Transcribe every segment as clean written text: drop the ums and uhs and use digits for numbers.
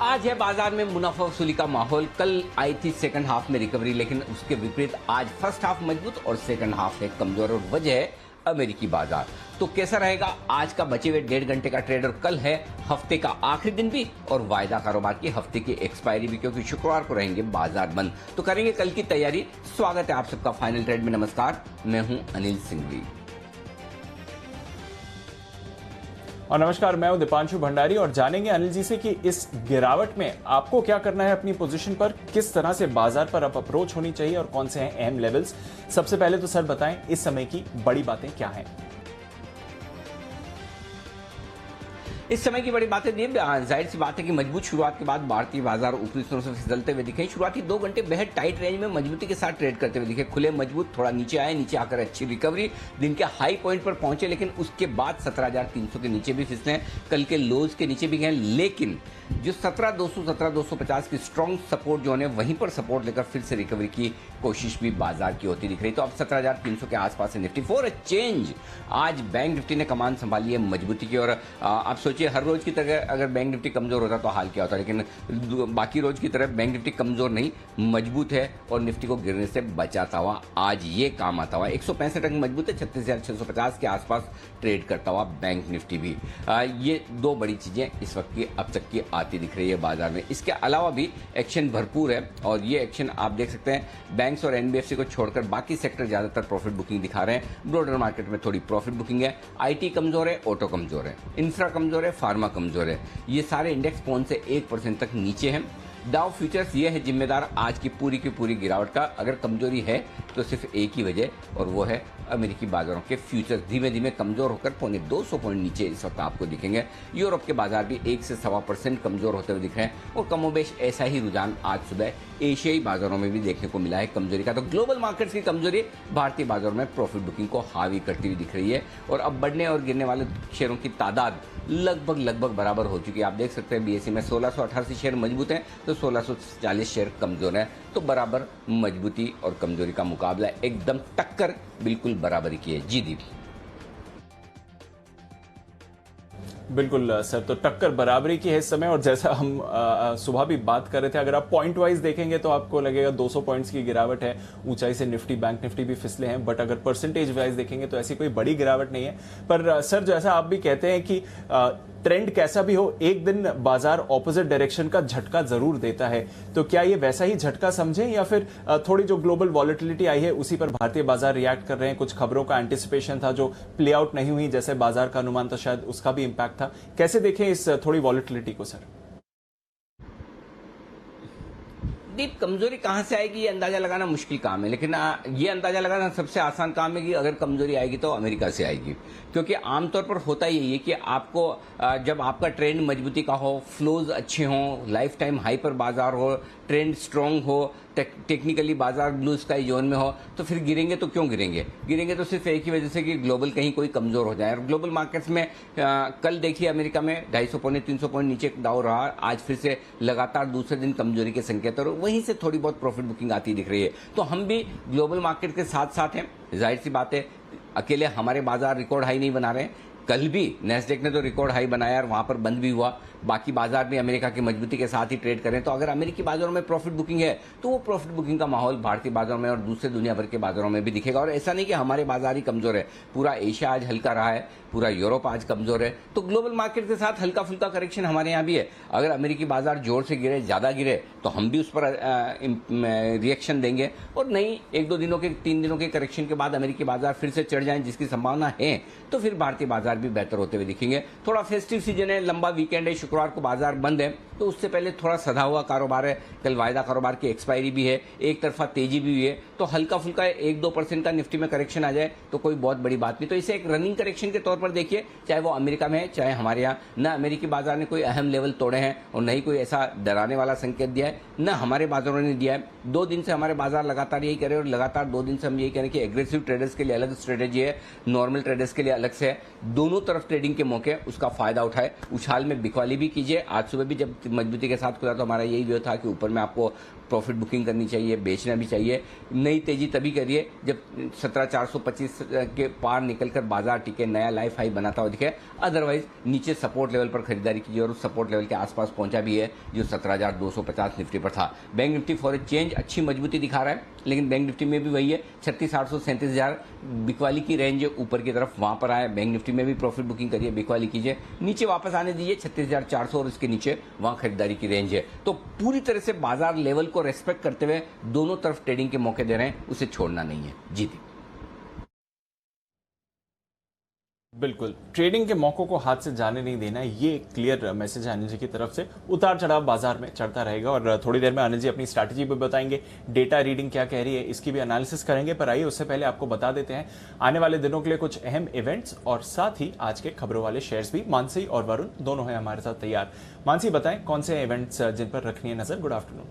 आज है बाजार में मुनाफा वसूली का माहौल। कल आई थी सेकंड हाफ में रिकवरी, लेकिन उसके विपरीत आज फर्स्ट हाफ मजबूत और सेकंड हाफ है कमजोर, और वजह है अमेरिकी बाजार। तो कैसा रहेगा आज का बचे हुए 1.5 घंटे का ट्रेड, और कल है हफ्ते का आखिरी दिन भी और वायदा कारोबार की हफ्ते की एक्सपायरी भी, क्योंकि शुक्रवार को रहेंगे बाजार बंद। तो करेंगे कल की तैयारी। स्वागत है आप सबका फाइनल ट्रेड में। नमस्कार, मैं हूं अनिल सिंघवी। और नमस्कार, मैं हूं दीपांशु भंडारी और जानेंगे अनिल जी से कि इस गिरावट में आपको क्या करना है अपनी पोजीशन पर, किस तरह से बाजार पर अब अप्रोच होनी चाहिए और कौन से हैं अहम लेवल्स। सबसे पहले तो सर बताएं, इस समय की बड़ी बातें क्या हैं? इस समय की बड़ी बातें दी, जाहिर सी बात है कि मजबूत शुरुआत के बाद भारतीय बाजार ऊपरी स्तरों से फिसलते हुए दिखे। शुरुआती 2 घंटे बेहद टाइट रेंज में मजबूती के साथ ट्रेड करते हुए दिखे। खुले मजबूत, थोड़ा नीचे आए, नीचे आकर अच्छी रिकवरी, दिन के हाई पॉइंट पर पहुंचे, लेकिन उसके बाद 17,300 के नीचे भी फिसले, कल के लोज के नीचे भी गए। लेकिन जो 17,200 17,250 की स्ट्रॉन्ग सपोर्ट जो है वहीं पर सपोर्ट लेकर फिर से रिकवरी की कोशिश भी बाजार की होती दिख रही। तो अब 17,300 के आसपास है निफ्टी। फॉर अ चेंज आज बैंक निफ्टी ने कमान संभाली है मजबूती की। और आप सोचिए, हर रोज की तरह अगर बैंक निफ्टी कमजोर होता तो हाल क्या होता, लेकिन बाकी रोज की तरह बैंक निफ्टी कमजोर नहीं, मजबूत है और निफ्टी को गिरने से बचाता हुआ आज ये काम आता हुआ। 165 अंक मजबूत है, 36,650 के आसपास ट्रेड करता हुआ बैंक निफ्टी भी। ये 2 बड़ी चीजें इस वक्त की अब तक की आती दिख रही है बाजार में। इसके अलावा भी एक्शन भरपूर है, और ये एक्शन आप देख सकते हैं बैंक्स और एनबीएफसी को छोड़कर बाकी सेक्टर ज्यादातर प्रॉफिट बुकिंग दिखा रहे हैं। ब्रॉडर मार्केट में थोड़ी प्रॉफिट बुकिंग है। आईटी कमजोर है, ऑटो कमजोर है, इंफ्रा कमजोर है, फार्मा कमजोर है। ये सारे इंडेक्स पौन से 1% तक नीचे हैं। डाउ फ्यूचर्स ये है जिम्मेदार आज की पूरी गिरावट का। अगर कमजोरी है तो सिर्फ एक ही वजह, और वो है अमेरिकी बाजारों के फ्यूचर्स धीमे धीमे कमजोर होकर 250 पॉइंट नीचे इस वक्त आपको दिखेंगे। यूरोप के बाजार भी 1 से 1.25% कमजोर होते हुए दिख रहे हैं, और कमोबेश ऐसा ही रुझान आज सुबह एशियाई बाजारों में भी देखने को मिला है कमजोरी का। तो ग्लोबल मार्केट्स की कमजोरी भारतीय बाजारों में प्रॉफिट बुकिंग को हावी करती हुई दिख रही है, और अब बढ़ने और गिरने वाले शेयरों की तादाद लगभग बराबर हो चुकी है। आप देख सकते हैं बीएसई में 1688 शेयर मजबूत हैं तो 1640 शेयर कमजोर हैं। तो बराबर मजबूती और कमजोरी का मुकाबला, एकदम टक्कर बिल्कुल बराबरी की है। जी दीप। बिल्कुल सर, तो टक्कर बराबरी की है इस समय। और जैसा हम सुबह भी बात कर रहे थे, अगर आप पॉइंट वाइज देखेंगे तो आपको लगेगा 200 पॉइंट्स की गिरावट है। ऊंचाई से निफ्टी, बैंक निफ्टी भी फिसले हैं, बट अगर परसेंटेज वाइज देखेंगे तो ऐसी कोई बड़ी गिरावट नहीं है। पर सर, जैसा आप भी कहते हैं कि ट्रेंड कैसा भी हो, एक दिन बाजार ऑपोजिट डायरेक्शन का झटका जरूर देता है। तो क्या ये वैसा ही झटका समझें, या फिर थोड़ी जो ग्लोबल वॉलेटिलिटी आई है उसी पर भारतीय बाजार रिएक्ट कर रहे हैं? कुछ खबरों का एंटिसिपेशन था जो प्ले आउट नहीं हुई, जैसे बाजार का अनुमान था, शायद उसका भी इंपैक्ट था। कैसे देखें इस थोड़ी वॉलेटिलिटी को सर? दीप, कमजोरी कहां से आएगी ये अंदाजा लगाना मुश्किल काम है, लेकिन ये अंदाजा लगाना सबसे आसान काम है कि अगर कमजोरी आएगी तो अमेरिका से आएगी। क्योंकि आमतौर पर होता यही है कि आपको जब आपका ट्रेंड मजबूती का हो, फ्लोज अच्छे हों, लाइफ टाइम हाई पर बाजार हो, ट्रेंड स्ट्रांग हो, टेक्निकली बाजार ब्लू स्काई जोन में हो, तो फिर गिरेंगे तो क्यों गिरेंगे? गिरेंगे तो सिर्फ एक ही वजह से कि ग्लोबल कहीं कोई कमजोर हो जाए। और ग्लोबल मार्केट्स में कल देखिए अमेरिका में 250-300 पॉइंट नीचे डाउ रहा। आज फिर से लगातार दूसरे दिन कमजोरी के संकेत, और वहीं से थोड़ी बहुत प्रॉफिट बुकिंग आती दिख रही है। तो हम भी ग्लोबल मार्केट के साथ साथ हैं। जाहिर सी बात है, अकेले हमारे बाजार रिकॉर्ड हाई नहीं बना रहे हैं। कल भी नैस्डैक ने तो रिकॉर्ड हाई बनाया और वहां पर बंद भी हुआ। बाकी बाजार भी अमेरिका की मजबूती के साथ ही ट्रेड करें। तो अगर अमेरिकी बाजारों में प्रॉफिट बुकिंग है तो वो प्रॉफिट बुकिंग का माहौल भारतीय बाजारों में और दूसरे दुनिया भर के बाजारों में भी दिखेगा। और ऐसा नहीं कि हमारे बाजार ही कमजोर है, पूरा एशिया आज हल्का रहा है, पूरा यूरोप आज कमजोर है। तो ग्लोबल मार्केट के साथ हल्का फुल्का करेक्शन हमारे यहाँ भी है। अगर अमेरिकी बाजार जोर से गिरे, ज्यादा गिरे, तो हम भी उस पर रिएक्शन देंगे। और नहीं, 1-2 दिनों के 3 दिनों के करेक्शन के बाद अमेरिकी बाजार फिर से चढ़ जाएं, जिसकी संभावना है, तो फिर भारतीय बाजार भी बेहतर होते हुए दिखेंगे। थोड़ा फेस्टिव सीजन है, लंबा वीकेंड है, शुक्रवार को बाजार बंद है, तो उससे पहले थोड़ा सधा हुआ कारोबार है। कल वायदा कारोबार की एक्सपायरी भी है, एक तरफा तेजी भी हुई है। तो हल्का फुल्का 1-2% का निफ्टी में करेक्शन आ जाए तो कोई बहुत बड़ी बात नहीं। तो इसे एक रनिंग करेक्शन के तौर पर देखिए, चाहे वो अमेरिका में है चाहे हमारे यहाँ। न अमेरिकी बाजार ने कोई अहम लेवल तोड़े हैं और न ही कोई ऐसा डराने वाला संकेत दिया है, न हमारे बाजारों ने दिया है। 2 दिन से हमारे बाजार लगातार यही करे, और लगातार 2 दिन से हम यही कह रहे हैं कि एग्रेसिव ट्रेडर्स के लिए अलग स्ट्रेटेजी है, नॉर्मल ट्रेडर्स के लिए अलग से है। दोनों तरफ ट्रेडिंग के मौके, उसका फायदा उठाए। उछाल में बिकवाली भी कीजिए। आज सुबह भी जब मजबूती के साथ खुला तो हमारा यही व्यू था कि ऊपर में आपको प्रॉफिट बुकिंग करनी चाहिए, बेचना भी चाहिए। नई तेजी तभी करिए जब 17,425 के पार निकलकर बाजार टिके, नया लाइफ हाई बनाता हुआ दिखे। अदरवाइज नीचे सपोर्ट लेवल पर खरीदारी कीजिए और उस सपोर्ट लेवल के आसपास पहुंचा भी है जो 17,250 निफ्टी पर था। Bank Nifty for a change अच्छी मजबूती दिखा रहा है, लेकिन बैंक निफ्टी में भी वही है 36,800 37,000 बिकवाली की रेंज ऊपर की तरफ, वहां पर आए। बैंक निफ्टी में भी प्रॉफिट बुकिंग करिए, बिकवाली कीजिए, नीचे वापस आने दीजिए 36,400 और इसके नीचे वहां खरीदारी की रेंज है। तो पूरी तरह से बाजार लेवल को रेस्पेक्ट करते हुए दोनों तरफ ट्रेडिंग के मौके दे रहे हैं, उसे छोड़ना नहीं है। जी दी। बिल्कुल, ट्रेडिंग के मौकों को हाथ से जाने नहीं देना, ये क्लियर मैसेज है अनिल जी की तरफ से। उतार चढ़ाव बाजार में चढ़ता रहेगा और थोड़ी देर में अनिल जी अपनी स्ट्रैटेजी भी बताएंगे, डेटा रीडिंग क्या कह रही है इसकी भी एनालिसिस करेंगे। पर आइए उससे पहले आपको बता देते हैं आने वाले दिनों के लिए कुछ अहम इवेंट्स और साथ ही आज के खबरों वाले शेयर्स भी। मानसी और वरुण दोनों हैं हमारे साथ तैयार। मानसी बताएं कौन से इवेंट्स जिन पर रखनी है नजर। Good afternoon.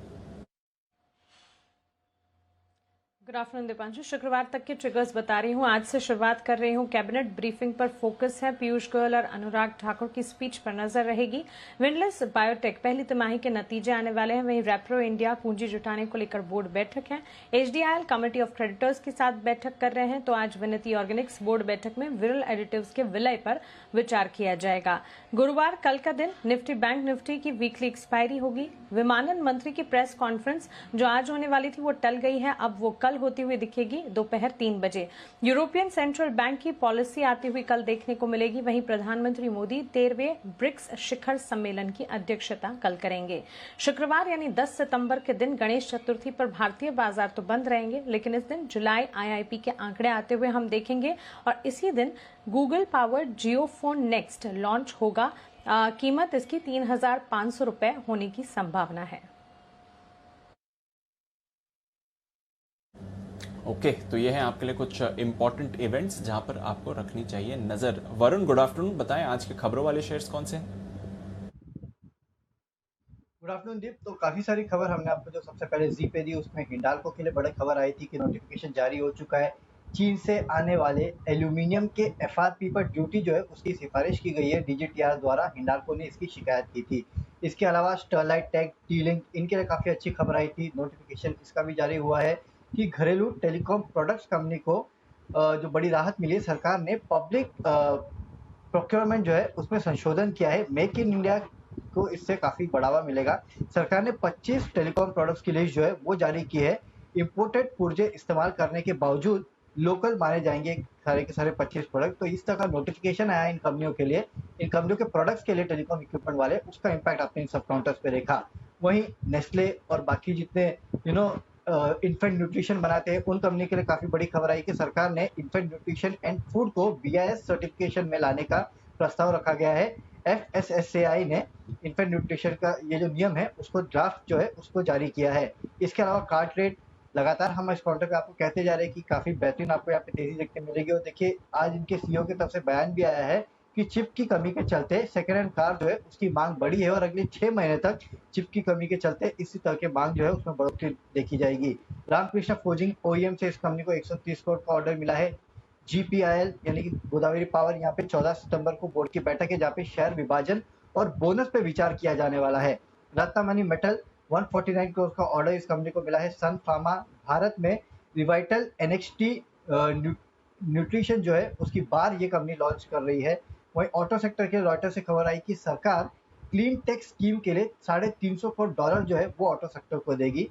Good afternoon Deepanshu. शुक्रवार तक के ट्रिगर्स बता रही हूँ। आज से शुरुआत कर रही हूँ। कैबिनेट ब्रीफिंग पर फोकस है। पीयूष गोयल और अनुराग ठाकुर की स्पीच पर नजर रहेगी। विंडलेस बायोटेक पहली तिमाही के नतीजे आने वाले हैं। वहीं रेप्रो इंडिया पूंजी जुटाने को लेकर बोर्ड बैठक है। एचडीआईएल कमेटी ऑफ क्रेडिटर्स के साथ बैठक कर रहे हैं। तो आज विनती ऑर्गेनिक्स बोर्ड बैठक में विरल एडिटिव्स के विलय पर विचार किया जाएगा। गुरुवार कल का दिन निफ्टी बैंक निफ्टी की वीकली एक्सपायरी होगी। विमानन मंत्री की प्रेस कॉन्फ्रेंस जो आज होने वाली थी वो टल गई है, अब वो कल होती हुई दिखेगी दोपहर 3 बजे। यूरोपियन सेंट्रल बैंक की पॉलिसी आती हुई कल देखने को मिलेगी। वहीं प्रधानमंत्री मोदी 13वें ब्रिक्स शिखर सम्मेलन की अध्यक्षता कल करेंगे। शुक्रवार यानी 10 सितंबर के दिन गणेश चतुर्थी पर भारतीय बाजार तो बंद रहेंगे, लेकिन इस दिन जुलाई आईआईपी के आंकड़े आते हुए हम देखेंगे और इसी दिन गूगल पावर्ड जियो फोन नेक्स्ट लॉन्च होगा। कीमत इसकी 3,500 रुपए होने की संभावना है। ओके, तो ये है आपके लिए कुछ इंपॉर्टेंट इवेंट्स जहां पर आपको रखनी चाहिए नजर। वरुण गुड आफ्टरनून, बताएं आज के खबरों वाले शेयर्स कौन से हैं? गुड आफ्टरनून दीप। तो काफी सारी खबर हमने आपको जो सबसे पहले जी पे दी, उसमें हिंडाल्को के लिए बड़ी खबर आई थी कि नोटिफिकेशन जारी हो चुका है। चीन से आने वाले एल्यूमिनियम के एफआरपी पर ड्यूटी जो है उसकी सिफारिश की गई है डीजीटीआर द्वारा। हिंडाल्को ने इसकी शिकायत की थी। इसके अलावा स्टरलाइट टेक, टी-लिंक, इनके लिए काफी अच्छी खबर आई थी। नोटिफिकेशन इसका भी जारी हुआ है कि घरेलू टेलीकॉम प्रोडक्ट्स कंपनी को जो बड़ी राहत मिली है। सरकार ने पब्लिक प्रोक्योरमेंट जो है उसमें संशोधन किया है। मेक इन इंडिया को इससे काफी बढ़ावा मिलेगा। सरकार ने 25 टेलीकॉम प्रोडक्ट्स की लिस्ट जो है वो जारी की है। इंपोर्टेड पुर्जे इस्तेमाल करने के बावजूद लोकल माने जाएंगे सारे के सारे 25 प्रोडक्ट। तो इस तरह का नोटिफिकेशन आया इन कंपनियों के लिए, इन कंपनियों के प्रोडक्ट्स के लिए, टेलीकॉम इक्विपमेंट वाले। उसका इम्पैक्ट आपने इन सब काउंटर्स पे देखा। वहीं नेस्ले और बाकी जितने इन्फेंट न्यूट्रिशन बनाते हैं उन कंपनी के लिए काफी बड़ी खबर आई कि सरकार ने इन्फेंट न्यूट्रिशन एंड फूड को BIS सर्टिफिकेशन में लाने का प्रस्ताव रखा गया है। FSSAI ने इन्फेंट न्यूट्रिशन का ये जो नियम है उसको ड्राफ्ट जो है उसको जारी किया है। इसके अलावा कार्ट रेट लगातार हम इस काउंटर पे आपको कहते जा रहे हैं कि काफी बेहतरीन आपको यहाँ पे तेजी देखने मिलेगी। और देखिए आज इनके सीईओ की तरफ से बयान भी आया है कि चिप की कमी के चलते सेकेंड हैंड कार जो है उसकी मांग बढ़ी है और अगले 6 महीने तक चिप की कमी के चलते इसी तरह के मांग जो है उसमें बढ़ोतरी देखी जाएगी। रामकृष्ण फोर्जिंग OEM से इस कंपनी को 130 करोड़ का ऑर्डर मिला है। GPIL यानी कि गोदावरी पावर, यहाँ पे 14 सितंबर को बोर्ड की बैठक है जहाँ पे शेयर विभाजन और बोनस पे विचार किया जाने वाला है। रत्नमणि मेटल 149 करोड़ का ऑर्डर इस कंपनी को मिला है। सन फार्मा भारत में रिवाइटल NXT न्यूट्रिशन जो है उसकी बार ये कंपनी लॉन्च कर रही है। वहीं ऑटो सेक्टर के रॉयटर से खबर आई कि सरकार क्लीन टेक स्कीम के लिए $350 करोड़ जो है वो ऑटो सेक्टर को देगी।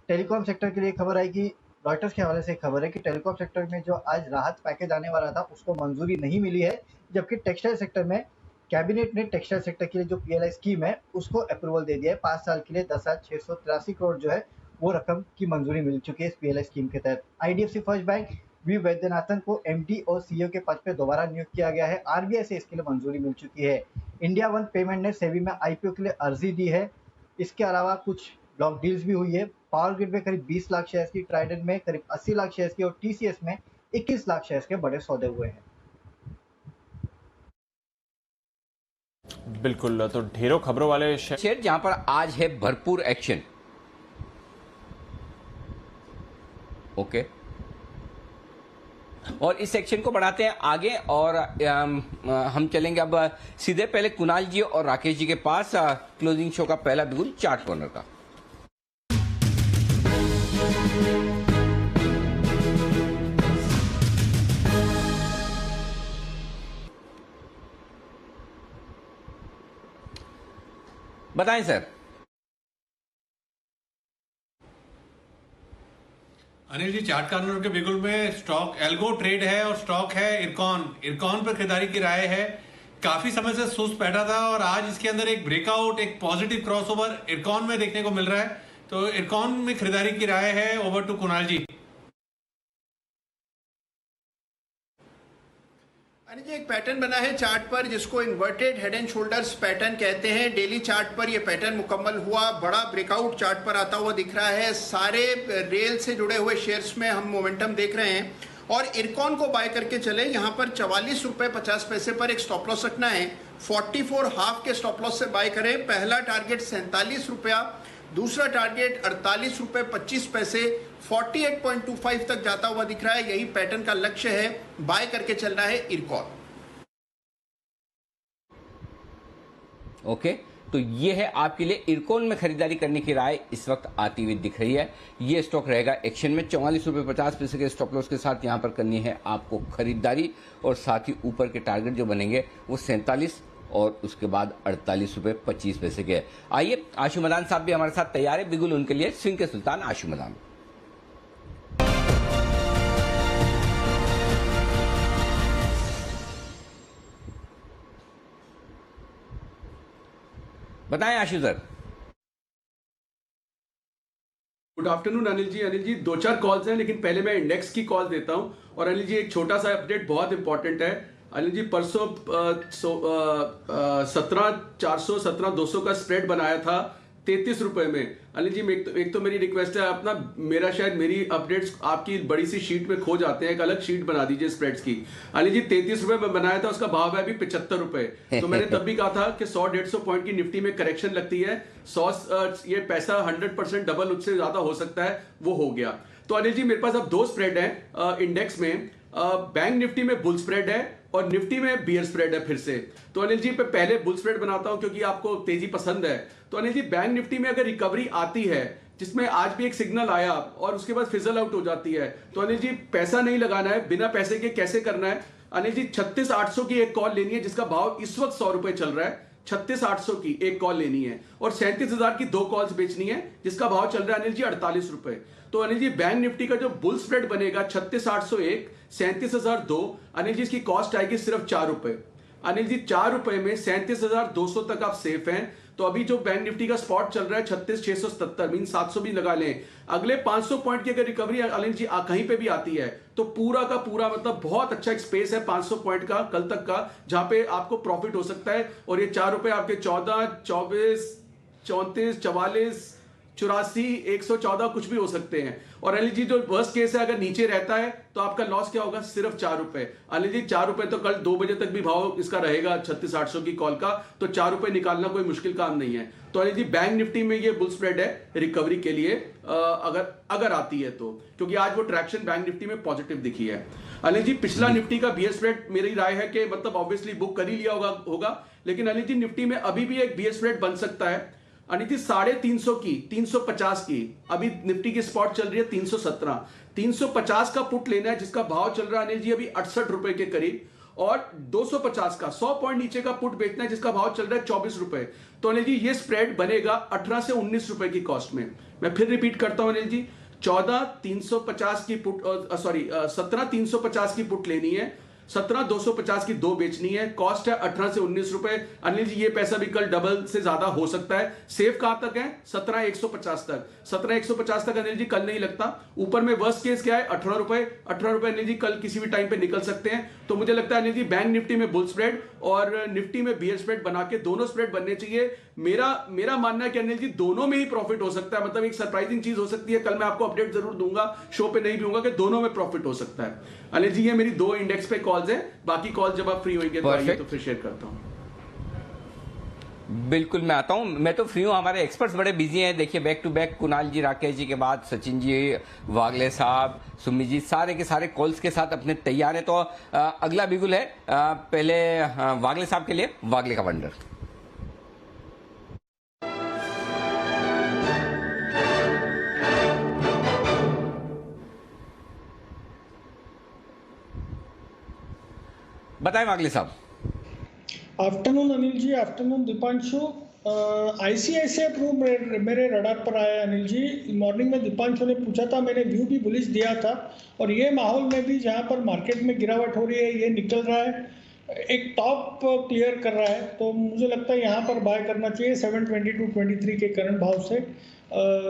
टेलीकॉम सेक्टर के लिए खबर आई कि रॉयटर्स के हवाले से खबर है कि टेलीकॉम सेक्टर में जो आज राहत पैकेज आने वाला था उसको मंजूरी नहीं मिली है, जबकि टेक्सटाइल सेक्टर में कैबिनेट ने टेक्सटाइल सेक्टर के लिए जो PLI स्कीम है उसको अप्रूवल दे दिया है। 5 साल के लिए 10,683 करोड़ जो है वो रकम की मंजूरी मिल चुकी है इस PLI स्कीम के तहत। IDFC first bank V Vaidyanathan को MD और CEO के पद पे दोबारा नियुक्त किया गया है। RBI से इसके लिए मंजूरी मिल चुकी है। इंडिया वन पेमेंट ने सेबी में IPO के लिए अर्जी दी है। इसके अलावा कुछ ब्लॉक डील्स भी हुई है। पावर ग्रिड में करीब 20 लाख शेयर्स की, ट्राइडेंट में करीब 80 लाख शेयर्स की और TCS में 21 लाख शेयर्स के बड़े सौदे हुए हैं। बिल्कुल, तो ढेरों खबरों वाले शेयर जहां पर आज है भरपूर एक्शन। ओके, और इस सेक्शन को बढ़ाते हैं आगे और हम चलेंगे अब सीधे पहले कुणाल जी और राकेश जी के पास क्लोजिंग शो का पहला बिगुल चार्ट कॉर्नर का। बताएं sir. Anil ji, chart corner के बिगुल में स्टॉक एल्गो ट्रेड है और स्टॉक है इरकॉन पर खरीदारी की राय है। काफी समय से सुस्त बैठा था और आज इसके अंदर एक ब्रेकआउट, एक पॉजिटिव क्रॉसओवर इरकॉन में देखने को मिल रहा है, तो इरकॉन में खरीदारी की राय है। ओवर टू कुणाल जी। जी, एक पैटर्न बना है चार्ट पर जिसको inverted head and shoulders pattern कहते हैं। डेली चार्ट पर यह पैटर्न मुकम्मल हुआ, बड़ा ब्रेकआउट चार्ट पर आता हुआ दिख रहा है। सारे रेल से जुड़े हुए शेयर्स में हम मोमेंटम देख रहे हैं और इरकॉन को बाय करके चले। यहाँ पर 44 रुपए 50 पैसे पर एक स्टॉप लॉस रखना है। 44 हाफ के स्टॉप लॉस से बाय करें। पहला टारगेट 47 रुपया, दूसरा टारगेट 48 रुपए 25 पैसे, 48.25 तक जाता हुआ दिख रहा है। यही पैटर्न का लक्ष्य है, बाय करके चलना है इरकॉन। ओके, तो ये है आपके लिए इरकॉन में खरीदारी करने की राय इस वक्त आती हुई दिख रही है। ये स्टॉक रहेगा एक्शन में 44 रुपए 50 पैसे के स्टॉप लॉस के साथ यहां पर करनी है आपको खरीदारी और साथ ही ऊपर के टारगेट जो बनेंगे वो 47 और उसके बाद 48 रुपए 25 पैसे के। आइए, आशु मदान साहब भी हमारे साथ तैयार है बिगुल उनके लिए। स्विंग के सुल्तान आशु मदान। बताएं आशु sir. Good afternoon Anil ji. Anil जी, 2-4 कॉल्स हैं लेकिन पहले मैं इंडेक्स की कॉल देता हूं। और अनिल जी, एक छोटा सा अपडेट बहुत इंपॉर्टेंट है। अनिल जी, परसों 17,400 17,200 का स्प्रेड बनाया था 33 रुपए में। अनिल जी, एक तो मेरी रिक्वेस्ट है, अपना मेरी अपडेट्स आपकी बड़ी सी शीट में खो जाते हैं, एक अलग शीट बना दीजिए स्प्रेड्स की। अनिल जी, 33 रुपए में बनाया था, उसका भाव है अभी 75 रुपए। तो मैंने तब भी कहा था कि 100-150 पॉइंट की निफ्टी में करेक्शन लगती है। ये पैसा 100% डबल उससे ज्यादा हो सकता है, वो हो गया। तो अनिल जी, मेरे पास अब 2 स्प्रेड है इंडेक्स में। बैंक निफ्टी में बुल स्प्रेड है और निफ्टी में बियर स्प्रेड है फिर से। तो अनिल जी, पहले बुल स्प्रेड बनाता हूं क्योंकि आपको तेजी पसंद है। तो अनिल जी, बैंक निफ्टी में अगर रिकवरी आती है, जिसमें आज भी एक सिग्नल आया और उसके बाद फिजल आउट हो जाती है, तो अनिल जी पैसा नहीं लगाना है। बिना पैसे के कैसे करना है अनिल जी? 36,800 की एक कॉल लेनी है जिसका भाव इस वक्त 100 रुपए चल रहा है। 36,800 की एक कॉल लेनी है और 37,000 की 2 कॉल्स बेचनी है जिसका भाव चल रहा है अनिल जी 48 रुपए। तो अनिल जी, बैंक निफ्टी का जो बुल स्प्रेड बनेगा 36,801 37,002, अनिल जी इसकी कॉस्ट आएगी सिर्फ 4 रुपए। अनिल जी, 4 रुपए में 37,200 तक आप सेफ हैं। तो अभी जो बैंक निफ्टी का स्पॉट चल रहा है 36,677 मीन 700 भी लगा लें। अगले 500 पॉइंट की अगर रिकवरी अनिल जी कहीं पे भी आती है तो पूरा का पूरा मतलब बहुत अच्छा एक स्पेस है 500 पॉइंट का कल तक का, जहां पे आपको प्रॉफिट हो सकता है। और ये 4 रुपए आपके 14, 24, 34, 44, 84, 114 कुछ भी हो सकते हैं। और अनिल जी, जो वर्स्ट केस है अगर नीचे रहता है तो आपका लॉस क्या होगा? सिर्फ 4 रुपए। अनिल जी, 4 रुपए तो कल 2 बजे तक भी भाव इसका रहेगा 36,800 की कॉल का, तो 4 रुपए निकालना कोई मुश्किल काम नहीं है। तो अनिल जी, बैंक निफ्टी में ये बुल स्प्रेड है रिकवरी के लिए अगर आती है तो, क्योंकि आज वो ट्रैक्शन बैंक निफ्टी में पॉजिटिव दिखी है। अनिल जी, पिछला निफ्टी का बियर स्प्रेड मेरी राय है कि मतलब ऑब्वियसली बुक कर ही लिया होगा, लेकिन अनिल जी निफ्टी में अभी भी एक बियर स्प्रेड बन सकता है। अनिल जी, 350 की 350 की अभी निफ्टी की स्पॉट चल रही है 317, 350 का पुट लेना है जिसका भाव चल रहा है अनिल जी अभी 68 रुपए के करीब, और 250 का 100 पॉइंट नीचे का पुट बेचना है जिसका भाव चल रहा है 24 रुपए। तो अनिल जी, ये स्प्रेड बनेगा 18 से 19 रुपए की कॉस्ट में। मैं फिर रिपीट करता हूं अनिल जी, 17,350 की पुट 17,350 की पुट लेनी है, 17,250 की 2 बेचनी है, कॉस्ट है 18 से 19 रुपए। अनिल जी, ये पैसा भी कल डबल से ज्यादा हो सकता है। सेफ कहां तक है? 17,150 तक। 17,150 तक अनिल जी कल नहीं लगता। ऊपर में वर्स्ट केस क्या है? 18 रुपए। 18 रुपए अनिल जी कल किसी भी टाइम पे निकल सकते हैं। तो मुझे लगता है अनिल जी बैंक निफ्टी में बुल स्प्रेड और निफ्टी में बियर स्प्रेड बना के दोनों स्प्रेड बनने चाहिए। मेरा मानना है कि अनिल जी दोनों में ही प्रॉफिट हो सकता है। मतलब एक सरप्राइजिंग चीज हो सकती है, कल मैं आपको अपडेट जरूर दूंगा, शो पे नहीं भी होगा, कि दोनों में प्रॉफिट हो सकता है। अनिल जी, ये मेरी 2 इंडेक्स पे कॉल्स है, बाकी कॉल जब आप फ्री होंगे तो आइए तो फिर शेयर करता हूं। बिल्कुल, मैं आता हूं। मैं तो फ्री हूं, हमारे एक्सपर्ट्स बड़े बिजी हैं। देखिए, बैक टू बैक कुणाल जी, राकेश जी के बाद सचिन जी, वागले साहब, सुमी जी, सारे के सारे कॉल्स के साथ अपने तैयार है। तो अगला बिगुल है पहले वागले साहब के लिए, वागले का वंडर। बताएं वागले साहब। आफ्टरनून अनिल जी, आफ्टरनून दीपांशु। आईसीआईसीआई प्रू मेरे रडार पर आया अनिल जी। मॉर्निंग में दीपांशु ने पूछा था, मैंने व्यू भी बुलिश दिया था, और ये माहौल में भी जहां पर मार्केट में गिरावट हो रही है, ये निकल रहा है, एक टॉप क्लियर कर रहा है, तो मुझे लगता है यहाँ पर बाय करना चाहिए 722.23 के करंट भाव से।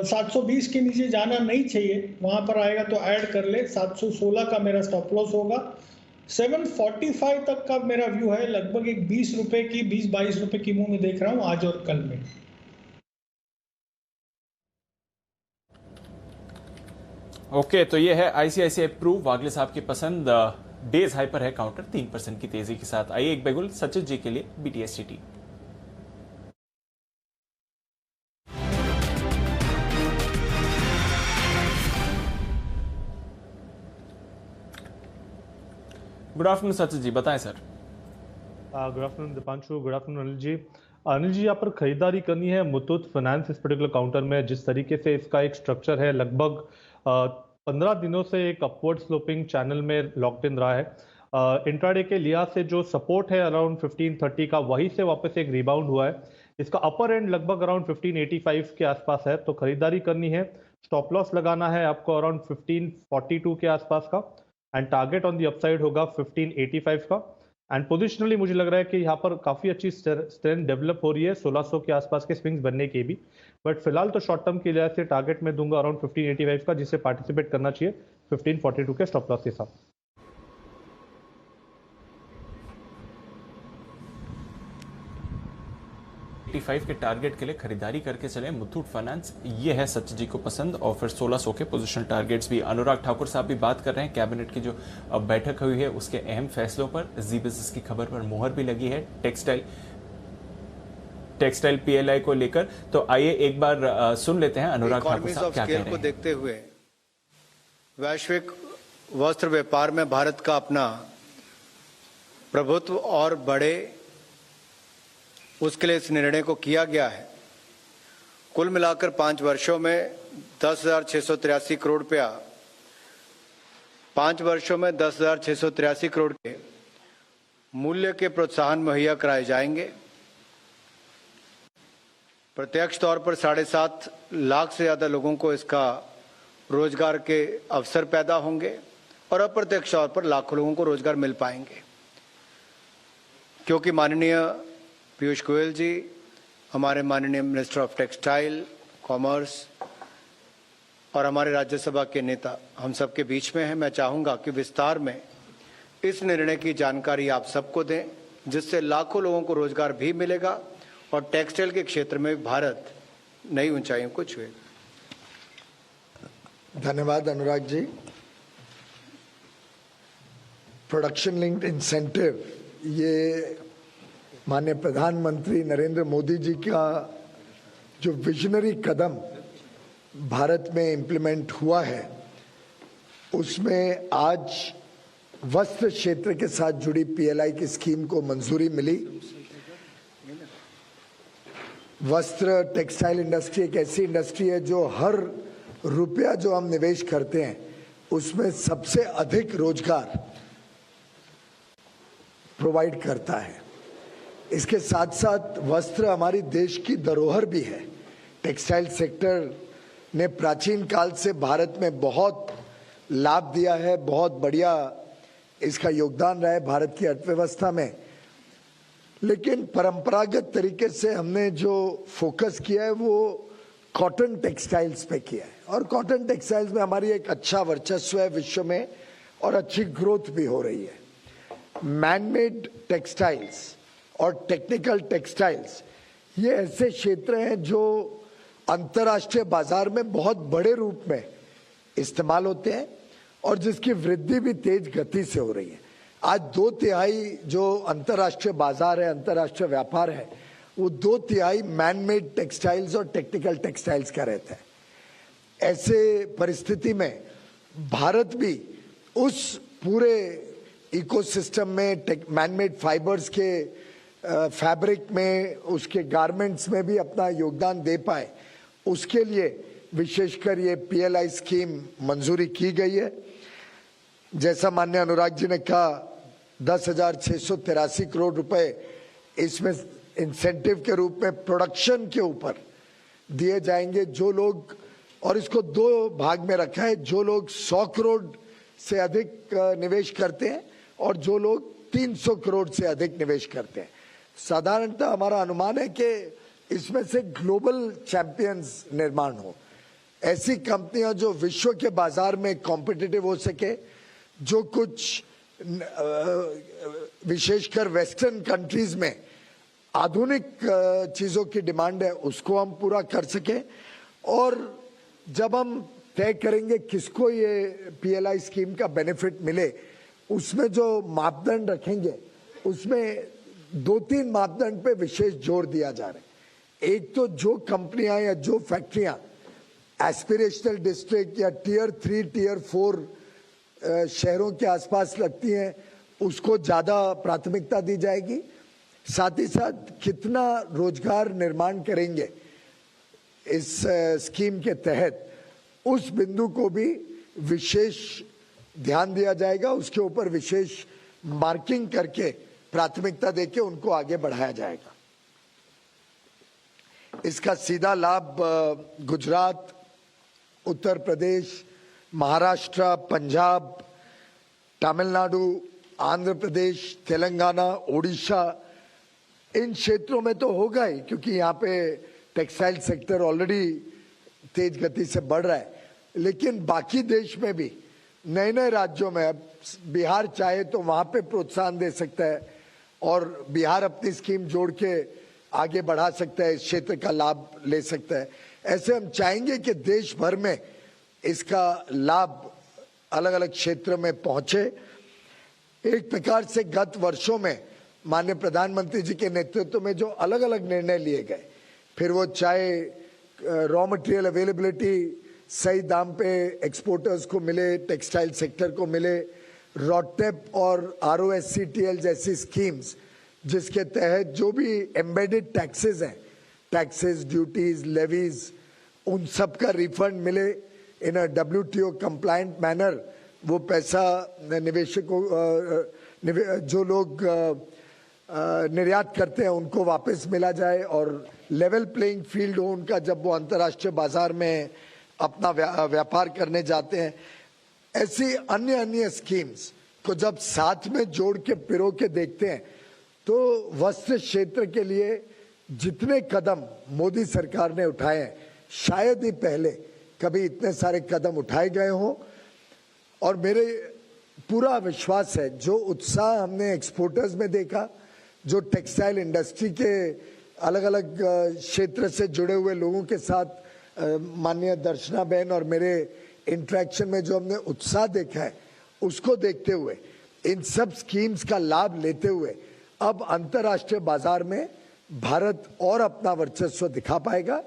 720 के नीचे जाना नहीं चाहिए, वहां पर आएगा तो ऐड कर ले। 716 का मेरा स्टॉप लॉस होगा। 745 तक का मेरा व्यू है, लगभग एक 20 रुपए की, 20-22 रुपए की मुंह में देख रहा हूं आज और कल में। ओके, तो ये है आईसीआईसीआई प्रू, वागले साहब की पसंद। डेज हाई पर है काउंटर 3% की तेजी के साथ। आइए एक बेगुल सचिन जी के लिए BTSCT. Good afternoon Sachin ji, बताएं sir. Good afternoon Deepanshu, good afternoon Anil ji. Anil ji, यहाँ पर खरीदारी करनी है मुथूट फाइनेंस इस पर्टिकुलर काउंटर में। जिस तरीके से इसका एक स्ट्रक्चर है, लगभग 15 दिनों से एक अपवर्ड स्लोपिंग चैनल में लॉक्ड इन रहा है। इंट्राडे के लिहाज से जो सपोर्ट है अराउंड 1530 का, वहीं से वापस एक रिबाउंड हुआ है। इसका अपर एंड लगभग अराउंड 1585 के आसपास है, तो खरीदारी करनी है। स्टॉप लॉस लगाना है आपको अराउंड 1542 के आसपास का, and target on the upside होगा 1585 का। एंड पोजिशनली मुझे लग रहा है कि यहाँ पर काफी अच्छी स्ट्रेंथ डेवलप हो रही है, 1600 के आसपास के स्विंग्स बनने के भी। बट फिलहाल तो शॉर्ट टर्म के लिहाज से टारगेट में दूंगा अराउंड 1585 का, जिसे पार्टिसिपेट करना चाहिए 1542 के स्टॉप लॉस के साथ। के टारगेट के लिए खरीदारी करके चले मुथूट फाइनेंस, ये है सचिन जी को पसंद। और फिर 1600 के पोजीशनल टारगेट्स भी। अनुराग ठाकुर साहब भी बात कर रहे हैं कैबिनेट की जो बैठक हुई है उसके अहम फैसलों पर। जी बिजनेस की खबर पर मोहर भी लगी है टेक्सटाइल पीएलआई को लेकर। तो आइए एक बार सुन लेते हैं अनुराग ठाकुर साहब क्या कह रहे हैं। को देखते हुए वैश्विक वस्त्र व्यापार में भारत का अपना प्रभुत्व और बढ़े, उसके लिए इस निर्णय को किया गया है। कुल मिलाकर 5 वर्षों में 10,683 करोड़ रुपया, 5 वर्षों में 10,683 करोड़ के मूल्य के प्रोत्साहन मुहैया कराए जाएंगे। प्रत्यक्ष तौर पर 7.5 लाख से ज्यादा लोगों को इसका रोजगार के अवसर पैदा होंगे, और अप्रत्यक्ष तौर पर लाखों लोगों को रोजगार मिल पाएंगे, क्योंकि माननीय पीयूष गोयल जी, हमारे माननीय मिनिस्टर ऑफ टेक्सटाइल, कॉमर्स और हमारे राज्यसभा के नेता हम सबके बीच में हैं। मैं चाहूंगा कि विस्तार में इस निर्णय की जानकारी आप सबको दें, जिससे लाखों लोगों को रोजगार भी मिलेगा और टेक्सटाइल के क्षेत्र में भारत नई ऊंचाइयों को छुएगा। धन्यवाद Anurag ji. Production linked incentive, ये माननीय प्रधानमंत्री नरेंद्र मोदी जी का जो विजनरी कदम भारत में इम्प्लीमेंट हुआ है, उसमें आज वस्त्र क्षेत्र के साथ जुड़ी पीएलआई की स्कीम को मंजूरी मिली। वस्त्र टेक्सटाइल इंडस्ट्री एक ऐसी इंडस्ट्री है जो हर रुपया जो हम निवेश करते हैं उसमें सबसे अधिक रोजगार प्रोवाइड करता है। इसके साथ साथ वस्त्र हमारी देश की धरोहर भी है। टेक्सटाइल सेक्टर ने प्राचीन काल से भारत में बहुत लाभ दिया है, बहुत बढ़िया इसका योगदान रहा है भारत की अर्थव्यवस्था में। लेकिन परंपरागत तरीके से हमने जो फोकस किया है वो कॉटन टेक्सटाइल्स पे किया है, और कॉटन टेक्सटाइल्स में हमारी एक अच्छा वर्चस्व है विश्व में, और अच्छी ग्रोथ भी हो रही है। मैनमेड टेक्सटाइल्स और टेक्निकल टेक्सटाइल्स ये ऐसे क्षेत्र हैं जो अंतर्राष्ट्रीय बाजार में बहुत बड़े रूप में इस्तेमाल होते हैं, और जिसकी वृद्धि भी तेज गति से हो रही है। आज 2/3 जो अंतर्राष्ट्रीय बाजार है, अंतर्राष्ट्रीय व्यापार है, वो 2/3 मैन-मेड टेक्सटाइल्स और टेक्निकल टेक्सटाइल्स का रहता है। ऐसे परिस्थिति में भारत भी उस पूरे इकोसिस्टम में मैन-मेड फाइबर्स के फैब्रिक में, उसके गारमेंट्स में भी अपना योगदान दे पाए, उसके लिए विशेषकर ये पीएलआई स्कीम मंजूरी की गई है। जैसा माननीय अनुराग जी ने कहा, 10,683 करोड़ रुपए इसमें इंसेंटिव के रूप में प्रोडक्शन के ऊपर दिए जाएंगे। जो लोग, और इसको 2 भाग में रखा है, जो लोग 100 करोड़ से अधिक निवेश करते हैं और जो लोग 300 करोड़ से अधिक निवेश करते हैं। साधारणतः हमारा अनुमान है कि इसमें से ग्लोबल चैंपियंस निर्माण हो, ऐसी कंपनियां जो विश्व के बाजार में कॉम्पिटिटिव हो सके, जो कुछ विशेषकर वेस्टर्न कंट्रीज में आधुनिक चीजों की डिमांड है, उसको हम पूरा कर सके। और जब हम तय करेंगे किसको ये पीएलआई स्कीम का बेनिफिट मिले, उसमें जो मापदंड रखेंगे उसमें 2-3 मापदंड पे विशेष जोर दिया जा रहा है। एक तो जो कंपनियां या जो फैक्ट्रियां एस्पिरेशनल डिस्ट्रिक्ट या टियर 3, टियर 4 शहरों के आसपास लगती हैं, उसको ज्यादा प्राथमिकता दी जाएगी। साथ ही साथ कितना रोजगार निर्माण करेंगे इस स्कीम के तहत, उस बिंदु को भी विशेष ध्यान दिया जाएगा। उसके ऊपर विशेष मार्किंग करके प्राथमिकता देके उनको आगे बढ़ाया जाएगा। इसका सीधा लाभ गुजरात, उत्तर प्रदेश, महाराष्ट्र, पंजाब, तमिलनाडु, आंध्र प्रदेश, तेलंगाना, ओडिशा, इन क्षेत्रों में तो होगा ही, क्योंकि यहाँ पे टेक्सटाइल सेक्टर ऑलरेडी तेज गति से बढ़ रहा है। लेकिन बाकी देश में भी नए नए राज्यों में, अब बिहार चाहे तो वहां पे प्रोत्साहन दे सकता है और बिहार अपनी स्कीम जोड़ के आगे बढ़ा सकता है, इस क्षेत्र का लाभ ले सकता है। ऐसे हम चाहेंगे कि देश भर में इसका लाभ अलग अलग क्षेत्र में पहुंचे। एक प्रकार से गत वर्षों में माननीय प्रधानमंत्री जी के नेतृत्व में जो अलग अलग निर्णय लिए गए, फिर वो चाहे रॉ मटेरियल अवेलेबिलिटी सही दाम पे एक्सपोर्टर्स को मिले, टेक्सटाइल सेक्टर को मिले, रॉटेप और ROSCTL जैसी स्कीम्स जिसके तहत जो भी एम्बेडेड टैक्सेस हैं, टैक्सेस, ड्यूटीज, लेवीज, उन सब का रिफंड मिले इन अ WTO कंप्लायंट मैनर। वो पैसा निवेशकों, जो लोग निर्यात करते हैं उनको वापस मिला जाए और लेवल प्लेइंग फील्ड हो उनका, जब वो अंतर्राष्ट्रीय बाजार में अपना व्यापार करने जाते हैं। ऐसी अन्य अन्य स्कीम्स को जब साथ में जोड़ के पिरो के देखते हैं तो वस्त्र क्षेत्र के लिए जितने कदम मोदी सरकार ने उठाए हैं, शायद ही पहले कभी इतने सारे कदम उठाए गए हों। और मेरे पूरा विश्वास है, जो उत्साह हमने एक्सपोर्टर्स में देखा, जो टेक्सटाइल इंडस्ट्री के अलग अलग क्षेत्र से जुड़े हुए लोगों के साथ माननीय दर्शना बहन और मेरे इंटरेक्शन में जो हमने उत्साह देखा है, उसको देखते हुए, इन सब स्कीम्स का लाभ लेते हुए अब अंतर्राष्ट्रीय बाजार में भारत और अपना वर्चस्व दिखा पाएगा।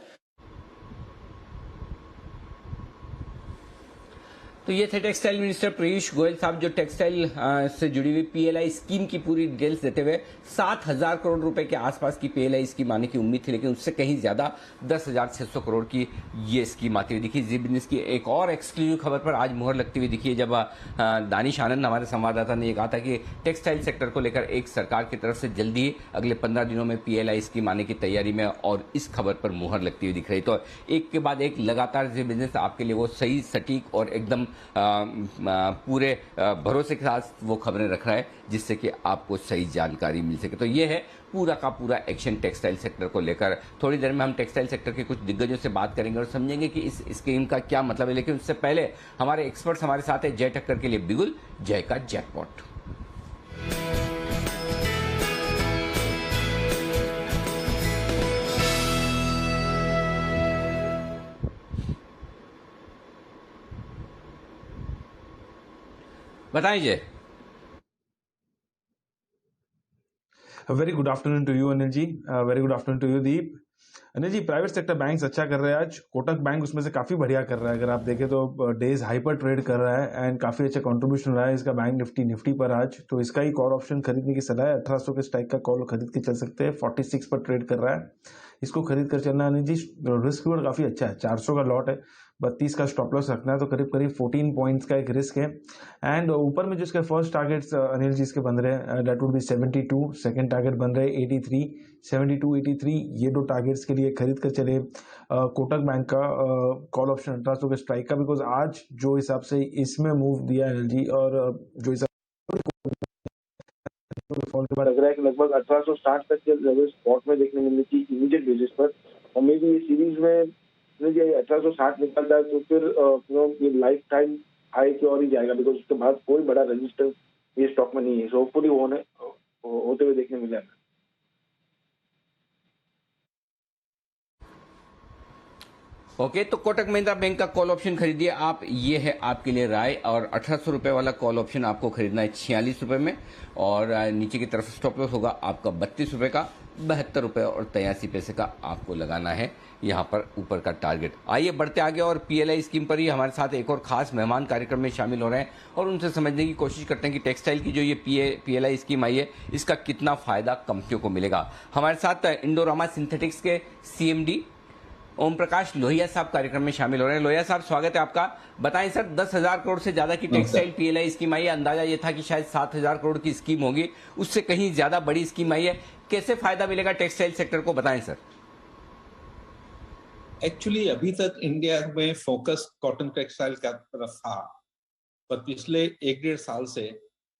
तो ये थे टेक्सटाइल मिनिस्टर पीयूष गोयल साहब, जो टेक्सटाइल से जुड़ी हुई पीएलआई स्कीम की पूरी डिटेल्स देते हुए 7,000 करोड़ रुपए के आसपास की पीएलआई स्कीम आने की उम्मीद थी, लेकिन उससे कहीं ज्यादा 10,600 करोड़ की ये स्कीम आती हुई दिखी। जी बिजनेस की एक और एक्सक्लूसिव खबर पर आज मुहर लगती हुई दिखी है, जब दानिश आनंद हमारे संवाददाता ने ये कहा था कि टेक्सटाइल सेक्टर को लेकर एक सरकार की तरफ से जल्दी ही अगले 15 दिनों में पीएलआई स्कीम आने की तैयारी में, और इस खबर पर मुहर लगती हुई दिख रही। तो एक के बाद एक लगातार जी बिजनेस आपके लिए वो सही, सटीक और एकदम पूरे भरोसे के साथ वो खबरें रख रहा है, जिससे कि आपको सही जानकारी मिल सके। तो ये है पूरा का पूरा एक्शन टेक्सटाइल सेक्टर को लेकर। थोड़ी देर में हम टेक्सटाइल सेक्टर के कुछ दिग्गजों से बात करेंगे और समझेंगे कि इस स्कीम का क्या मतलब है। लेकिन उससे पहले हमारे एक्सपर्ट्स हमारे साथ है। जय टक्कर के लिए बिगुल, जय का जैकपॉट। बताइए। Very good afternoon to you Anil ji, very good afternoon to you Deep. Anil ji, private sector banks अच्छा कर रहे हैं आज, कोटक बैंक उसमें से काफी बढ़िया कर रहा है। अगर आप देखें तो डेज हाई पर ट्रेड कर रहा है एंड काफी अच्छा कंट्रीब्यूशन रहा है इसका बैंक निफ्टी पर आज। तो इसका ही कॉल ऑप्शन खरीदने की सलाह है। 1800 के स्ट्राइक का कॉल खरीद के चल सकते हैं। 46 पर ट्रेड कर रहा है, इसको खरीद कर चलना अनिल जी। रिस्क रिवॉर्ड काफी अच्छा है, 400 का लॉट है, 32 का स्टॉप लॉस रखना है, तो करीब करीब 14 पॉइंट्स का एक रिस्क है। एंड ऊपर में जो इसके फर्स्ट टारगेट्स अनिल जी इसके बन रहे हैं that would be 72, second target बन रहे हैं 83, 72 83, ये दो टारगेट्स के लिए खरीद कर चले कोटक बैंक का कॉल ऑप्शन 1800 के स्ट्राइक का। बिकॉज आज जो हिसाब से इसमें मूव दिया है अनिल जी, और जो हिसाब फॉल के बाद लग रहा है कि लगभग 1860 तक के लेवल स्पॉट में देखने मिलने की इमीडिएट बेसिस पर, और मे बी सीरीज में ये 1860 निकल जाए तो फिर ये लाइफ टाइम हाई की ओर ही जाएगा, बिकॉज उसके बाद कोई बड़ा रेजिस्टेंस ये स्टॉक में नहीं है। सो होपफुली होते हुए देखने मिले। ओके, तो कोटक महिंद्रा बैंक का कॉल ऑप्शन खरीदिए आप, ये है आपके लिए राय। और 1800 रुपए वाला कॉल ऑप्शन आपको खरीदना है 46 रुपए में, और नीचे की तरफ स्टॉप लॉस होगा आपका 32 रुपए का, 72 रुपए और 83 पैसे का आपको लगाना है यहाँ पर ऊपर का टारगेट। आइए बढ़ते आगे, और पीएलआई स्कीम पर ही हमारे साथ एक और खास मेहमान कार्यक्रम में शामिल हो रहे हैं, और उनसे समझने की कोशिश करते हैं कि टेक्सटाइल की जो ये पीएलआई स्कीम आई है, इसका कितना फायदा कंपनियों को मिलेगा। हमारे साथ इंडोरामा सिंथेटिक्स के सीएमडी ओम प्रकाश लोहिया साहब कार्यक्रम में शामिल हो रहे हैं। लोहिया साहब, स्वागत है आपका। बताएं सर, 10,000 करोड़ से ज्यादा की टेक्सटाइल पीएलआई स्कीम आई है। अंदाजा ये था कि शायद 7,000 करोड़ की स्कीम होगी, उससे कहीं ज्यादा बड़ी स्कीम आई है। कैसे फायदा मिलेगा टेक्सटाइल सेक्टर को, बताएं सर। एक्चुअली अभी तक इंडिया में फोकस कॉटन टेक्सटाइल का तरफ था, पर पिछले 1-1.5 साल से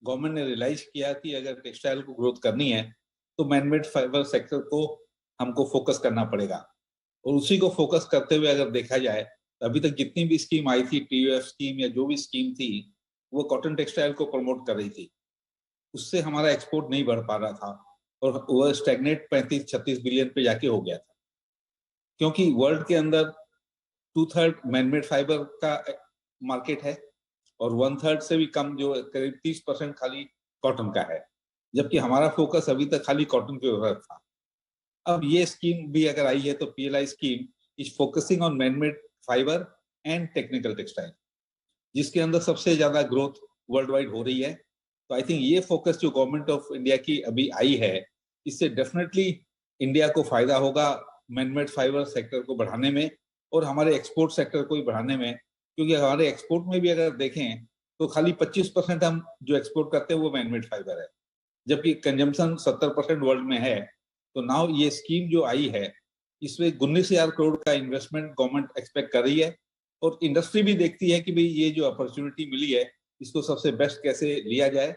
गवर्नमेंट ने रियलाइज किया कि अगर टेक्सटाइल को ग्रोथ करनी है तो मैनमेड फाइबर सेक्टर को हमको फोकस करना पड़ेगा। और उसी को फोकस करते हुए अगर देखा जाए तो अभी तक जितनी भी स्कीम आई थी, टीयूएफ स्कीम या जो भी स्कीम थी, वो कॉटन टेक्सटाइल को प्रमोट कर रही थी। उससे हमारा एक्सपोर्ट नहीं बढ़ पा रहा था और वो स्टैग्नेट 35-36 बिलियन पे जाके हो गया था, क्योंकि वर्ल्ड के अंदर 2/3 मैनमेड फाइबर का मार्केट है और 1/3 से भी कम, जो करीब 30% खाली कॉटन का है, जबकि हमारा फोकस अभी तक खाली कॉटन के ऊपर था। अब ये स्कीम भी अगर आई है तो PLI scheme is focusing on manmade fibre and technical textile, जिसके अंदर सबसे ज्यादा ग्रोथ वर्ल्ड वाइड हो रही है। तो आई थिंक ये फोकस जो गवर्नमेंट ऑफ इंडिया की अभी आई है, इससे डेफिनेटली इंडिया को फायदा होगा मैनमेड फाइबर सेक्टर को बढ़ाने में और हमारे एक्सपोर्ट सेक्टर को भी बढ़ाने में, क्योंकि हमारे एक्सपोर्ट में भी अगर देखें तो खाली 25% हम जो एक्सपोर्ट करते हैं वो मैनमेड फाइबर है, जबकि कंजम्पशन 70% वर्ल्ड में है। तो नाउ ये स्कीम जो आई है, इसमें 19,000 करोड़ का इन्वेस्टमेंट गवर्नमेंट एक्सपेक्ट कर रही है, और इंडस्ट्री भी देखती है कि भाई ये जो अपॉर्चुनिटी मिली है इसको सबसे बेस्ट कैसे लिया जाए।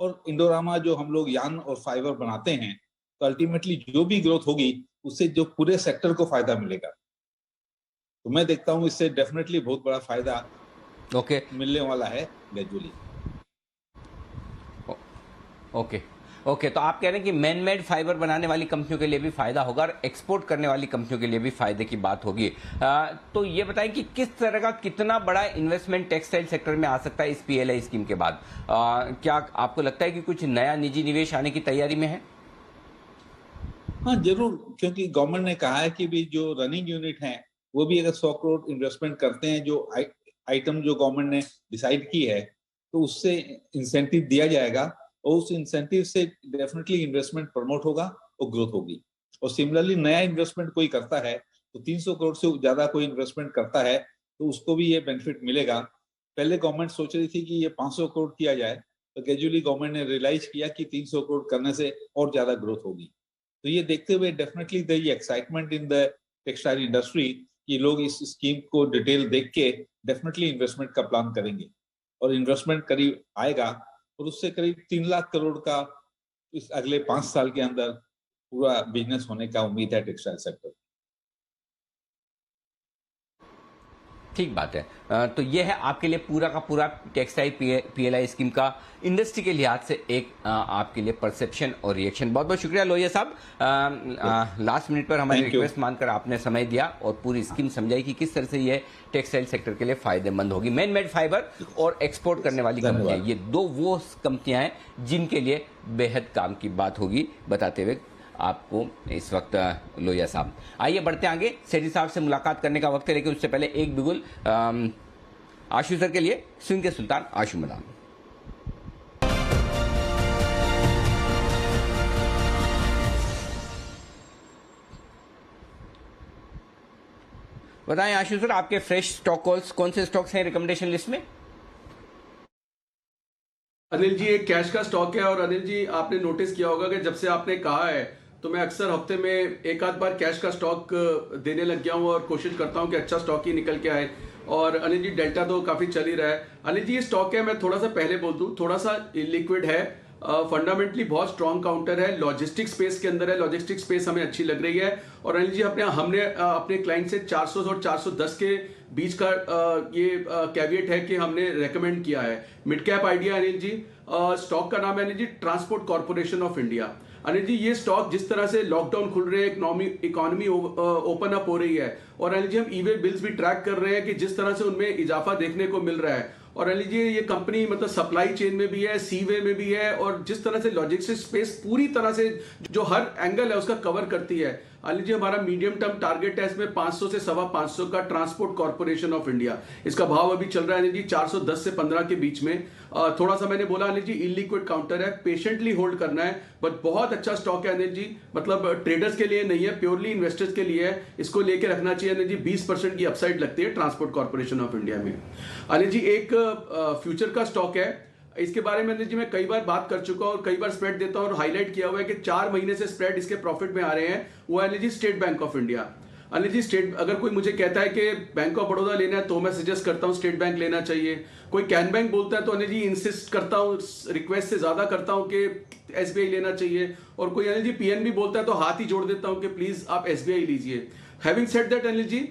और इंडोरामा जो हम लोग यार्न और फाइबर बनाते हैं, तो अल्टीमेटली जो भी ग्रोथ होगी उससे जो पूरे सेक्टर को फायदा मिलेगा। तो मैं देखता हूँ इससे डेफिनेटली बहुत बड़ा फायदा मिलने वाला है ग्रेजुअली। ओके, तो आप कह रहे हैं कि मैनमेड फाइबर बनाने वाली कंपनियों के लिए भी फायदा होगा और एक्सपोर्ट करने वाली कंपनियों के लिए भी फायदे की बात होगी। तो ये बताएं कि किस तरह का, कितना बड़ा इन्वेस्टमेंट टेक्सटाइल सेक्टर में आ सकता है इस पीएलआई स्कीम के बाद? क्या आपको लगता है कि कुछ नया निजी निवेश आने की तैयारी में है? हाँ जरूर, क्योंकि गवर्नमेंट ने कहा है कि भी जो रनिंग यूनिट है वो भी अगर 100 करोड़ इन्वेस्टमेंट करते हैं, जो आइटम जो गवर्नमेंट ने डिसाइड की है, तो उससे इंसेंटिव दिया जाएगा और उस इंसेंटिव से डेफिनेटली इन्वेस्टमेंट प्रमोट होगा और ग्रोथ होगी। और सिमिलरली नया इन्वेस्टमेंट कोई करता है तो 300 करोड़ से ज्यादा कोई इन्वेस्टमेंट करता है तो उसको भी ये बेनिफिट मिलेगा। पहले गवर्नमेंट सोच रही थी कि ये 500 करोड़ किया जाए, तो ग्रेजुअली गवर्नमेंट ने रियलाइज किया कि 300 करोड़ करने से और ज्यादा ग्रोथ होगी। तो ये देखते हुए definitely the excitement in the textile industry कि लोग इस स्कीम को डिटेल देख के डेफिनेटली इन्वेस्टमेंट का प्लान करेंगे और इन्वेस्टमेंट करीब आएगा और उससे करीब 3 लाख करोड़ का इस अगले 5 साल के अंदर पूरा बिजनेस होने का उम्मीद है टेक्सटाइल सेक्टर। ठीक बात है। तो ये है आपके लिए पूरा का पूरा टेक्सटाइल पीएलआई स्कीम का इंडस्ट्री के लिहाज से एक आपके लिए परसेप्शन और रिएक्शन। बहुत बहुत शुक्रिया लोहिया साहब, लास्ट मिनट पर हमारी रिक्वेस्ट मानकर आपने समय दिया और पूरी स्कीम समझाई कि किस तरह से ये टेक्सटाइल सेक्टर के लिए फायदेमंद होगी। मैन मेड फाइबर और एक्सपोर्ट करने वाली कंपनियां, ये दो वो कंपनियां हैं जिनके लिए बेहद काम की बात होगी, बताते हुए आपको इस वक्त लोहिया साहब। आइए बढ़ते आगे, सेठी साहब से मुलाकात करने का वक्त है, लेकिन उससे पहले एक बिगुल आशु सर के लिए स्विंग के सुल्तान आशु मदान। बताएं आशु सर, आपके फ्रेश स्टॉक कॉल्स कौन से स्टॉक्स हैं रिकमेंडेशन लिस्ट में? अनिल जी, एक कैश का स्टॉक है और अनिल जी आपने नोटिस किया होगा कि जब से आपने कहा है तो मैं अक्सर हफ्ते में एक आध बार कैश का स्टॉक देने लग गया हूं और कोशिश करता हूं कि अच्छा स्टॉक ही निकल के आए। और अनिल जी डेल्टा तो काफी चल ही रहा है। अनिल जी ये स्टॉक है, मैं थोड़ा सा पहले बोल दूं, थोड़ा सा लिक्विड है, फंडामेंटली बहुत स्ट्रॉन्ग काउंटर है, लॉजिस्टिक स्पेस के अंदर है, लॉजिस्टिक स्पेस हमें अच्छी लग रही है। और अनिल जी हमने अपने क्लाइंट से 400 और 410 के बीच का ये कैविएट है कि हमने रेकमेंड किया है। Mid cap idea Anil ji, stock का नाम है Anil ji Transport Corporation of India. Anil ji ये स्टॉक जिस तरह से लॉकडाउन खुल रहे हैं, इकोनॉमी ओपन अप हो रही है और अनिल जी हम ईवे बिल्स भी ट्रैक कर रहे हैं कि जिस तरह से उनमें इजाफा देखने को मिल रहा है। और अनिल जी ये कंपनी मतलब सप्लाई चेन में भी है, सी वे में भी है और जिस तरह से लॉजिस्टिक्स स्पेस पूरी तरह से जो हर एंगल है उसका कवर करती है। अनिल जी हमारा मीडियम टर्म टारगेट है इसमें 500 से 550 का ट्रांसपोर्ट कॉर्पोरेशन ऑफ इंडिया। इसका भाव अभी चल रहा है अनिल जी 410 से 15 के बीच में। थोड़ा सा मैंने बोला अनिल जी इलिक्विड काउंटर है, पेशेंटली होल्ड करना है, बट बहुत अच्छा स्टॉक है अनिल जी, मतलब ट्रेडर्स के लिए नहीं है, प्योरली इन्वेस्टर्स के लिए है। इसको लेके रखना चाहिए अनिल जी, 20% की अपसाइड लगती है ट्रांसपोर्ट कॉर्पोरेशन ऑफ इंडिया में। अनिल जी एक फ्यूचर का स्टॉक है, इसके बारे में अनिल जी मैं कई बार बात कर चुका हूं और कई बार स्प्रेड देता हूं और हाईलाइट किया हुआ है कि 4 महीने से स्प्रेड इसके प्रॉफिट में आ रहे हैं। वो Anil ji State Bank of India. Anil ji अगर कोई मुझे कहता है कि बैंक ऑफ बड़ौदा लेना है तो मैं सजेस्ट करता हूं स्टेट बैंक लेना चाहिए। कोई कैन बैंक बोलता है तो अनिल जी इंसिस्ट करता हूं, रिक्वेस्ट से ज्यादा करता हूं कि एसबीआई लेना चाहिए। और कोई अनिल जी पीएनबी बोलता है तो हाथ ही जोड़ देता हूं कि प्लीज आप एसबीआई लीजिए। Having said that Anil ji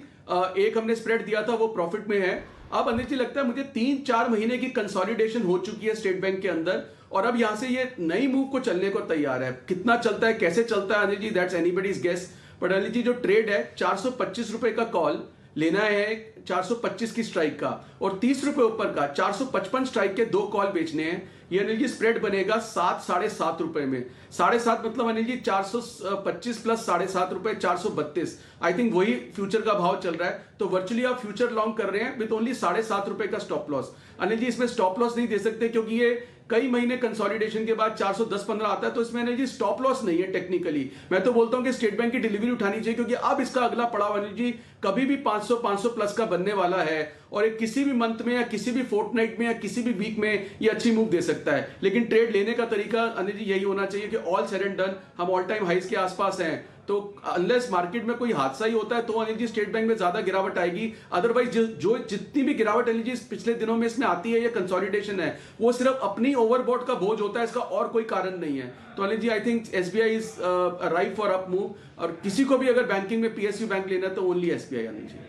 एक हमने स्प्रेड दिया था वो प्रॉफिट में है। अब अनिल जी लगता है मुझे 3-4 महीने की कंसोलिडेशन हो चुकी है स्टेट बैंक के अंदर और अब यहां से ये नई मूव को चलने को तैयार है। कितना चलता है, कैसे चलता है Anil ji, that's anybody's guess. But Anil ji जो ट्रेड है 425 रुपए का कॉल लेना है 425 की स्ट्राइक का और 30 रुपए ऊपर का 455 स्ट्राइक के 2 कॉल बेचने हैं। ये अनिल जी स्प्रेड बनेगा 7-7.5 रुपए में। 7.5 मतलब अनिल जी 425 प्लस 7.5 रुपए 432। आई थिंक वही फ्यूचर का भाव चल रहा है। तो वर्चुअली आप फ्यूचर लॉन्ग कर रहे हैं विद ओनली 7.5 रुपए का स्टॉप लॉस। अनिल जी इसमें स्टॉप लॉस नहीं दे सकते क्योंकि ये कई महीने कंसोलिडेशन के बाद 410-15 आता है तो इसमें अनिल जी स्टॉप लॉस नहीं है टेक्निकली। मैं तो बोलता हूं कि स्टेट बैंक की डिलीवरी उठानी चाहिए क्योंकि अब इसका अगला पड़ाव अनिल जी कभी भी 500 प्लस का बनने वाला है और एक किसी भी मंथ में या किसी भी फोर्टनाइट में या किसी भी वीक में ये अच्छी मूव दे सकता है। लेकिन ट्रेड लेने का तरीका अनिल जी यही होना चाहिए कि ऑल सेड एंड डन हम ऑल टाइम हाइस के आसपास हैं, तो अनलेस मार्केट में कोई हादसा ही होता है तो अनिल जी स्टेट बैंक में ज्यादा गिरावट आएगी। अदरवाइज जो जितनी भी गिरावट अनिल जी पिछले दिनों में इसमें आती है, ये कंसोलिडेशन है, वो सिर्फ अपनी ओवरबॉट का बोझ होता है, इसका और कोई कारण नहीं है। तो Anil ji I think SBI is right for up move और किसी को भी अगर बैंकिंग में पीएसयू बैंक लेना है तो ओनली एसबीआई अनिल जी।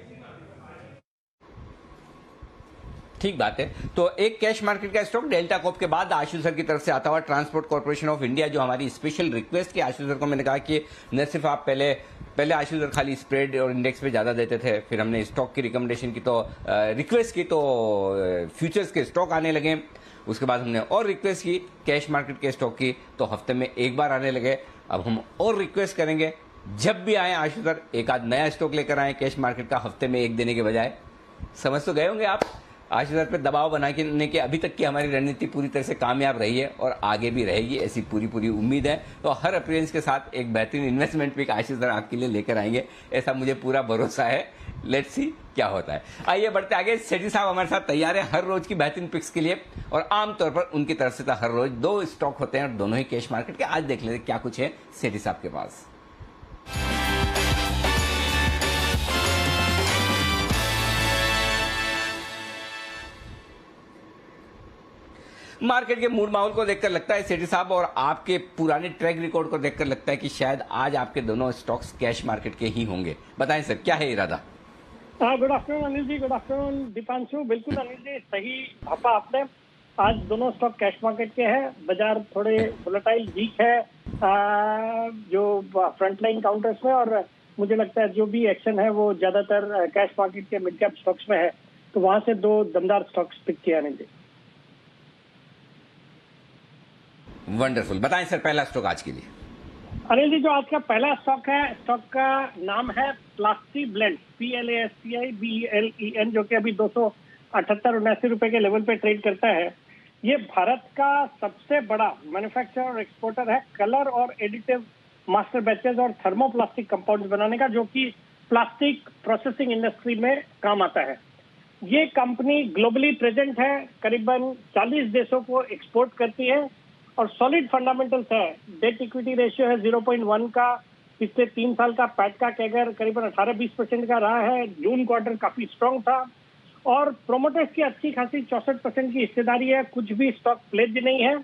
ठीक बात है। तो एक कैश मार्केट का स्टॉक डेल्टा कॉप के बाद आशु सर की तरफ से आता हुआ ट्रांसपोर्ट कॉर्पोरेशन ऑफ इंडिया, जो हमारी स्पेशल रिक्वेस्ट की आशु सर को मैंने कहा कि न सिर्फ आप पहले आशु सर खाली स्प्रेड और इंडेक्स पे ज्यादा देते थे, फिर हमने स्टॉक की रिकमेंडेशन की तो रिक्वेस्ट की तो फ्यूचर्स के स्टॉक आने लगे, उसके बाद हमने और रिक्वेस्ट की कैश मार्केट के स्टॉक की तो हफ्ते में एक बार आने लगे। अब हम और रिक्वेस्ट करेंगे जब भी आए आशु सर एक आध नया स्टॉक लेकर आए कैश मार्केट का हफ्ते में एक देने के बजाय। समझ तो गए होंगे आप आशु सर पे दबाव बनाने की अभी तक की हमारी रणनीति पूरी तरह से कामयाब रही है और आगे भी रहेगी, ऐसी पूरी उम्मीद है। तो हर अपीयरेंस के साथ एक बेहतरीन इन्वेस्टमेंट पिक आशु सर आपके लिए लेकर आएंगे, ऐसा मुझे पूरा भरोसा है। लेट्स सी क्या होता है। आइए बढ़ते आगे। सेठी साहब हमारे साथ तैयार है हर रोज की बेहतरीन पिक्स के लिए और आमतौर पर उनकी तरफ से तो हर रोज 2 स्टॉक होते हैं और दोनों ही कैश मार्केट के। आज देख लेते क्या कुछ है सेठी साहब के पास। मार्केट के मूड माहौल को देखकर लगता है सेठी साहब और आपके पुराने ट्रैक रिकॉर्ड को देखकर लगता है कि शायद आज आपके दोनों स्टॉक्स कैश मार्केट के ही होंगे। बताएं सर क्या है इरादा? गुड आफ्टरनून अनिल जी, गुड आफ्टरनून दीपांशु। बिल्कुल अनिल जी, सही भापा आपने। आज दोनों स्टॉक कैश मार्केट के हैं, बाजार थोड़े वोलेटाइल वीक है जो फ्रंटलाइन काउंटर्स में, और मुझे लगता है जो भी एक्शन है वो ज्यादातर कैश मार्केट के मिड कैप स्टॉक्स में है, तो वहां से दो दमदार स्टॉक्स पिक किए अनिल जी। वंडरफुल, बताएं सर पहला स्टॉक आज के लिए। अनिल जी, जो आज का पहला स्टॉक है, स्टॉक का नाम है प्लास्टी ब्लेंड, PLASTIBELEN, जो कि अभी 278-79 रुपए के लेवल पे ट्रेड करता है। ये भारत का सबसे बड़ा मैन्युफैक्चरर और एक्सपोर्टर है कलर और एडिटिव मास्टर बैचेज और थर्मोप्लास्टिक कंपाउंड्स बनाने का, जो कि प्लास्टिक प्रोसेसिंग इंडस्ट्री में काम आता है। ये कंपनी ग्लोबली प्रेजेंट है, करीबन 40 देशों को एक्सपोर्ट करती है और सॉलिड फंडामेंटल्स है। डेट इक्विटी रेशियो है 0.1 का, पिछले 3 साल का पैट का कैगर करीबन 18-20% का रहा है। जून क्वार्टर काफी स्ट्रांग था और प्रोमोटर्स की अच्छी खासी 64% की हिस्सेदारी है, कुछ भी स्टॉक प्लेज नहीं है।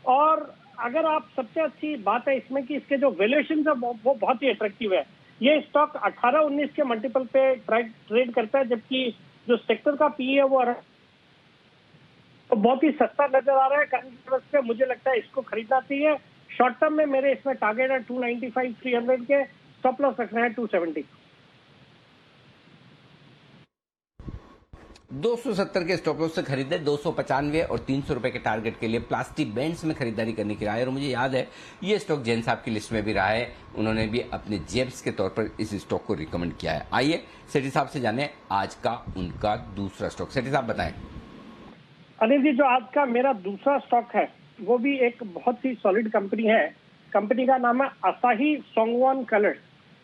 और अगर आप, सबसे अच्छी बात है इसमें कि इसके जो वैल्यूएशन है वो बहुत ही अट्रैक्टिव है। ये स्टॉक 18-19 के मल्टीपल पे ट्रेड करता है, जबकि जो सेक्टर का पीई है वो तो बहुत ही सस्ता नजर आ रहा है करंट लेवल्स पे। मुझे लगता है इसको खरीदना चाहिए। शॉर्ट टर्म में मेरे इसमें टारगेट है 295-300 के, स्टॉप लॉस रखना है 270। 270 के स्टॉप लॉस से खरीदे, 295 और 300 रुपए के टारगेट के लिए प्लास्टिक बैंड्स में खरीदारी करने की राय। और मुझे याद है ये स्टॉक जैन साहब की लिस्ट में भी रहा है, उन्होंने भी अपने जेब्स के तौर पर इस स्टॉक को रिकमेंड किया है। आइए सेठी साहब से जाने आज का उनका दूसरा स्टॉक। सेठी साहब बताएं। अनिल जी, जो आज का मेरा दूसरा स्टॉक है वो भी एक बहुत ही सॉलिड कंपनी है। कंपनी का नाम है असाही सोंगवान कलर्स।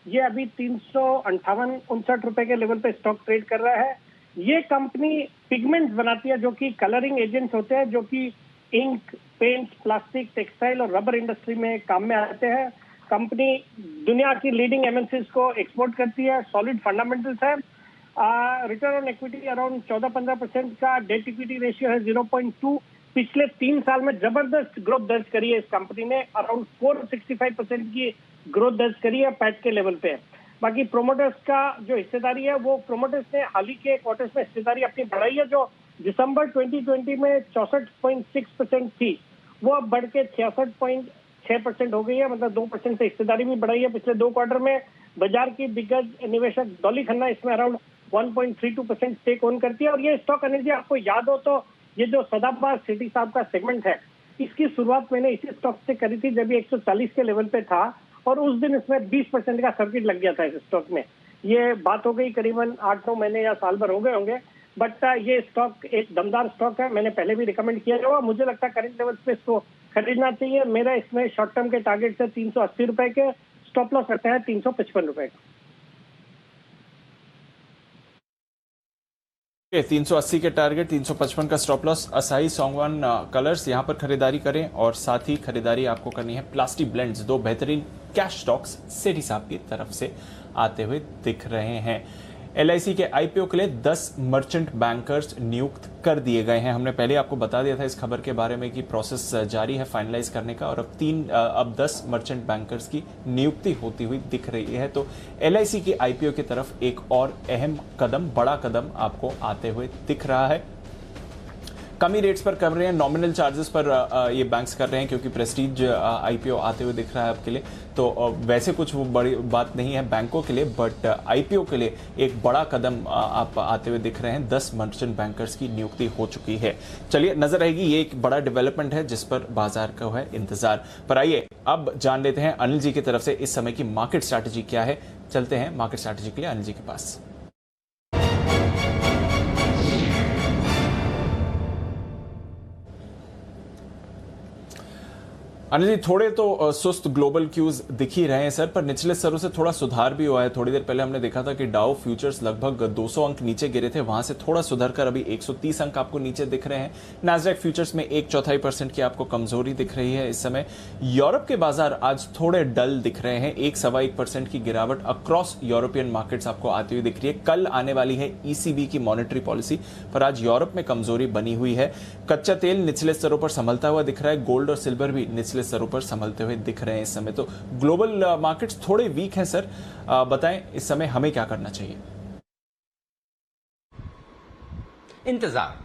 ये अभी 358-59 रुपए के लेवल पे स्टॉक ट्रेड कर रहा है। ये कंपनी पिगमेंट्स बनाती है, जो कि कलरिंग एजेंट्स होते हैं, जो कि इंक, पेंट, प्लास्टिक, टेक्सटाइल और रबर इंडस्ट्री में काम में आते हैं। कंपनी दुनिया की लीडिंग एमएनसीज को एक्सपोर्ट करती है, सॉलिड फंडामेंटल्स है। रिटर्न ऑन इक्विटी अराउंड 14-15% का, डेट इक्विटी रेशियो है 0.2। पिछले 3 साल में जबरदस्त ग्रोथ दर्ज करी है इस कंपनी ने, अराउंड 465% की ग्रोथ दर्ज करी है पैट के लेवल पे। बाकी प्रोमोटर्स का जो हिस्सेदारी है वो प्रोमोटर्स ने हाल ही के क्वार्टर्स में हिस्सेदारी अपनी बढ़ाई है, जो दिसंबर 2020 में 64.6% थी, वो अब बढ़ के 66.6% हो गई है। मतलब 2% से हिस्सेदारी भी बढ़ाई है पिछले 2 क्वार्टर में। बाजार की दिग्गज निवेशक डॉली खन्ना इसमें अराउंड 1.32% स्टेक ओन करती है। और ये स्टॉक अनिल जी, आपको याद हो तो ये जो सदाबहार सेठी साहब का सेगमेंट है, इसकी शुरुआत मैंने इसी स्टॉक से करी थी जब ये 140 के लेवल पे था, और उस दिन इसमें 20% का सर्किट लग गया था इस स्टॉक में। ये बात हो गई करीबन 8-9 महीने या साल भर हो गए होंगे, बट ये स्टॉक एक दमदार स्टॉक है, मैंने पहले भी रिकमेंड किया हुआ। मुझे लगता है करंट लेवल्स पे इसको खरीदना चाहिए। मेरा इसमें शॉर्ट टर्म के टारगेट से 380 रुपए के, स्टॉप लॉस रखता है 355 रुपए का। 380 के टारगेट, 355 का स्टॉप लॉस। असाही सोंगवान कलर्स यहां पर खरीदारी करें, और साथ ही खरीदारी आपको करनी है प्लास्टिक ब्लेंड्स, 2 बेहतरीन कैश स्टॉक्स सेठी साहब की तरफ से आते हुए दिख रहे हैं। LIC के IPO के लिए 10 मर्चेंट बैंकर्स नियुक्त कर दिए गए हैं। हमने पहले आपको बता दिया था इस खबर के बारे में कि प्रोसेस जारी है फाइनलाइज करने का, और अब 10 मर्चेंट बैंकर्स की नियुक्ति होती हुई दिख रही है। तो LIC की IPO की तरफ एक और अहम कदम, बड़ा कदम आपको आते हुए दिख रहा है। कमी रेट्स पर कर रहे हैं, नॉमिनल चार्जेस पर ये बैंक्स कर रहे हैं, क्योंकि प्रेस्टीज IPO आते हुए दिख रहा है आपके लिए। तो वैसे कुछ वो बड़ी बात नहीं है बैंकों के लिए, बट IPO के लिए एक बड़ा कदम आप आते हुए दिख रहे हैं। 10 मर्चेंट बैंकर्स की नियुक्ति हो चुकी है। चलिए नजर रहेगी, ये एक बड़ा डेवलपमेंट है जिस पर बाजार का है इंतजार। पर आइए अब जान लेते हैं अनिल जी की तरफ से इस समय की मार्केट स्ट्रैटेजी क्या है। चलते हैं मार्केट स्ट्रैटेजी के लिए अनिल जी के पास। अनिल जी, थोड़े तो सुस्त ग्लोबल क्यूज दिख ही रहे हैं सर, पर निचले स्तरों से थोड़ा सुधार भी हुआ है। थोड़ी देर पहले हमने देखा था कि डाउ फ्यूचर्स लगभग 200 अंक नीचे गिरे थे, वहां से थोड़ा सुधर कर अभी 130 अंक आपको नीचे दिख रहे हैं। नैस्डैक फ्यूचर्स में 1/4% की आपको कमजोरी दिख रही है इस समय। यूरोप के बाजार आज थोड़े डल दिख रहे हैं, 1-1.25% की गिरावट अक्रॉस यूरोपियन मार्केट्स आपको आती हुई दिख रही है। कल आने वाली है ECB की मॉनेटरी पॉलिसी, पर आज यूरोप में कमजोरी बनी हुई है। कच्चा तेल निचले स्तरों पर संभलता हुआ दिख रहा है, गोल्ड और सिल्वर भी निचले स्तरों पर संभलते हुए दिख रहे हैं इस समय। तो ग्लोबल मार्केट्स थोड़े वीक हैं सर, बताएं इस समय हमें क्या करना चाहिए। इंतजार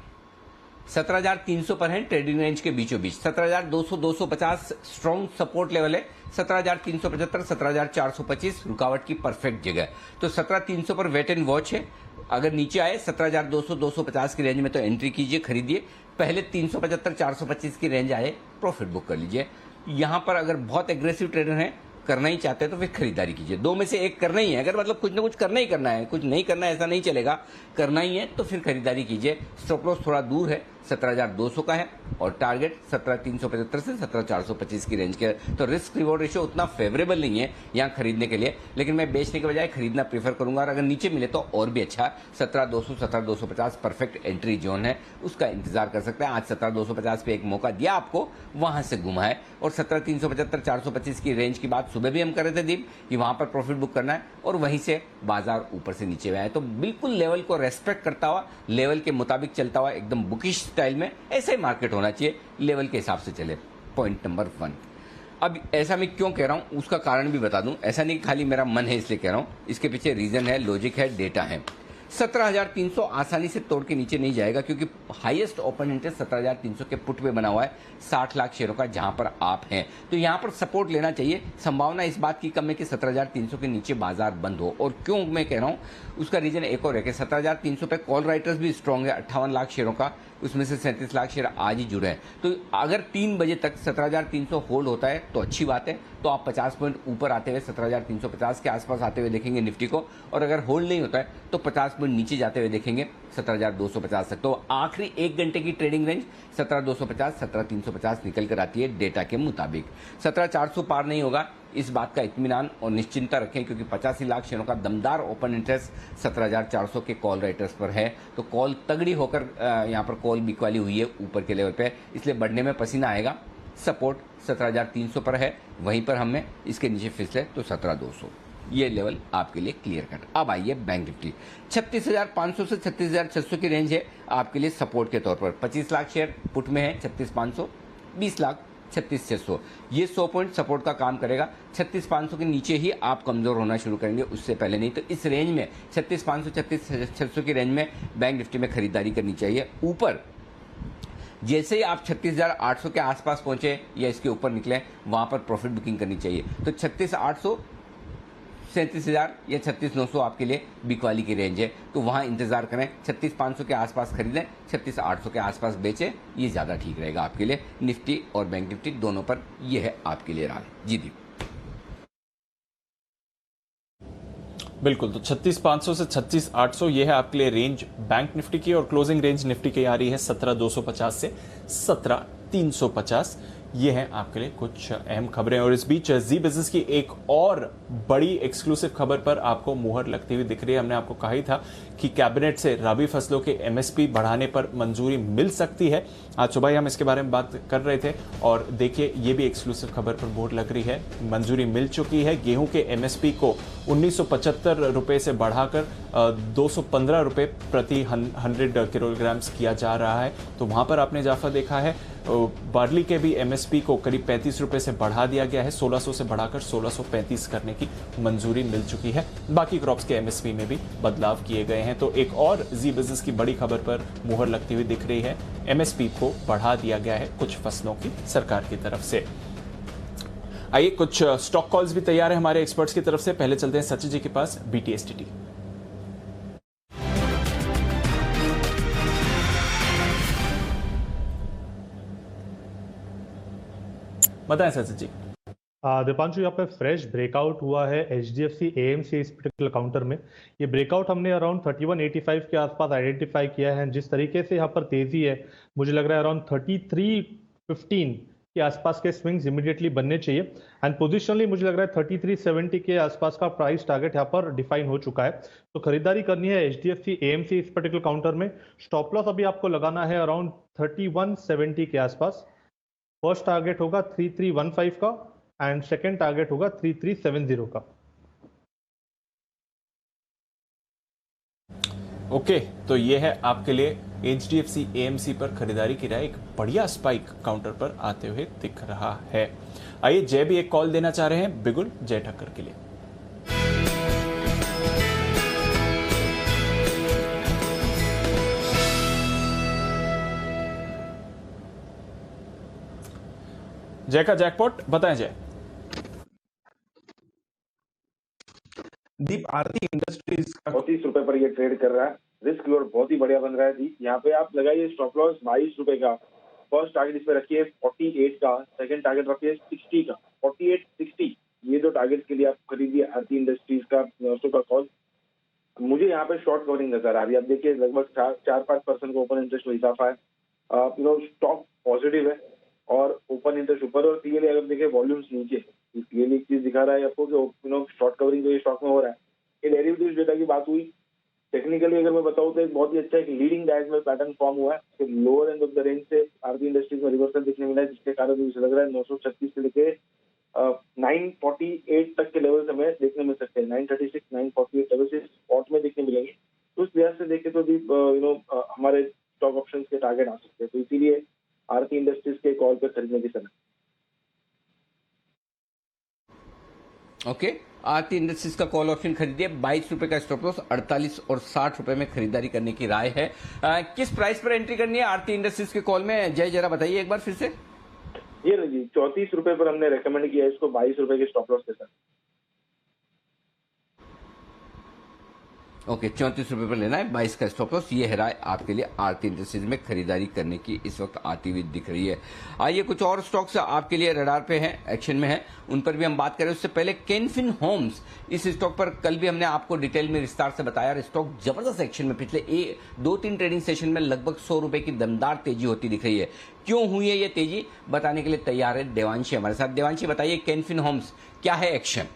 17,300 पर है, ट्रेडिंग रेंज के बीचों बीच 17,200 250 स्ट्रॉन्ग सपोर्ट लेवल है, 17,375 17,425 रुकावट की परफेक्ट जगह। तो 17,300 पर वेट एंड वॉच है। अगर नीचे आए 17,200 250 की रेंज में तो एंट्री कीजिए, खरीदिए। पहले 375 425 की रेंज आए, प्रॉफिट बुक कर लीजिए। यहां पर अगर बहुत एग्रेसिव ट्रेडर हैं, करना ही चाहते हैं तो फिर खरीदारी कीजिए। दो में से एक करना ही है, अगर मतलब कुछ ना कुछ करना ही करना है, कुछ नहीं करना है ऐसा नहीं चलेगा, करना ही है तो फिर खरीदारी कीजिए। स्टॉप लॉस थोड़ा दूर है, 17,200 का है और टारगेट 17,375 से 17,425 की रेंज के। तो रिस्क रिवॉर्ड रेशियो उतना फेवरेबल नहीं है यहाँ खरीदने के लिए, लेकिन मैं बेचने के बजाय खरीदना प्रीफर करूंगा और अगर नीचे मिले तो और भी अच्छा। 17,200 17,250 परफेक्ट एंट्री जोन है, उसका इंतजार कर सकते हैं। आज 17,250 पे एक मौका दिया आपको, वहां से घुमा है। और 17,375 425 की रेंज की बात सुबह भी हम कर रहे थे दीप कि वहां पर प्रॉफिट बुक करना है और वहीं से बाजार ऊपर से नीचे में आए। तो बिल्कुल लेवल को रेस्पेक्ट करता हुआ, लेवल के मुताबिक चलता हुआ, एकदम बुकिश स्टाइल में ऐसे ही मार्केट होना चाहिए, लेवल के हिसाब से चले। Point number 1। अब ऐसा मैं क्यों कह रहा हूं उसका कारण भी बता दूं, ऐसा नहीं खाली मेरा मन है इसलिए कह रहा हूं, इसके पीछे रीजन है, लॉजिक है, डेटा है। 17,300 आसानी से तोड़ के नीचे नहीं जाएगा क्योंकि हाईएस्ट ओपन इंटरेस्ट 17,300 के पुट पे बना हुआ है 60 लाख शेयरों का, जहां पर आप हैं। तो यहां पर सपोर्ट लेना चाहिए। संभावना इस बात की कम है कि 17,300 के नीचे बाजार बंद हो। और क्यों मैं कह रहा हूं, उसका रीजन एक और है कि 17,300 पे कॉल राइटर्स भी स्ट्रांग है, 58 लाख शेयरों का, उसमें से 37 लाख शेयर आज ही जुड़े हैं। तो अगर 3 बजे तक 17,300 होल्ड होता है तो अच्छी बात है, तो आप 50 पॉइंट ऊपर आते हुए 17,350 के आसपास आते हुए देखेंगे निफ्टी को। और अगर होल्ड नहीं होता है तो 50 पॉइंट नीचे जाते हुए देखेंगे 17,250 तक। तो आखिरी 1 घंटे की ट्रेडिंग रेंज 17,250 17,350 निकल कर आती है डेटा के मुताबिक। 17,400 पार नहीं होगा, इस बात का इत्मीनान और निश्चिंता रखें क्योंकि 85 लाख शेयरों का दमदार ओपन इंटरेस्ट 17,400 के कॉल राइटर्स पर है। तो कॉल तगड़ी होकर यहाँ पर कॉल बिकवाली हुई है ऊपर के लेवल पे, इसलिए बढ़ने में पसीना आएगा। सपोर्ट 17,300 पर है, वहीं पर हमें इसके नीचे फिसले तो 17,200, ये लेवल आपके लिए क्लियर कट। अब आइए बैंक निफ्टी, 36,500 से 36,600 की रेंज है आपके लिए सपोर्ट के तौर पर। 25 लाख शेयर पुट में है 36,500, 20 लाख 36,600, ये 100 पॉइंट सपोर्ट का काम करेगा। 36,500 के नीचे ही आप कमजोर होना शुरू करेंगे, उससे पहले नहीं। तो इस रेंज में 36,500 36,600 की रेंज में बैंक निफ्टी में खरीदारी करनी चाहिए। ऊपर जैसे ही आप 36,800 के आसपास पहुंचे या इसके ऊपर निकले, वहां पर प्रॉफिट बुकिंग करनी चाहिए। तो 36,800 37,000 या 36,900 आपके लिए बिकवाली की रेंज है, तो वहां इंतजार करें। 36,500 के आसपास खरीदें, 36,800 के आसपास बेचें, ये ज्यादा ठीक रहेगा आपके लिए। निफ्टी और बैंक निफ्टी दोनों पर ये है आपके लिए राय। जी दीप। बिल्कुल, तो 36,500 से 36,800 ये है आपके लिए रेंज बैंक निफ्टी की, और क्लोजिंग रेंज निफ्टी की आ रही है 17,250 से 17,350। ये हैं आपके लिए कुछ अहम खबरें। और इस बीच जी बिजनेस की एक और बड़ी एक्सक्लूसिव खबर पर आपको मुहर लगती हुई दिख रही है। हमने आपको कहा ही था कि कैबिनेट से रबी फसलों के एमएसपी बढ़ाने पर मंजूरी मिल सकती है। आज सुबह ही हम इसके बारे में बात कर रहे थे और देखिए ये भी एक्सक्लूसिव खबर पर मुहर लग रही है। मंजूरी मिल चुकी है। गेहूं के एमएसपी को 1975 रुपए से बढ़ाकर 215 रुपए प्रति 100 किलोग्राम किया जा रहा है। तो वहां पर आपने इजाफा देखा है। बार्ली के भी एमएसपी को करीब 35 रुपए से बढ़ा दिया गया है, 1600 से बढ़ाकर 1635 करने की मंजूरी मिल चुकी है। बाकी क्रॉप्स के एमएसपी में भी बदलाव किए गए हैं। तो एक और जी बिजनेस की बड़ी खबर पर मुहर लगती हुई दिख रही है। एमएसपी को बढ़ा दिया गया है कुछ फसलों की सरकार की तरफ से। आइए कुछ स्टॉक कॉल्स भी तैयार है हमारे एक्सपर्ट्स की तरफ से। पहले चलते हैं सचिन जी के पास, बीटीएसटीटी। बताएं सचिन जी। दीपांशु, यहाँ पे फ्रेश ब्रेकआउट हुआ है HDFC AMC इस पर्टिकुलर काउंटर में। ये ब्रेकआउट हमने अराउंड 3185 के आसपास आइडेंटिफाई किया है। जिस तरीके से यहाँ पर तेजी है, मुझे लग रहा है अराउंड 3315 के आसपास के स्विंग्स इमीडिएटली बनने चाहिए। एंड पोजिशनली मुझे लग रहा है 3370 के आसपास का प्राइस टारगेट यहाँ पर डिफाइन हो चुका है। तो खरीदारी करनी है HDFC AMC इस पर्टिकुलर काउंटर में। स्टॉप लॉस अभी आपको लगाना है अराउंड 3170 के आसपास। फर्स्ट टारगेट होगा 3315 का एंड सेकेंड टारगेट होगा 3370 का। ओके, तो ये है आपके लिए HDFC AMC पर खरीदारी की राय। एक बढ़िया स्पाइक काउंटर पर आते हुए दिख रहा है। आइए जय भी एक कॉल देना चाह रहे हैं बिगुल जय ठक्कर के लिए। जय का जैकपॉट बताएं जय। दीप, आरती इंडस्ट्रीज 34 रुपए पर ये ट्रेड कर रहा है, रिस्क और बहुत ही बढ़िया बन रहा है जी। यहाँ पे आप लगाइए स्टॉप लॉस 22 रुपए का, फर्स्ट टारगेट इसमें रखिए 48 का, सेकंड टारगेट रखिए 60 का, 48 60 ये दो टारगेट के लिए आप खरीदिए आरती इंडस्ट्रीज का सुपर कॉल। मुझे यहाँ पे शॉर्ट कवरिंग नजर आ रही है। आप देखिए लगभग 4-5% का ओपन इंटरेस्ट में इजाफा है। स्टॉक पॉजिटिव है और ओपन इंटरेस्ट ऊपर, और क्लियरली अगर देखिए वॉल्यूम्स नीचे, क्लियरली एक चीज दिखा रहा है आपको कि शॉर्ट कवरिंग जो ये स्टॉक में हो रहा है। ये डेरिवेटिव्स डेटा की बात हुई, टेक्निकली अगर मैं बताऊं तो एक बहुत ही अच्छा एक लीडिंग डायगोनल पैटर्न फॉर्म हुआ है। Lower end of the range से आरती इंडस्ट्रीज में रिवर्सल देखने मिला है, जिसके कारण मुझे लग रहा है 936 से लेके 948 तक के लेवल हमें देखने मिल सकते हैं। 936 948 लेवल से स्पॉट में देखने मिलेंगे। तो उस लिहाज से देखें तो भी हमारे स्टॉक ऑप्शंस के टारगेट आ सकते हैं, तो इसीलिए आरती इंडस्ट्रीज के कॉल पर खरीदने की सलाह। ओके, आरती इंडस्ट्रीज का कॉल ऑप्शन खरीदिए, 22 रुपए का स्टॉप लॉस, 48 और 60 रुपए में खरीदारी करने की राय है। किस प्राइस पर एंट्री करनी है आरती इंडस्ट्रीज के कॉल में, जय जरा बताइए एक बार फिर से। ये जी 34 रुपए पर हमने रेकमेंड किया है इसको 22 रुपए के स्टॉप लॉस के साथ। ओके, 34 रुपए पर लेना है, 22 का स्टॉप लॉस। ये है राय आपके लिए आरती इंडस्ट्रीज में खरीदारी करने की इस वक्त आती हुई दिख रही है। आइए कुछ और स्टॉक्स आपके लिए रडार पे हैं, एक्शन में है, उन पर भी हम बात करें। उससे पहले कैनफिन होम्स, इस स्टॉक पर कल भी हमने आपको डिटेल में विस्तार से बताया और स्टॉक जबरदस्त एक्शन में पिछले 2-3 ट्रेडिंग सेशन में लगभग 100 रुपए की दमदार तेजी होती दिख रही है। क्यों हुई है ये तेजी, बताने के लिए तैयार है देवांशी हमारे साथ। देवांशी बताइए, कैनफिन होम्स क्या है एक्शन?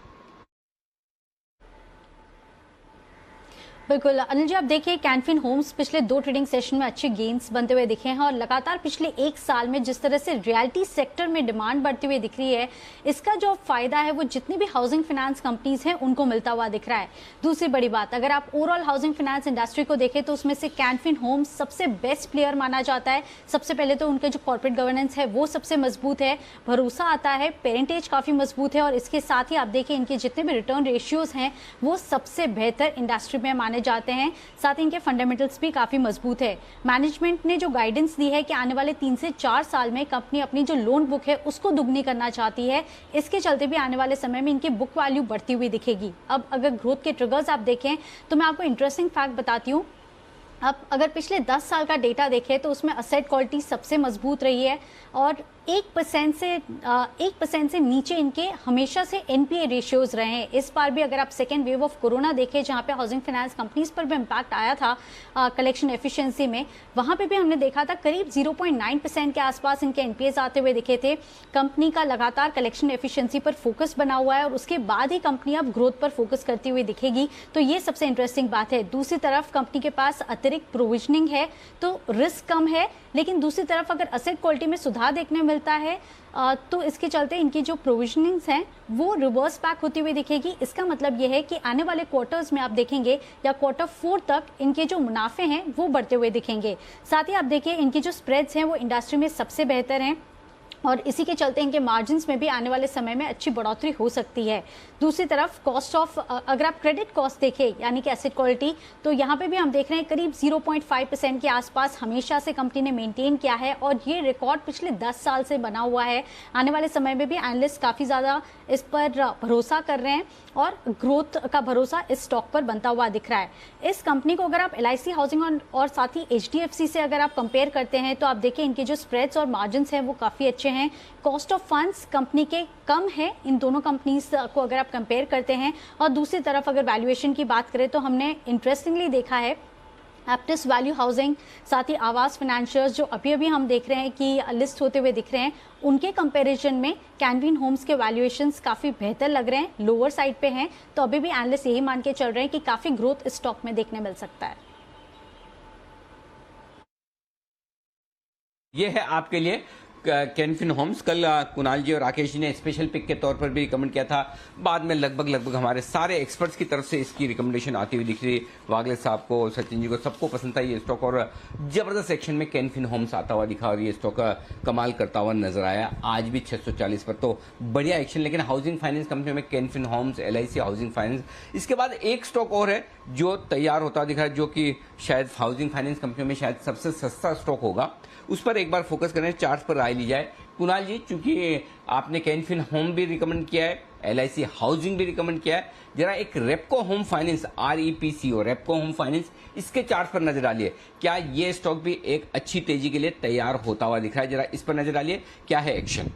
बिल्कुल अनिल जी, आप देखिए कैनफिन होम्स पिछले 2 ट्रेडिंग सेशन में अच्छे गेन्स बनते हुए दिखे हैं और लगातार पिछले 1 साल में जिस तरह से रियल्टी सेक्टर में डिमांड बढ़ती हुई दिख रही है, इसका जो फायदा है वो जितनी भी हाउसिंग फाइनेंस कंपनीज हैं उनको मिलता हुआ दिख रहा है। दूसरी बड़ी बात, अगर आप ओवरऑल हाउसिंग फाइनेंस इंडस्ट्री को देखें तो उसमें से कैनफिन होम्स सबसे बेस्ट प्लेयर माना जाता है। सबसे पहले तो उनके जो कॉर्पोरेट गवर्नेंस है वो सबसे मजबूत है, भरोसा आता है, पेरेंटेज काफी मजबूत है और इसके साथ ही आप देखिए इनके जितने भी रिटर्न रेशियोज हैं वो सबसे बेहतर इंडस्ट्री में माने जाते हैं। साथ ही इनके फंडामेंटल्स भी काफी मजबूत है। मैनेजमेंट ने जो गाइडेंस दी है कि आने वाले 3 से 4 साल में कंपनी अपनी जो लोन बुक है उसको दुगनी करना चाहती है, इसके चलते भी आने वाले समय में इनकी बुक वैल्यू बढ़ती हुई दिखेगी। अब अगर ग्रोथ के ट्रिगर्स आप देखें तो मैं आपको इंटरेस्टिंग फैक्ट बताती हूँ। अब अगर पिछले 10 साल का डेटा देखें तो उसमें असेट क्वालिटी सबसे मजबूत रही है और 1% से नीचे इनके हमेशा से एनपीए रेशियोज रहे हैं। इस बार भी अगर आप सेकेंड वेव ऑफ कोरोना देखें जहां पे हाउसिंग फाइनेंस कंपनीज पर भी इम्पैक्ट आया था कलेक्शन एफिशिएंसी में, वहां पे भी हमने देखा था करीब 0.9% के आसपास इनके एनपीएस आते हुए दिखे थे। कंपनी का लगातार कलेक्शन एफिशिएंसी पर फोकस बना हुआ है और उसके बाद ही कंपनी अब ग्रोथ पर फोकस करती हुई दिखेगी, तो ये सबसे इंटरेस्टिंग बात है। दूसरी तरफ कंपनी के पास अतिरिक्त प्रोविजनिंग है तो रिस्क कम है, लेकिन दूसरी तरफ अगर असेट क्वालिटी में सुधार देखने मिलता है तो इसके चलते इनकी जो प्रोविजनिंग्स हैं वो रिवर्स बैक होती हुई दिखेगी। इसका मतलब ये है कि आने वाले क्वार्टर्स में आप देखेंगे या क्वार्टर 4 तक इनके जो मुनाफे हैं वो बढ़ते हुए दिखेंगे। साथ ही आप देखिए इनकी जो स्प्रेड्स हैं वो इंडस्ट्री में सबसे बेहतर हैं और इसी के चलते इनके मार्जिन्स में भी आने वाले समय में अच्छी बढ़ोतरी हो सकती है। दूसरी तरफ कॉस्ट ऑफ, अगर आप क्रेडिट कॉस्ट देखें यानी कि एसेट क्वालिटी, तो यहाँ पे भी हम देख रहे हैं करीब 0.5% के आसपास हमेशा से कंपनी ने मेंटेन किया है और ये रिकॉर्ड पिछले 10 साल से बना हुआ है। आने वाले समय में भी एनालिस्ट काफ़ी ज़्यादा इस पर भरोसा कर रहे हैं और ग्रोथ का भरोसा इस स्टॉक पर बनता हुआ दिख रहा है। इस कंपनी को अगर आप LIC हाउसिंग और साथ ही HDFC से अगर आप कंपेयर करते हैं तो आप देखिए इनके जो स्प्रेड्स और मार्जिन्स हैं वो काफ़ी अच्छे हैं। कॉस्ट ऑफ फंड्स कंपनी के कम है इन दोनों कंपनीज को अगर आप कंपेयर करते हैं। और दूसरी तरफ अगर वैल्यूएशन की बात करें तो हमने इंटरेस्टिंगली देखा है एप्टिस वैल्यू हाउसिंग, साथ ही आवास फाइनेंशियर्स जो अभी हम देख रहे हैं कि लिस्ट होते हुए दिख रहे हैं, उनके कंपैरिजन में कैनफिन होम्स के वैल्यूएशंस काफ़ी बेहतर लग रहे हैं, लोअर साइड पे हैं। तो अभी भी एनालिस्ट यही मान के चल रहे हैं कि काफ़ी ग्रोथ इस स्टॉक में देखने मिल सकता है। ये है आपके लिए कैनफिन होम्स। कल कुणाल जी और राकेश जी ने स्पेशल पिक के तौर पर भी रिकमेंड किया था, बाद में लगभग हमारे सारे एक्सपर्ट्स की तरफ से इसकी रिकमेंडेशन आती हुई दिख रही। वागले साहब को, सचिन जी को, सबको पसंद था ये स्टॉक और जबरदस्त एक्शन में कैनफिन होम्स आता हुआ दिखा और ये स्टॉक कमाल करता हुआ नजर आया। आज भी 640 पर तो बढ़िया एक्शन। लेकिन हाउसिंग फाइनेंस कंपनी में Canfin Homes, LIC housing finance, इसके बाद एक स्टॉक और है जो तैयार होता दिख रहा है, जो कि शायद हाउसिंग फाइनेंस कंपनी में शायद सबसे सस्ता स्टॉक होगा। उस पर एक बार फोकस करें, चार्ट पर राय ली जाए। कुणाल जी, चूंकि आपने कैनफिन होम भी रिकमेंड किया है, LIC हाउसिंग भी रिकमेंड किया है, जरा एक Repco home finance REPCO Repco home finance इसके चार्ट पर नजर डालिए। क्या ये स्टॉक भी एक अच्छी तेजी के लिए तैयार होता हुआ दिख रहा है? जरा इस पर नजर डालिए, क्या है एक्शन?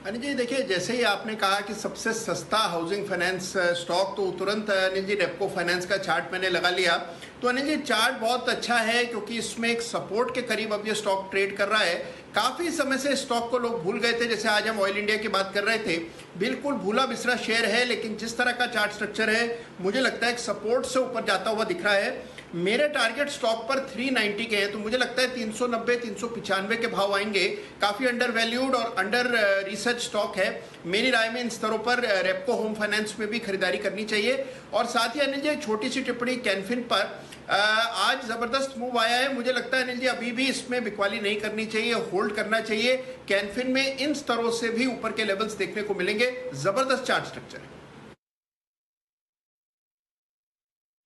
अनिल जी देखिए, जैसे ही आपने कहा कि सबसे सस्ता हाउसिंग फाइनेंस स्टॉक, तो तुरंत अनिल जी रेपको फाइनेंस का चार्ट मैंने लगा लिया। तो अनिल जी चार्ट बहुत अच्छा है क्योंकि इसमें एक सपोर्ट के करीब अब ये स्टॉक ट्रेड कर रहा है। काफी समय से स्टॉक को लोग भूल गए थे, जैसे आज हम ऑयल इंडिया की बात कर रहे थे, बिल्कुल भूला बिसरा शेयर है, लेकिन जिस तरह का चार्ट स्ट्रक्चर है मुझे लगता है एक सपोर्ट से ऊपर जाता हुआ दिख रहा है। मेरे टारगेट स्टॉक पर 390 के हैं, तो मुझे लगता है 390 395 के भाव आएंगे। काफी अंडर वैल्यूड और अंडर रिसर्च स्टॉक है। मेरी राय में इन स्तरों पर रेपको होम फाइनेंस में भी खरीदारी करनी चाहिए। और साथ ही अनिल जी छोटी सी टिप्पणी कैनफिन पर, आज जबरदस्त मूव आया है, मुझे लगता है अनिल जी अभी भी इसमें बिकवाली नहीं करनी चाहिए, होल्ड करना चाहिए। कैनफिन में इन स्तरों से भी ऊपर के लेवल्स देखने को मिलेंगे। जबरदस्त चार्ट स्ट्रक्चर है।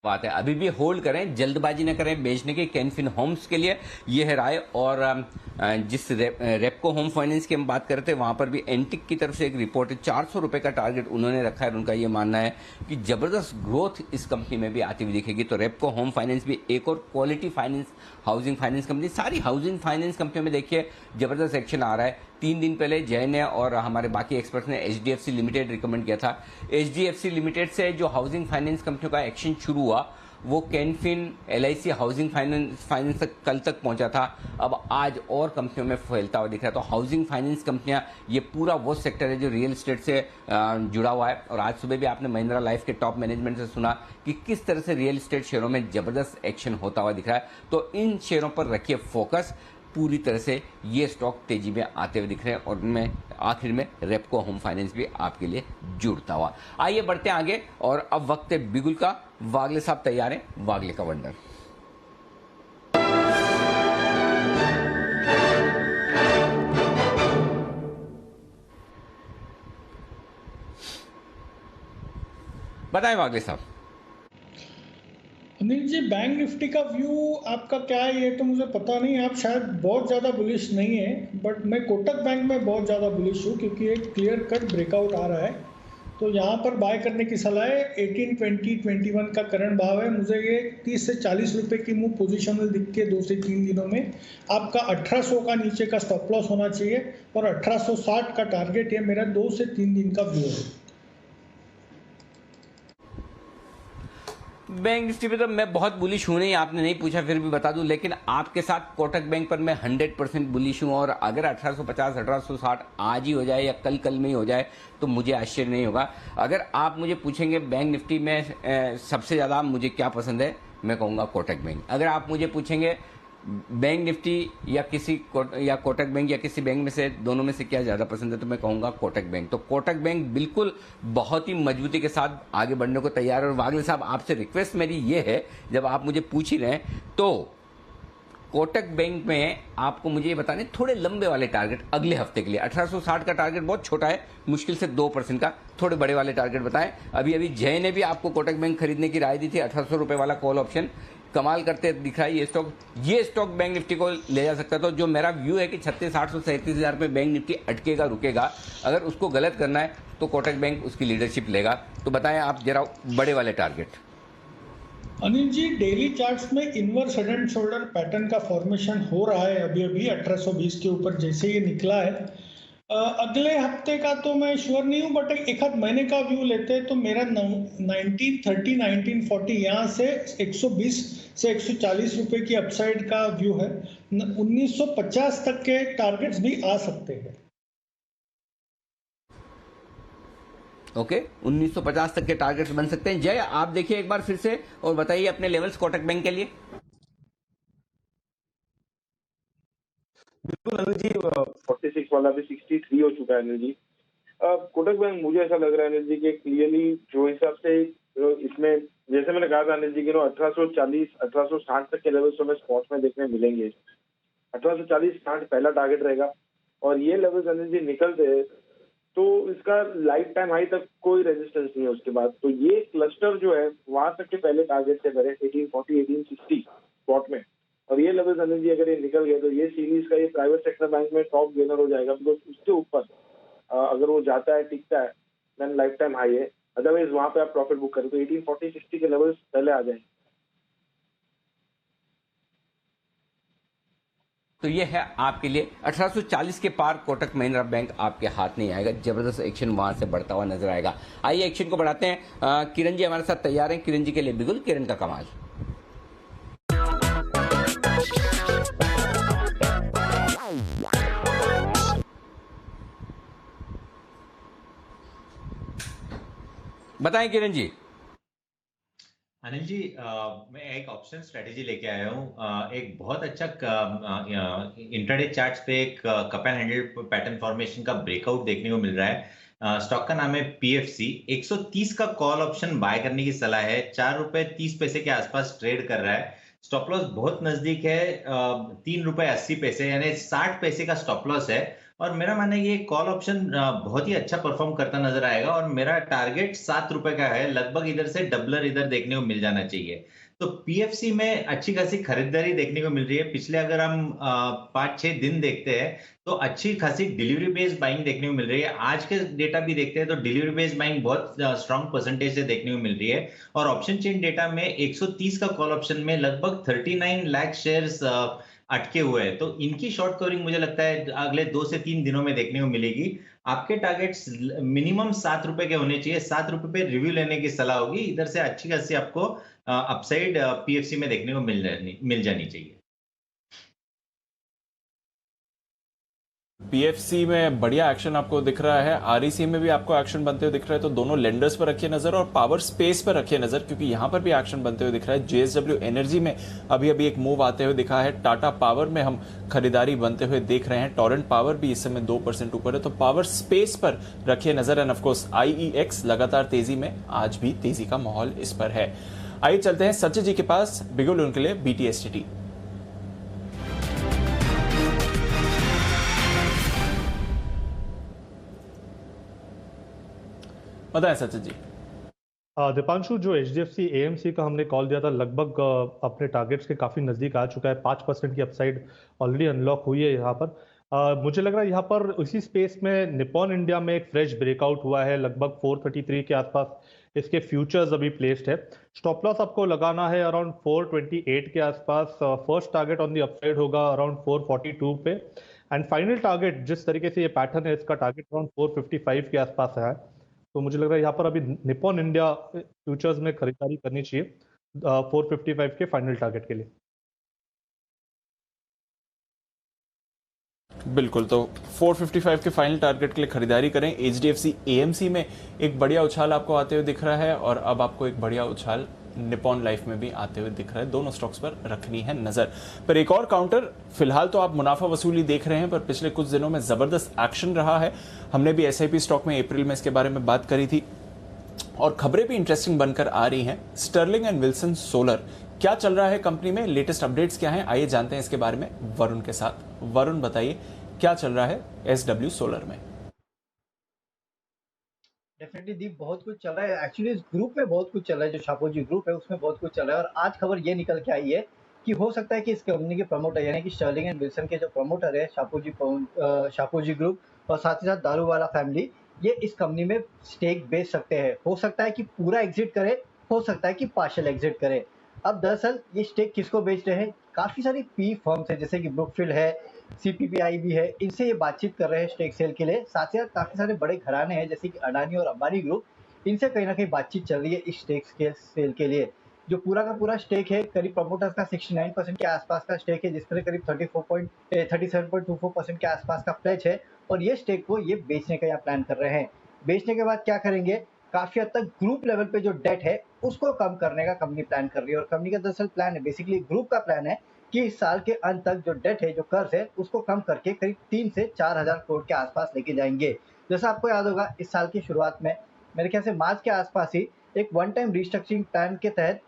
बात है, अभी भी होल्ड करें, जल्दबाजी न करें बेचने की कैनफिन होम्स के लिए, ये है राय। और जिस रेपको होम फाइनेंस की हम बात कर रहे थे, वहां पर भी एंटिक की तरफ से एक रिपोर्ट है, 400 रुपए का टारगेट उन्होंने रखा है। उनका ये मानना है कि जबरदस्त ग्रोथ इस कंपनी में भी आती हुई दिखेगी। तो रेपको होम फाइनेंस भी एक और quality finance housing finance company, सारी हाउसिंग फाइनेंस कंपनियों में देखिए जबरदस्त एक्शन आ रहा है। 3 दिन पहले जय ने और हमारे बाकी एक्सपर्ट्स ने HDFC लिमिटेड रिकमेंड किया था। HDFC लिमिटेड से जो हाउसिंग फाइनेंस कंपनियों का एक्शन शुरू हुआ, वो कैनफिन LIC हाउसिंग फाइनेंस तक कल तक पहुंचा था, अब आज और कंपनियों में फैलता हुआ दिख रहा है। तो हाउसिंग फाइनेंस कंपनियां, ये पूरा वो सेक्टर है जो रियल एस्टेट से जुड़ा हुआ है। और आज सुबह भी आपने महिंद्रा लाइफ के टॉप मैनेजमेंट से सुना कि किस तरह से रियल एस्टेट शेयरों में जबरदस्त एक्शन होता हुआ दिख रहा है। तो इन शेयरों पर रखिए फोकस, पूरी तरह से ये स्टॉक तेजी में आते हुए दिख रहे हैं। और उनमें आखिर में रेपको होम फाइनेंस भी आपके लिए जुड़ता हुआ। आइए बढ़ते हैं आगे, और अब वक्त है बिगुल का। वागले साहब तैयार हैं, वागले का वंडर। बताएं वागले साहब। अनिल जी, बैंक निफ्टी का व्यू आपका क्या है ये तो मुझे पता नहीं। आप शायद बहुत ज़्यादा बुलिश नहीं है, बट मैं कोटक बैंक में बहुत ज़्यादा बुलिश हूँ क्योंकि एक क्लियर कट ब्रेकआउट आ रहा है। तो यहाँ पर बाय करने की सलाह है। 18, 20, 21 का करंट भाव है। मुझे ये 30 से 40 रुपए की मूव पोजिशनल दिख के 2 से 3 दिनों में। आपका 1800 का नीचे का स्टॉप लॉस होना चाहिए और 1860 का टारगेट है मेरा। 2 से 3 दिन का व्यू है। बैंक निफ्टी पे तो मैं बहुत बुलिश हूं नहीं, आपने नहीं पूछा फिर भी बता दूं, लेकिन आपके साथ कोटक बैंक पर मैं 100% बुलिश हूं। और अगर 1850 1860 आज ही हो जाए या कल में ही हो जाए तो मुझे आश्चर्य नहीं होगा। अगर आप मुझे पूछेंगे बैंक निफ्टी में सबसे ज़्यादा मुझे क्या पसंद है, मैं कहूँगा कोटक बैंक। अगर आप मुझे पूछेंगे बैंक निफ्टी या कोटक बैंक या किसी बैंक में से, दोनों में से क्या ज़्यादा पसंद है, तो मैं कहूँगा कोटक बैंक। तो कोटक बैंक बिल्कुल बहुत ही मजबूती के साथ आगे बढ़ने को तैयार है। और वागले साहब, आपसे रिक्वेस्ट मेरी ये है, जब आप मुझे पूछ ही रहे हैं तो कोटक बैंक में आपको मुझे ये बताने थोड़े लंबे वाले टारगेट अगले हफ्ते के लिए। 1860 का टारगेट बहुत छोटा है, मुश्किल से 2% का, थोड़े बड़े वाले टारगेट बताएं। अभी जय ने भी आपको कोटक बैंक खरीदने की राय दी थी, 1800 रुपए वाला कॉल ऑप्शन कमाल करते दिख रहा है। ये स्टॉक बैंक निफ्टी को ले जा सकता है। तो जो मेरा व्यू है कि 36,800 37,000 पे बैंक निफ्टी अटकेगा, रुकेगा। अगर उसको गलत करना है तो कोटक बैंक उसकी लीडरशिप लेगा। तो बताएं आप जरा बड़े वाले target. Anil ji, daily charts में inverse head and shoulder pattern का फॉर्मेशन हो रहा है अभी 1820 के ऊपर जैसे ये निकला है। अगले हफ्ते का तो मैं श्योर नहीं हूँ, बट एक आध महीने का व्यू लेते हैं तो मेरा 1930 1940 यहाँ से 120 से 140 रुपए की अपसाइड का व्यू है। 1950 तक के टारगेट्स भी आ सकते हैं। ओके, 1950 तक के टारगेट्स बन सकते हैं। जय, आप देखिए एक बार फिर से और बताइए अपने लेवल्स कोटक बैंक के लिए। बिल्कुल अनिल जी, 46 वाला भी 63 हो चुका है अनिल जी। कोटक बैंक मुझे ऐसा लग रहा है अनिल जी कि क्लियरली जो हिसाब से इसमें, जैसे मैंने कहा था अनिल जी कि 1840 1860 तक के लेवल्स हमें स्पॉट में देखने मिलेंगे। 1840-60 पहला टारगेट रहेगा और ये लेवल्स अनिल जी निकलते तो इसका लाइफ टाइम हाई तक कोई रेजिस्टेंस नहीं है उसके बाद। तो ये क्लस्टर जो है वहां तक के पहले टारगेट से मेरे 1840 1860 स्पॉट में। और ये लेवल्स अनिल जी अगर ये निकल गए तो ये सीरीज का ये प्राइवेट सेक्टर बैंक में टॉप गेनर हो जाएगा, बिकॉज उसके ऊपर अगर वो जाता है, टिकता है, देन लाइफ टाइम हाई है। अदरवाइज वहां पे आप प्रॉफिट बुक करें तो 1840-60 के लेवल्स पहले आ जाएंगे। तो ये है आपके लिए 1840 के पार कोटक महिंद्रा बैंक आपके हाथ नहीं आएगा। जबरदस्त एक्शन वहां से बढ़ता हुआ नजर आएगा। आइए एक्शन को बढ़ाते हैं। किरण जी हमारे साथ तैयार हैं। किरण जी के लिए बिगुल, किरण का कमाल। बताएं किरण जी। अनिल जी, मैं एक ऑप्शन स्ट्रेटेजी लेके आया हूँ। एक बहुत अच्छा इंट्राडे चार्ट्स पे एक cup and handle pattern formation का ब्रेकआउट देखने को मिल रहा है। स्टॉक का नाम है PFC। 130 का कॉल ऑप्शन बाय करने की सलाह है। 4 रुपए 30 पैसे के आसपास ट्रेड कर रहा है। स्टॉप लॉस बहुत नजदीक है, 3 रुपए 80 पैसे, यानी 60 पैसे का स्टॉप लॉस है। और मेरा मानना है ये कॉल ऑप्शन बहुत ही अच्छा परफॉर्म करता नजर आएगा और मेरा टारगेट 7 रुपए का है। लगभग इधर से डबलर इधर देखने को मिल जाना चाहिए। तो PFC में अच्छी खासी खरीदारी देखने को मिल रही है। पिछले अगर हम 5-6 दिन देखते हैं तो अच्छी खासी डिलीवरी बेस्ड बाइंग देखने को मिल रही है। आज के डेटा भी देखते हैं तो डिलीवरी बेस्ड बाइंग बहुत स्ट्रॉन्ग परसेंटेज से देखने को मिल रही है। और ऑप्शन चेन डेटा में 130 का कॉल ऑप्शन में लगभग 39 लाख शेयर्स अटके हुए हैं। तो इनकी शॉर्ट कवरिंग मुझे लगता है अगले 2 से 3 दिनों में देखने को मिलेगी। आपके टारगेट्स मिनिमम 7 रुपए के होने चाहिए। 7 रुपए पे रिव्यू लेने की सलाह होगी। इधर से अच्छी खासी आपको अपसाइड PFC में देखने को मिल जानी चाहिए। PFC में बढ़िया एक्शन आपको दिख रहा है। REC में भी आपको एक्शन बनते हुए दिख रहा है। तो दोनों लेंडर्स पर रखिए नजर और पावर स्पेस पर रखिए नजर, क्योंकि यहां पर भी एक्शन बनते हुए दिख रहा है। JSW एनर्जी में अभी अभी एक मूव आते हुए दिखा है। टाटा पावर में हम खरीदारी बनते हुए देख रहे हैं। टोरेंट पावर भी इस समय 2% ऊपर है। तो पावर स्पेस पर रखिए नजर। एंड ऑफकोर्स IEX लगातार तेजी में, आज भी तेजी का माहौल इस पर है। आइए चलते हैं सचिन जी के पास, बिगुल उनके लिए BTSTT। बताएं सचिन जी। दीपांशु, जो HDFC AMC का हमने कॉल दिया था लगभग अपने टारगेट्स के काफी नजदीक आ चुका है। 5% की अपसाइड ऑलरेडी अनलॉक हुई है यहाँ पर। मुझे लग रहा है यहाँ पर उसी स्पेस में निपॉन इंडिया में एक फ्रेश ब्रेकआउट हुआ है। लगभग 433 के आसपास इसके फ्यूचर्स अभी प्लेस्ड है। स्टॉप लॉस आपको लगाना है अराउंड 428 के आसपास। First target on the upside होगा अराउंड 442 पे। एंड फाइनल टारगेट, जिस तरीके से ये पैटर्न है, इसका टारगेट अराउंड 455 के आसपास है। तो मुझे लग रहा है यहाँ पर अभी निपॉन इंडिया फ्यूचर्स में खरीदारी करनी चाहिए 455 के फाइनल टारगेट के लिए। बिल्कुल, तो 455 के फाइनल टारगेट के लिए खरीदारी करें। HDFC AMC में एक बढ़िया उछाल आपको आते हुए दिख रहा है और अब आपको एक बढ़िया उछाल निपॉन लाइफ में भी आते हुए दिख रहा है। दोनों स्टॉक्स पर रखनी है नजर। पर एक और काउंटर, फिलहाल तो आप मुनाफा वसूली देख रहे हैं, पर पिछले कुछ दिनों में जबरदस्त एक्शन रहा है। हमने भी SIP स्टॉक में अप्रैल में इसके बारे में बात करी थी और खबरें भी इंटरेस्टिंग बनकर आ रही हैं। स्टर्लिंग एंड विल्सन सोलर, क्या चल रहा है कंपनी में, लेटेस्ट अपडेट्स क्या हैं, आइए जानते हैं इसके बारे में वरुण के साथ। वरुण, बताइए क्या चल रहा है SW सोलर में। डेफिनेटली दीप, बहुत कुछ चल रहा है। एक्चुअली इस ग्रुप में बहुत कुछ चल रहा है। जो शापोजी ग्रुप है उसमें बहुत कुछ चल रहा है। और आज खबर ये निकल के आई है कि हो सकता है कि इस कंपनी के प्रमोटर यानी कि स्टर्लिंग एंड विल्सन के जो प्रमोटर है शापोजी ग्रुप और साथ ही साथ दारूवाला फैमिली, ये इस कंपनी में स्टेक बेच सकते हैं। हो सकता है कि पूरा एग्जिट करे, हो सकता है कि पार्शियल एग्जिट करे। अब दरअसल ये स्टेक किसको बेच रहे हैं, काफी सारी पी फर्म्स है जैसे कि ब्रुकफील्ड है, CPPI भी है, इनसे ये बातचीत कर रहे हैं स्टेक सेल के लिए। साथ ही साथ काफी सारे बड़े घराने हैं जैसे कि अडानी और अंबानी ग्रुप, इनसे कहीं ना कहीं बातचीत चल रही है इस स्टेक सेल के लिए। जो पूरा का पूरा स्टेक है, करीब प्रमोटर्स का 69% के आसपास का स्टेक है, जिसमें करीब 37.24% के आसपास का प्लेज है। और ये स्टेक को ये बेचने का यहाँ प्लान कर रहे हैं। बेचने के बाद क्या करेंगे, काफी हद तक ग्रुप लेवल पे जो डेट है उसको कम करने का कंपनी प्लान कर रही है। और कंपनी का दरअसल प्लान है, बेसिकली ग्रुप का प्लान है कि इस साल के अंत तक जो डेट है, जो कर्ज है, उसको कम करके करीब 3 से 4 हजार करोड़ के आसपास लेके जाएंगे। जैसा आपको याद होगा, इस साल की शुरुआत में मेरे ख्याल से मार्च के आसपास ही एक वन टाइम रिस्ट्रक्चरिंग प्लान के तहत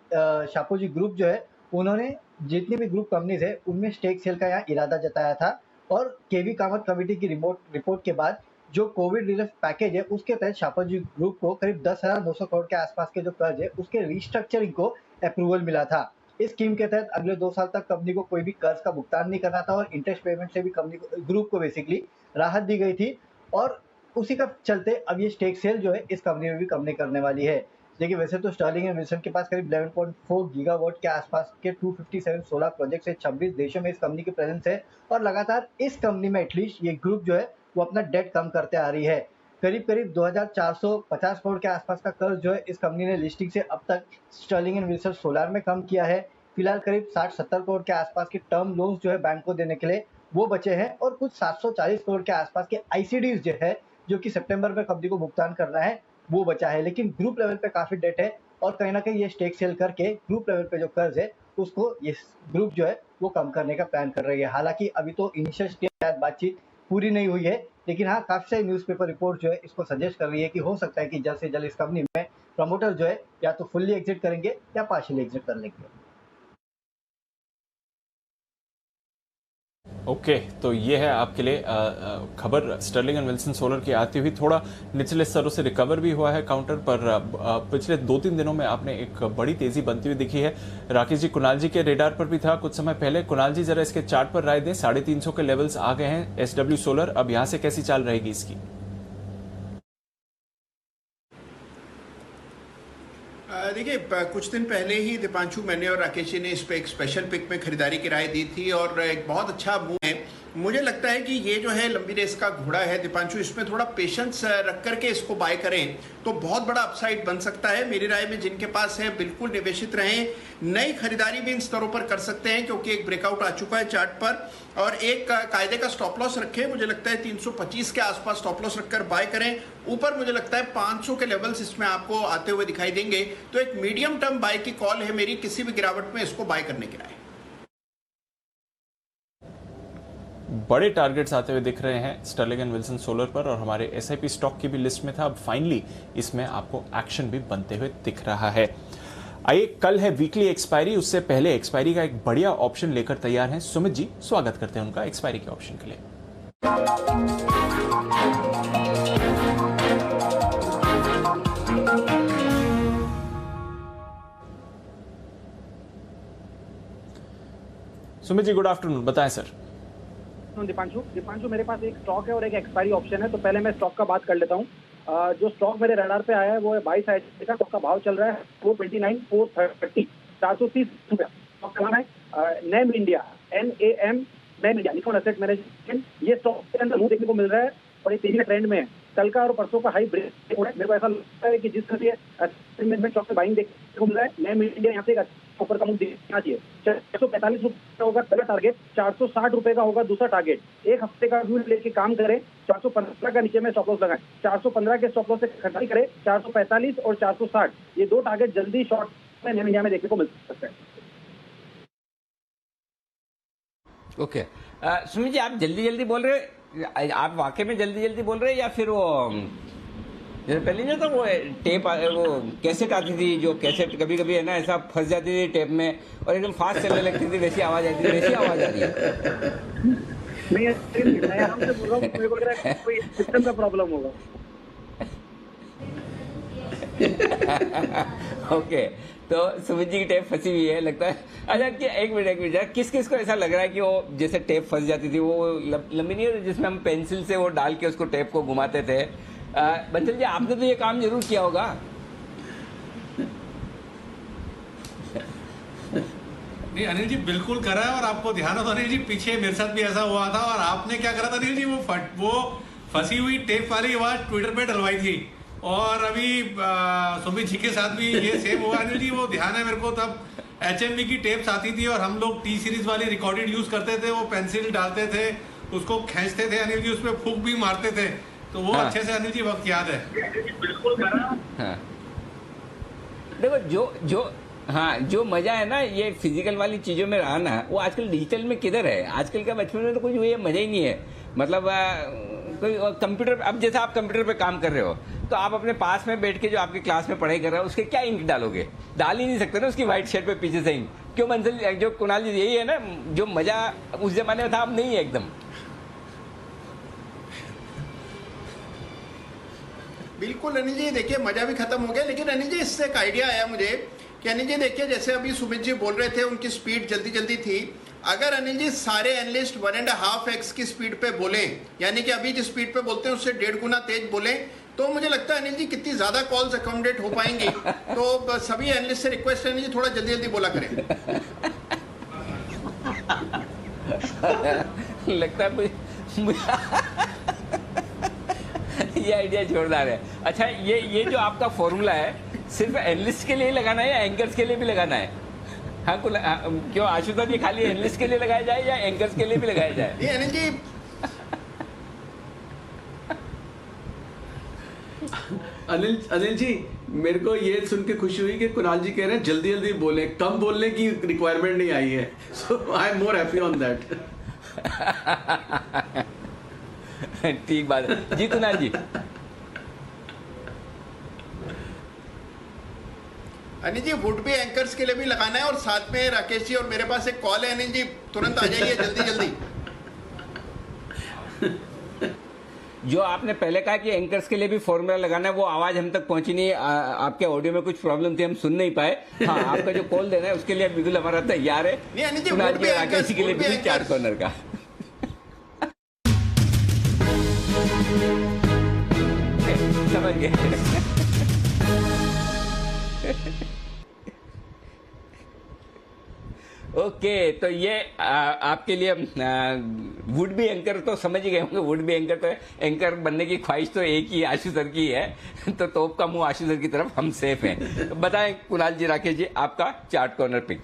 शापोजी ग्रुप जो है, उन्होंने जितनी भी ग्रुप कंपनीज है उनमें स्टेक सेल का यहाँ इरादा जताया था। और केवी कामत कमेटी की रिपोर्ट के बाद जो कोविड रिलीफ पैकेज है उसके तहत शापोजी ग्रुप को करीब 10,200 करोड़ के आसपास के जो कर्ज है उसके रिस्ट्रक्चरिंग को अप्रूवल मिला था। इस स्कीम के तहत अगले 2 साल तक कंपनी को कोई भी कर्ज का भुगतान नहीं करना था और इंटरेस्ट पेमेंट से भी कंपनी को, ग्रुप को बेसिकली राहत दी गई थी। और उसी का चलते अब ये स्टेक सेल जो है इस कंपनी में भी कंपनी करने वाली है। देखिए वैसे तो स्टर्लिंग एंड विल्सन के पास करीब 11.4 गीगावाट के आसपास के 257 सोलर प्रोजेक्ट से 26 देशों में इस कंपनी की प्रेजेंस है और लगातार इस कंपनी में एटलीस्ट ये ग्रुप जो है वो अपना डेट कम करते आ रही है। करीब करीब 2450 करोड़ के आसपास का कर्ज जो है इस कंपनी ने लिस्टिंग से अब तक स्टर्लिंग एंड विल्सन सोलर में कम किया है। फिलहाल करीब 60-70 करोड़ के आसपास के टर्म लोन्स जो है बैंक को देने के लिए वो बचे हैं और कुछ 740 करोड़ के आसपास के आईसीडीज जो है जो कि सितंबर में कंपनी को भुगतान करना है वो बचा है। लेकिन ग्रुप लेवल पे काफी डेट है और कहीं ना कहीं ये स्टेक सेल करके ग्रुप लेवल पे जो कर्ज है उसको ये ग्रुप जो है वो कम करने का प्लान कर रही है। हालांकि अभी तो इनिशियल स्टेज बातचीत पूरी नहीं हुई है, लेकिन हाँ काफी सारी न्यूज़पेपर रिपोर्ट जो है इसको सजेस्ट कर रही है कि हो सकता है कि जल्द से जल्द इस कंपनी में प्रमोटर जो है या तो फुल्ली एग्जिट करेंगे या पार्शियली एग्जिट कर लेंगे। ओके तो ये है आपके लिए खबर स्टर्लिंग एंड विल्सन सोलर की आती हुई। थोड़ा निचले स्तरों से रिकवर भी हुआ है काउंटर पर। पिछले 2-3 दिनों में आपने एक बड़ी तेजी बनती हुई दिखी है। राकेश जी कुणाल जी के रेडार पर भी था कुछ समय पहले। कुणाल जी जरा इसके चार्ट पर राय दें। 350 के लेवल्स आ गए हैं एसडब्ल्यू सोलर, अब यहां से कैसी चाल रहेगी इसकी? देखिए कुछ दिन पहले ही दीपांशु, मैंने और राकेश जी ने इस पे एक स्पेशल पिक में खरीदारी की राय दी थी और एक बहुत अच्छा मूव है। मुझे लगता है कि ये जो है लंबी रेस का घोड़ा है दीपांशु, इसमें थोड़ा पेशेंस रख करके इसको बाय करें तो बहुत बड़ा अपसाइड बन सकता है। मेरी राय में जिनके पास है बिल्कुल निवेशित रहें। नई खरीदारी भी इन स्तरों पर कर सकते हैं क्योंकि एक ब्रेकआउट आ चुका है चार्ट पर और एक कायदे का स्टॉप लॉस रखें। मुझे लगता है 325 के आसपास स्टॉप लॉस रखकर बाय करें। ऊपर मुझे लगता है 500 के लेवल्स इसमें आपको आते हुए दिखाई देंगे। तो एक मीडियम टर्म बाय की कॉल है मेरी, किसी भी गिरावट में इसको बाय करने की राय। बड़े टारगेट्स आते हुए दिख रहे हैं स्टर्लिंग एंड विल्सन सोलर पर और हमारे एसआईपी स्टॉक की भी लिस्ट में था। अब फाइनली इसमें आपको एक्शन भी बनते हुए दिख रहा है। आइए, कल है वीकली एक्सपायरी, उससे पहले एक्सपायरी का एक बढ़िया ऑप्शन लेकर तैयार हैं सुमित जी। स्वागत करते हैं उनका एक्सपायरी के ऑप्शन के लिए। सुमित जी गुड आफ्टरनून, बताएं सर। दीपांशु मेरे पास एक स्टॉक है और एक एक्सपायरी ऑप्शन है, तो पहले मैं स्टॉक का बात कर लेता हूँ। जो स्टॉक मेरे रडार पे आया है वो है 22 का, स्टॉक का भाव चल रहा है 429,430, 430 रुपया स्टॉक का नाम है name India, NAM name India, Nikon asset management. ये स्टॉक के अंदर देखने को मिल रहा है और एक तेजी के ट्रेंड में है। कल का और परसों का हाई ब्रेक हो रहा है। मेरे को ऐसा लगता है कि जिस तरह से मैनेजमेंट स्टॉक पे बाइंग देखने को मिल रहा है, नेम इंडिया यहाँ से ऊपर का मुंह दिखना चाहिए। 445 रुपये का होगा पहला टारगेट, 460 रुपये का होगा दूसरा टारगेट। एक हफ्ते का व्यू लेके काम करें। 415 का नीचे में स्टॉप लॉस लगाएं, 415 के स्टॉप लॉस से खरीदारी करें। 445 और 460 ये दो टारगेट जल्दी शॉर्ट में नेम इंडिया में देखने को मिल सकते हैं। ओके सुमित जी, आप जल्दी जल्दी बोल रहे, आप वाकई में जल्दी जल्दी बोल रहे हैं या फिर वो जैसे पहले नहीं था वो टेप, वो कैसेट आती थी, जो कैसेट कभी कभी है ना ऐसा फंस जाती थी टेप में और एकदम फास्ट चलने लगती थी, वैसी आवाज आती थी, वैसी आवाज आ रही है? मैं आराम से बोल रहा हूँ, मेरे को लग रहा है कोई सिस्टम का प्रॉब्लम होगा। ओके तो सुमित जी की टेप फंसी हुई है लगता है। अच्छा कि एक मिनट किस किस को ऐसा लग रहा है कि वो जैसे टेप फंस जाती थी, वो लंबी नहीं होती जिसमें हम पेंसिल से वो डाल के उसको टेप को घुमाते थे? बंसल जी आपने तो ये काम जरूर किया होगा। नहीं अनिल जी बिल्कुल करा है और आपको ध्यान हो तो अनिल जी पीछे मेरे साथ भी ऐसा हुआ था और आपने क्या करा था अनिल जी, वो फंसी हुई टेप वाली आवाज ट्विटर पे डलवाई थी और अभी सुमित जी के साथ भी ये सेम हुआ अनिल जी। वो ध्यान है मेरे को, तब HMV की टेप्स आती थी और हम लोग T सीरीज वाली रिकॉर्डेड यूज करते थे। वो पेंसिल डालते थे, उसको खींचते थे अनिल जी, उसमें फूक भी मारते थे, तो वो हाँ। अच्छे से अनिल जी वक्त याद है। बिल्कुल करा। हाँ। देखो जो मजा है ना ये फिजिकल वाली चीजों में रहा ना, वो आजकल डिजिटल में किधर है? आजकल का बचपन में तो कुछ ये मजा ही नहीं है। मतलब कोई कंप्यूटर, अब जैसे आप कंप्यूटर पे काम कर रहे हो तो आप अपने पास में बैठ के जो आपकी क्लास में पढ़ाई कर रहे हो उसके क्या इंक डालोगे? डाल ही नहीं सकते ना उसकी व्हाइट शर्ट पे पीछे से इंक। क्यों मंजिल, जो कुणाल जी यही है ना, जो मजा उस जमाने में था अब नहीं है एकदम। बिल्कुल अनिल जी, देखिए मजा भी खत्म हो गया, लेकिन अनिल जी इससे एक आइडिया आया मुझे कि अनिल जी देखिए, जैसे अभी सुमित जी बोल रहे थे उनकी स्पीड जल्दी जल्दी थी। अगर अनिल जी सारे एनालिस्ट 1.5x की स्पीड पे बोलें, यानी कि अभी जिस स्पीड पे बोलते हैं उससे 1.5 गुना तेज बोलें, तो मुझे लगता है अनिल जी कितनी ज्यादा कॉल्स अकोमोडेट हो पाएंगी। तो सभी एनालिस्ट से रिक्वेस्ट है अनिल जी थोड़ा जल्दी जल्दी बोला करें। लगता है ये आइडिया जोरदार है। अच्छा, ये जो आपका फॉर्मूला है सिर्फ एनालिस्ट के लिए लगाना है या एंकर्स के लिए भी लगाना है? हाँ, क्यों आशुतोष जी खाली एनालिस्ट के लिए लगाया जाए या एंकर्स के लिए भी लगाया जाए? ये अनिल जी अनिल जी, मेरे को ये सुन के खुशी हुई कि कुणाल जी कह रहे हैं जल्दी जल्दी बोले, कम बोलने की रिक्वायरमेंट नहीं आई है। So I am more happy on that. ठीक बात है जी। Kunal ji, Anil ji would be anchors के लिए भी लगाना है, और साथ में राकेश जी और मेरे पास एक कॉल है। अनिल जी तुरंत आ जाइए जल्दी जल्दी। जो आपने पहले कहा कि एंकर्स के लिए भी फॉर्मूला लगाना है, वो आवाज हम तक पहुंची नहीं। आपके ऑडियो में कुछ प्रॉब्लम थी, हम सुन नहीं पाए। हाँ, आपका जो कॉल देना है उसके लिए बिल्कुल हमारा तैयार है। कुणाल जी राकेश जी के लिए बिल्कुल चार्ट कॉर्नर का। समझ गए। ओके, तो ये आपके लिए वुड बी एंकर तो समझ ही गए होंगे। वुड बी एंकर तो एंकर बनने की ख्वाहिश तो एक ही आशु सर की है। तो तोप का मुंह आशु सर की तरफ, हम सेफ हैं। तो बताएं कुणाल जी, राकेश जी, आपका चार्ट कॉर्नर पिक।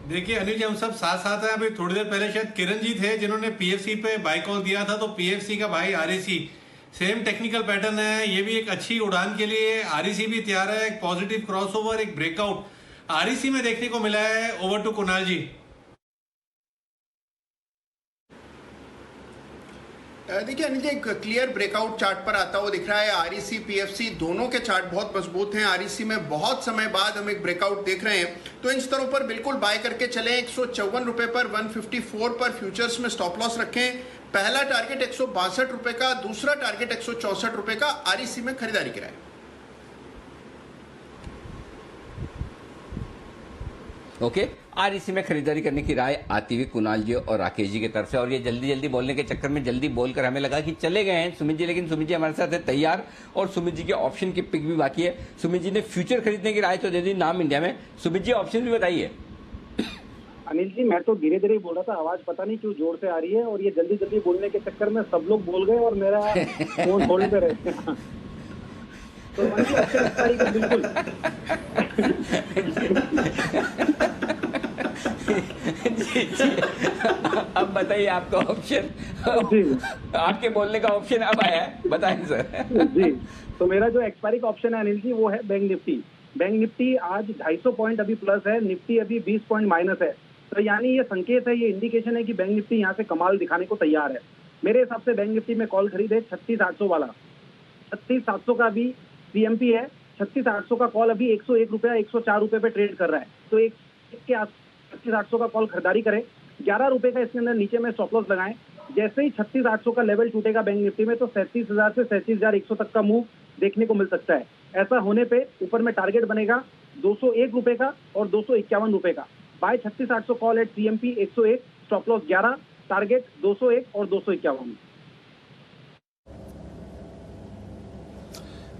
देखिए अनिल जी, हम सब साथ साथ हैं। अभी थोड़ी देर पहले शायद किरण जी थे जिन्होंने पीएफसी पे बाय कॉल दिया था। तो पीएफसी का भाई आरईसी, सेम टेक्निकल पैटर्न है। ये भी एक अच्छी उड़ान के लिए आरईसी भी तैयार है। एक पॉजिटिव क्रॉसओवर, एक ब्रेकआउट आरईसी में देखने को मिला है। ओवर टू कुणाल जी। देखिए अनिल जी, एक क्लियर ब्रेकआउट चार्ट पर आता हुआ दिख रहा है। आरईसी पीएफसी दोनों के चार्ट बहुत मजबूत हैं। आरईसी में बहुत समय बाद हम एक ब्रेकआउट देख रहे हैं, तो इन स्तरों पर बिल्कुल बाय करके चलें। 154 रुपए पर, 154 पर फ्यूचर्स में स्टॉप लॉस रखें। पहला टारगेट 162 रुपए का, दूसरा टारगेट 164 रुपए का आरईसी में खरीदारी की राय। ओके, आरईसी में खरीदारी करने की राय आती हुई कुणाल जी और राकेश जी की तरफ से। और ये जल्दी जल्दी बोलने के चक्कर में जल्दी बोलकर हमें लगा कि चले गए हैं सुमित जी, लेकिन सुमित जी हमारे साथ है तैयार, और सुमित जी के ऑप्शन की पिक भी बाकी है। सुमित जी ने फ्यूचर खरीदने की राय तो दे दी, नाम इंडिया में। सुमित जी ऑप्शन भी बताइए। अनिल जी, मैं तो धीरे धीरे बोल रहा था, आवाज पता नहीं क्यों जोर से आ रही है, और ये जल्दी जल्दी बोलने के चक्कर में सब लोग बोल गए और मेरा फोन होल्ड पे रहे। तो बिल्कुल जी, अब बताइए आपका ऑप्शन। आपके बोलने का ऑप्शन अब आया है, बताएं सर। जी, तो मेरा जो एक्सपायरी का ऑप्शन है अनिल जी, वो है बैंक निफ्टी। बैंक निफ्टी आज 250 पॉइंट अभी प्लस है, निफ्टी अभी 20 पॉइंट माइनस है। तो यानी ये संकेत है, ये इंडिकेशन है कि बैंक निफ्टी यहाँ से कमाल दिखाने को तैयार है। मेरे हिसाब से बैंक निफ्टी में कॉल खरीदे 36,800 वाला। 36,700 का भी सीएमपी है। 36,800 का कॉल अभी 101 रुपया 104 रुपए पे ट्रेड कर रहा है। तो एक के आस 36,800 का कॉल खरीदारी करें। 11 रुपए का इसके अंदर नीचे में स्टॉप लॉस लगाएं। जैसे ही 36,800 का लेवल टूटेगा बैंक निफ्टी में, तो 37,000 से 37,100 तक का मूव देखने को मिल सकता है। ऐसा होने पे ऊपर में टारगेट बनेगा 201 रुपए का और 251 रुपए का। Buy 36,800 call at CMP 101, stop loss 11, target 201 और 251।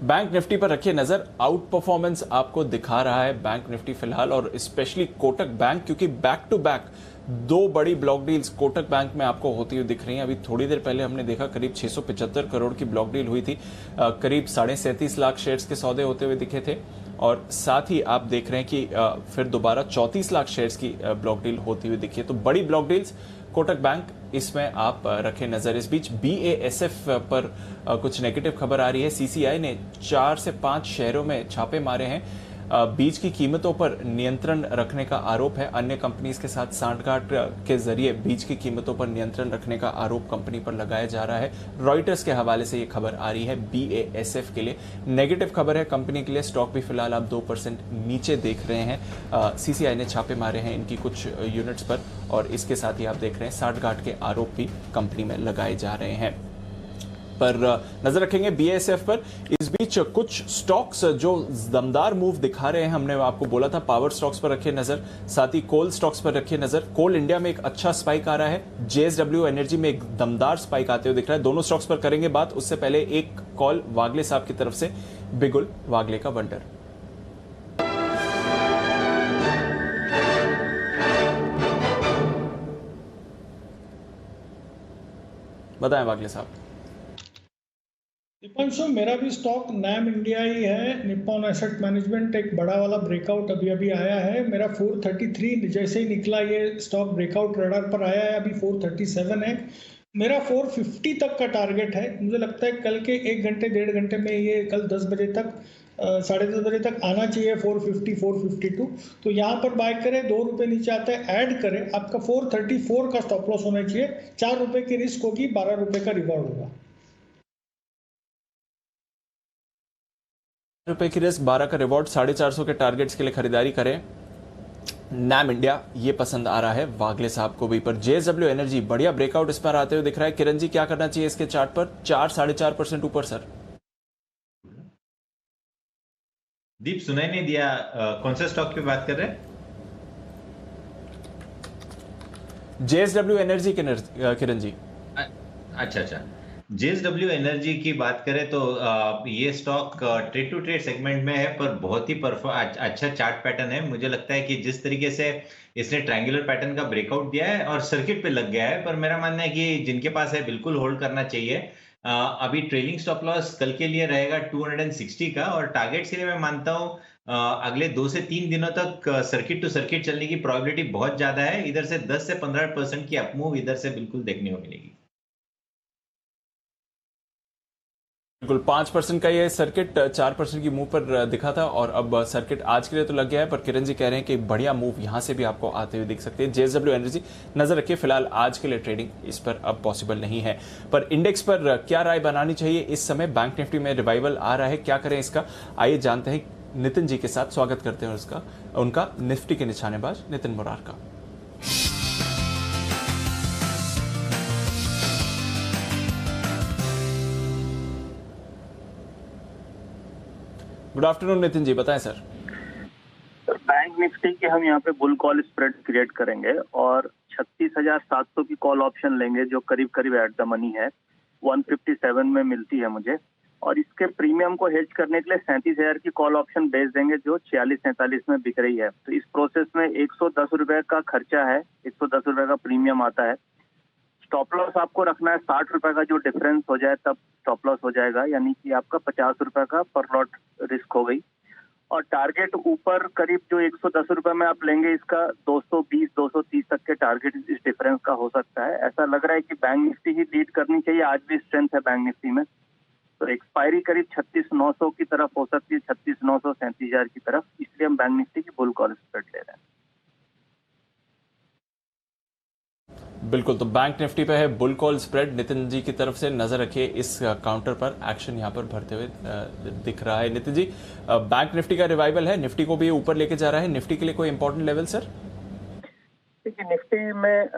बैंक निफ्टी पर रखिए नजर। आउट परफॉर्मेंस आपको दिखा रहा है बैंक निफ्टी फिलहाल, और स्पेशली कोटक बैंक, क्योंकि बैक टू बैक दो बड़ी ब्लॉक डील्स कोटक बैंक में आपको होती हुई दिख रही हैं। अभी थोड़ी देर पहले हमने देखा करीब 675 करोड़ की ब्लॉक डील हुई थी, करीब 37.5 लाख शेयर्स के सौदे होते हुए दिखे थे, और साथ ही आप देख रहे हैं कि फिर दोबारा 34 लाख शेयर्स की ब्लॉक डील होती हुई दिखी है। तो बड़ी ब्लॉक डील्स कोटक बैंक, इसमें आप रखें नजर। इस बीच BASF पर कुछ नेगेटिव खबर आ रही है। CCI ने 4 से 5 शहरों में छापे मारे हैं। बीज की कीमतों पर नियंत्रण रखने का आरोप है। अन्य कंपनीज के साथ सांठगांठ के जरिए बीज की कीमतों पर नियंत्रण रखने का आरोप कंपनी पर लगाया जा रहा है। रॉयटर्स के हवाले से ये खबर आ रही है। BASF के लिए नेगेटिव खबर है कंपनी के लिए। स्टॉक भी फिलहाल आप 2% नीचे देख रहे हैं। CCI ने छापे मारे हैं इनकी कुछ यूनिट्स पर, और इसके साथ ही आप देख रहे हैं सांठगांठ के आरोप भी कंपनी में लगाए जा रहे हैं। पर नजर रखेंगे BASF पर। इस बीच कुछ स्टॉक्स जो दमदार मूव दिखा रहे हैं, हमने आपको बोला था पावर स्टॉक्स पर रखिए नजर, साथ ही कोल स्टॉक्स पर रखिए नजर। कोल इंडिया में एक अच्छा स्पाइक आ रहा है, जेएसडब्ल्यू एनर्जी में एक दमदार स्पाइक आते हुए दिख रहा है। दोनों स्टॉक्स पर करेंगे बात, उससे पहले एक कॉल वागले साहब की तरफ से, बिगुल वागले का वंडर। बताएं वागले साहब। दीपांशु, मेरा भी स्टॉक नैम इंडिया ही है। निप्पॉन एसेट मैनेजमेंट एक बड़ा वाला ब्रेकआउट अभी अभी आया है। मेरा 433 जैसे ही निकला ये स्टॉक ब्रेकआउट रडार पर आया है, अभी 437 है। मेरा 450 तक का टारगेट है। मुझे लगता है कल के 1 घंटे 1.5 घंटे में ये कल 10 बजे तक 10:30 बजे तक आना चाहिए 450 452। तो यहाँ पर बाय करें, 2 रुपये नीचे आता है ऐड करें। आपका 434 का स्टॉप लॉस होना चाहिए। 4 रुपये की रिस्क होगी, 12 रुपये का रिवॉर्ड होगा। रुपए की रिस्क, 12 का रिवॉर्ड, 450 के टारगेट्स के लिए खरीदारी करें। नैम इंडिया ये पसंद आ रहा है वागले साहब को भी। पर जेएसडब्ल्यू एनर्जी बढ़िया ब्रेकआउट इस पर आते हुए दिख रहा है। किरण जी, क्या करना चाहिए इसके चार्ट पर? 4-4.5% ऊपर सर। दीप सुनाई नहीं दिया, कौन से स्टॉक की बात कर रहे हैं? JSW energy Kiran ji. अच्छा, जेएसडब्ल्यू एनर्जी की बात करें तो ये stock trade to trade segment में है, पर बहुत ही अच्छा चार्ट पैटर्न है। मुझे लगता है कि जिस तरीके से इसने ट्रायंगुलर पैटर्न का ब्रेकआउट दिया है और सर्किट पे लग गया है, पर मेरा मानना है कि जिनके पास है बिल्कुल होल्ड करना चाहिए। अभी ट्रेलिंग स्टॉप लॉस कल के लिए रहेगा 260 का, और टारगेट्स के लिए मैं मानता हूं अगले 2 से 3 दिनों तक सर्किट टू सर्किट चलने की प्रोबेबिलिटी बहुत ज्यादा है। इधर से 10 से 15% की अपमूव इधर से बिल्कुल देखने को मिलेगी। बिल्कुल 5% का ये सर्किट 4% की मूव पर दिखा था, और अब सर्किट आज के लिए तो लग गया है, पर किरण जी कह रहे हैं कि बढ़िया मूव यहां से भी आपको आते हुए दिख सकते हैं। जेएसडब्ल्यू एनर्जी नजर रखिए, फिलहाल आज के लिए ट्रेडिंग इस पर अब पॉसिबल नहीं है। पर इंडेक्स पर क्या राय बनानी चाहिए इस समय? बैंक निफ्टी में रिवाइवल आ रहा है, क्या करें इसका? आइए जानते हैं नितिन जी के साथ। स्वागत करते हैं उनका निफ्टी के निशानेबाज नितिन मुरार का। गुड आफ्टरनून नितिन जी, बताएं सर। बैंक निफ्टी के हम यहाँ पे बुल कॉल स्प्रेड क्रिएट करेंगे और 36,700 की कॉल ऑप्शन लेंगे, जो करीब करीब एट द मनी है, 157 में मिलती है मुझे। और इसके प्रीमियम को हेज करने के लिए 37,000 की कॉल ऑप्शन बेच देंगे, जो 46-47 में बिक रही है। तो इस प्रोसेस में 110 रुपए का खर्चा है, 110 रुपए का प्रीमियम आता है। स्टॉप लॉस आपको रखना है 60 रुपए का, जो डिफरेंस हो जाए तब स्टॉप लॉस हो जाएगा, यानी कि आपका 50 रुपए का पर लॉट रिस्क हो गई। और टारगेट ऊपर करीब जो 110 रुपए में आप लेंगे, इसका 220-230 तक के टारगेट इस डिफरेंस का हो सकता है। ऐसा लग रहा है कि बैंक निफ्टी ही लीड करनी चाहिए, आज भी स्ट्रेंथ है बैंक निफ्टी में। तो एक्सपायरी करीब 36,900 की तरफ हो सकती है, 36,900 37,000 की तरफ, इसलिए हम बैंक निफ्टी की बुल कॉल स्प्रेड ले रहे हैं। बिल्कुल, तो बैंक निफ्टी पे है bull call spread. Nitin ji की तरफ से नजर रखिए, इस काउंटर पर एक्शन यहां पर भरते हुए दिख रहा है। नितिन जी, बैंक निफ्टी का रिवाइवल है, निफ्टी को भी ऊपर लेके जा रहा है। निफ्टी के लिए कोई इंपॉर्टेंट लेवल सर? देखिए, निफ्टी में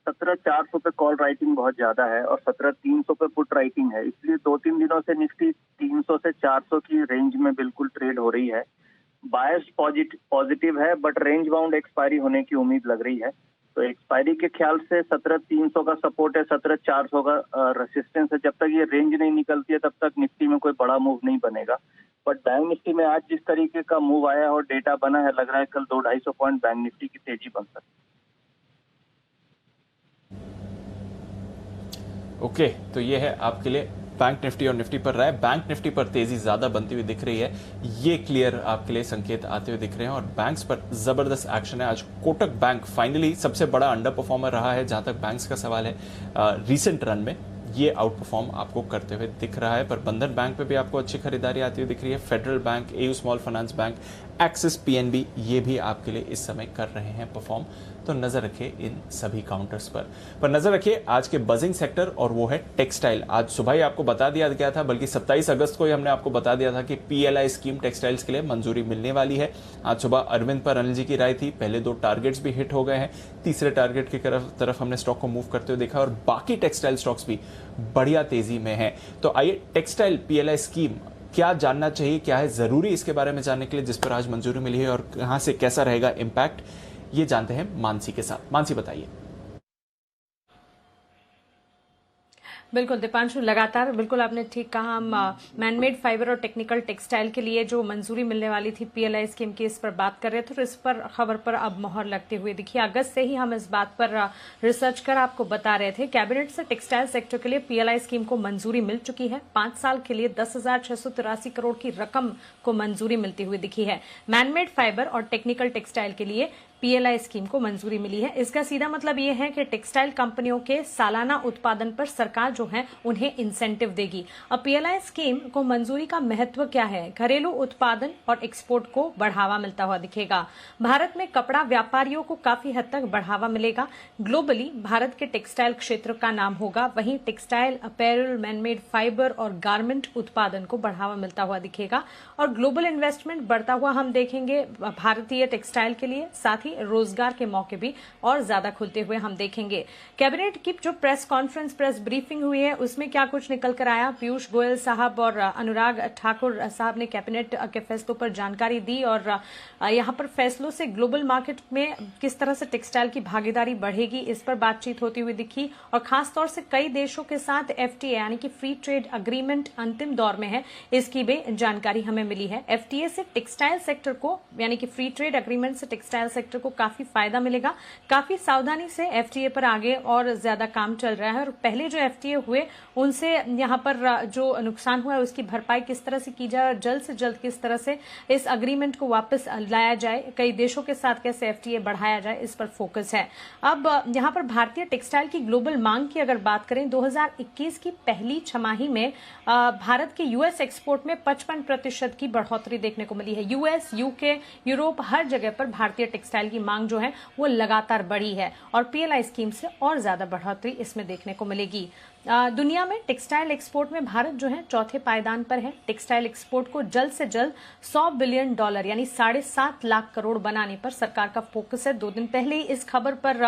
17,400 पे कॉल राइटिंग बहुत ज्यादा है और 17,300 पे पुट राइटिंग है, इसलिए 2-3 दिनों से निफ्टी 300 से 400 की रेंज में बिल्कुल ट्रेड हो रही है। बायस पॉजिटिव है, बट रेंज बाउंड एक्सपायरी होने की उम्मीद लग रही है। तो एक्सपायरी के ख्याल से 17,300 का सपोर्ट है, 17,400 का रेसिस्टेंस है। जब तक ये रेंज नहीं निकलती है तब तक निफ्टी में कोई बड़ा मूव नहीं बनेगा। बट बैंक निफ्टी में आज जिस तरीके का मूव आया और डेटा बना है, लग रहा है कल 200-250 पॉइंट बैंक निफ्टी की तेजी बन सकती है। ओके, तो ये है आपके लिए बैंक निफ्टी और निफ्टी पर राय। बैंक निफ्टी पर तेजी ज्यादा बनती हुई दिख रही है, ये क्लियर आपके लिए संकेत आते हुए दिख रहे हैं। और बैंक्स पर जबरदस्त एक्शन है। आज कोटक बैंक फाइनली सबसे बड़ा अंडर परफॉर्मर रहा है, जहां तक बैंक्स का सवाल है। रीसेंट रन में ये आउट परफॉर्म आपको करते हुए दिख रहा है। पर बंधन बैंक पे भी आपको अच्छी खरीदारी आती हुई दिख रही है। Federal bank, AU small finance bank, axis, PNB, ये भी आपके लिए इस समय कर रहे हैं परफॉर्म। तो नजर रखिए इन सभी काउंटर्स पर नजर रखिए आज के बजिंग सेक्टर, और वो है टेक्सटाइल। आज सुबह ही आपको बता दिया गया था, बल्कि 27 अगस्त को ही हमने आपको बता दिया था कि पीएलआई स्कीम टेक्सटाइल्स के लिए मंजूरी मिलने वाली है। आज सुबह अरविंद पर अनिल जी की राय थी, पहले 2 टारगेट्स भी हिट हो गए हैं, तीसरे टारगेट की तरफ हमने स्टॉक को मूव करते हुए देखा, और बाकी टेक्सटाइल स्टॉक्स भी बढ़िया तेजी में है। तो आइए टेक्सटाइल पीएलआई स्कीम क्या जानना चाहिए, क्या है जरूरी इसके बारे में जानने के लिए, जिस पर आज मंजूरी मिली है और कहां से कैसा रहेगा इम्पैक्ट, ये जानते हैं मानसी के साथ। मानसी बताइए। बिल्कुल दीपांशु, लगातार बिल्कुल आपने ठीक कहा, हम मैनमेड फाइबर और टेक्निकल टेक्सटाइल के लिए जो मंजूरी मिलने वाली थी पीएलआई स्कीम की, इस पर बात कर रहे थे और इस पर खबर पर अब मोहर लगते हुए दिखी। अगस्त से ही हम इस बात पर रिसर्च कर आपको बता रहे थे। कैबिनेट से टेक्सटाइल सेक्टर के लिए पीएलआई स्कीम को मंजूरी मिल चुकी है। 5 साल के लिए 10,683 करोड़ की रकम को मंजूरी मिलती हुई दिखी है। मैनमेड फाइबर और टेक्निकल टेक्सटाइल के लिए पीएलआई स्कीम को मंजूरी मिली है। इसका सीधा मतलब ये है कि टेक्सटाइल कंपनियों के सालाना उत्पादन पर सरकार जो है उन्हें इंसेंटिव देगी। अब पीएलआई स्कीम को मंजूरी का महत्व क्या है? घरेलू उत्पादन और एक्सपोर्ट को बढ़ावा मिलता हुआ दिखेगा। भारत में कपड़ा व्यापारियों को काफी हद तक बढ़ावा मिलेगा। ग्लोबली भारत के टेक्सटाइल क्षेत्र का नाम होगा। वहीं टेक्सटाइल, अपैरल, मैनमेड फाइबर और गारमेंट उत्पादन को बढ़ावा मिलता हुआ दिखेगा और ग्लोबल इन्वेस्टमेंट बढ़ता हुआ हम देखेंगे भारतीय टेक्सटाइल के लिए। साथ रोजगार के मौके भी और ज्यादा खुलते हुए हम देखेंगे। कैबिनेट की जो प्रेस ब्रीफिंग हुई है उसमें क्या कुछ निकल कर आया? पीयूष गोयल साहब और अनुराग ठाकुर साहब ने कैबिनेट के फैसलों पर जानकारी दी और यहां पर फैसलों से ग्लोबल मार्केट में किस तरह से टेक्सटाइल की भागीदारी बढ़ेगी, इस पर बातचीत होती हुई दिखी। और खासतौर से कई देशों के साथ एफटीए यानी कि फ्री ट्रेड अग्रीमेंट अंतिम दौर में है, इसकी भी जानकारी हमें मिली है। एफटीए से टेक्सटाइल सेक्टर को यानी कि फ्री ट्रेड अग्रीमेंट से टेक्सटाइल सेक्टर को काफी फायदा मिलेगा। काफी सावधानी से एफटीए पर आगे और ज्यादा काम चल रहा है और पहले जो एफटीए हुए उनसे यहां पर जो नुकसान हुआ है उसकी भरपाई किस तरह से की जाए और जल्द से जल्द किस तरह से इस अग्रीमेंट को वापस लाया जाए, कई देशों के साथ कैसे एफटीए बढ़ाया जाए, इस पर फोकस है। अब यहां पर भारतीय टेक्सटाइल की ग्लोबल मांग की अगर बात करें, 2021 की पहली छमाही में भारत के यूएस एक्सपोर्ट में 55% की बढ़ोतरी देखने को मिली है। यूएस, यूके, यूरोप हर जगह पर भारतीय टेक्सटाइल की मांग जो है वो लगातार बढ़ी है और पीएलआई स्कीम से और ज्यादा बढ़ोतरी इसमें देखने को मिलेगी। दुनिया में टेक्सटाइल एक्सपोर्ट में भारत जो है चौथे पायदान पर है। टेक्सटाइल एक्सपोर्ट को जल्द से जल्द $100 बिलियन यानी 7.5 लाख करोड़ बनाने पर सरकार का फोकस है। 2 दिन पहले ही इस खबर पर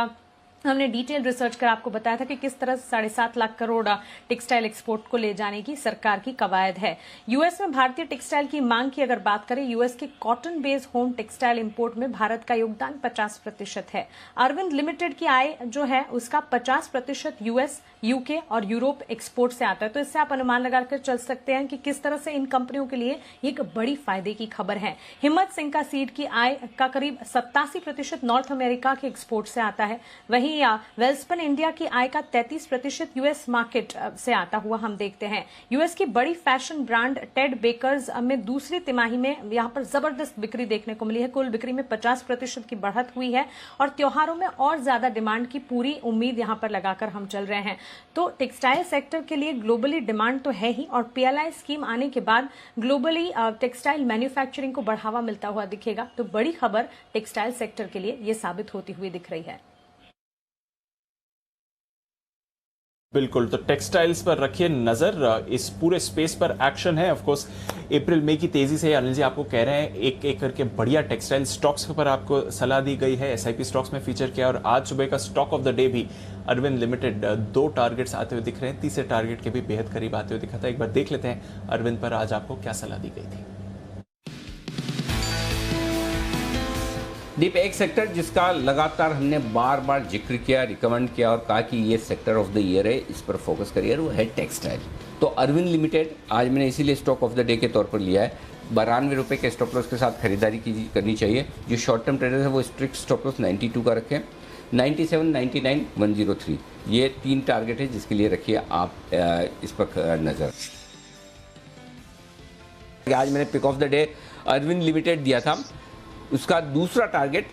हमने डिटेल रिसर्च कर आपको बताया था कि किस तरह से 7.5 लाख करोड़ टेक्सटाइल एक्सपोर्ट को ले जाने की सरकार की कवायद है। यूएस में भारतीय टेक्सटाइल की मांग की अगर बात करें, यूएस के cotton based home textile import में भारत का योगदान 50% है। अरविंद लिमिटेड की आय जो है उसका 50% यूएस, यूके और यूरोप एक्सपोर्ट से आता है। तो इससे आप अनुमान लगाकर चल सकते हैं कि किस तरह से इन कंपनियों के लिए एक बड़ी फायदे की खबर है। हिम्मत सिंह का सीड की आय का करीब 87% नॉर्थ अमेरिका के एक्सपोर्ट से आता है। वहीं वेल्सपन इंडिया की आय का 33% यूएस मार्केट से आता हुआ हम देखते हैं। यूएस की बड़ी फैशन ब्रांड टेड बेकर्स में दूसरी तिमाही में यहां पर जबरदस्त बिक्री देखने को मिली है। कुल बिक्री में 50% की बढ़त हुई है और त्योहारों में और ज्यादा डिमांड की पूरी उम्मीद यहां पर लगाकर हम चल रहे हैं। तो टेक्सटाइल सेक्टर के लिए ग्लोबली डिमांड तो है ही और पीएलआई स्कीम आने के बाद ग्लोबली टेक्सटाइल मैन्युफैक्चरिंग को बढ़ावा मिलता हुआ दिखेगा। तो बड़ी खबर टेक्सटाइल सेक्टर के लिए ये साबित होती हुई दिख रही है। बिल्कुल, तो टेक्सटाइल्स पर रखिए नजर, इस पूरे स्पेस पर एक्शन है। ऑफ कोर्स अप्रैल मई की तेजी से अनिल जी आपको कह रहे हैं एक एक करके बढ़िया टेक्सटाइल स्टॉक्स पर आपको सलाह दी गई है। एसआईपी स्टॉक्स में फीचर किया और आज सुबह का स्टॉक ऑफ द डे भी अरविंद लिमिटेड 2 टारगेट्स आते हुए दिख रहे हैं, तीसरे टारगेट के भी बेहद करीब आते हुए दिखा था। एक बार देख लेते हैं अरविंद पर आज आपको क्या सलाह दी गई थी। दीप, एक सेक्टर जिसका लगातार हमने बार बार जिक्र किया, रिकमेंड किया और कहा कि ये सेक्टर ऑफ द ईयर है, इस पर फोकस करिए, वो है टेक्सटाइल। तो अरविंद लिमिटेड आज मैंने इसीलिए स्टॉक ऑफ द डे के तौर पर लिया है। 92 रुपये के स्टॉप लॉस के साथ खरीदारी करनी चाहिए। जो शॉर्ट टर्म ट्रेडर्स है वो स्ट्रिक्ट स्टॉप लॉस 92 का रखें। 97, 99, 103 ये 3 टारगेट है जिसके लिए रखिए आप इस पर नज़र। आज मैंने pick of the day Arvind limited दिया था, उसका दूसरा टारगेट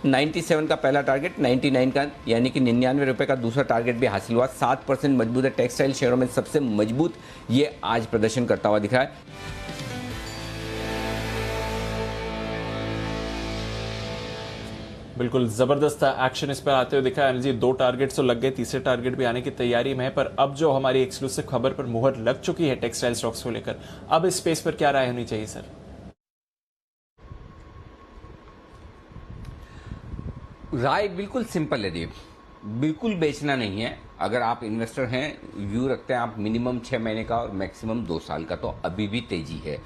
97 का पहला टारगेट 99 का यानी कि 99 रुपये का दूसरा टारगेट भी हासिल हुआ। 7% मजबूत है। टेक्सटाइल शेयरों में सबसे मजबूत ये आज प्रदर्शन करता हुआ दिख रहा है। बिल्कुल जबरदस्त एक्शन इस पर आते हुए दिखा है। अनिल जी 2 टारगेट तो लग गए, तीसरे टारगेट भी आने की तैयारी में है, पर अब जो हमारी एक्सक्लूसिव खबर पर मुहर लग चुकी है टेक्सटाइल स्टॉक्स को लेकर, अब इस स्पेस पर क्या राय होनी चाहिए सर? राय बिल्कुल सिंपल है दीप। बिल्कुल बेचना नहीं है। अगर आप इन्वेस्टर हैं, व्यू रखते हैं आप मिनिमम 6 महीने का और मैक्सिमम 2 साल का, तो अभी भी तेजी है।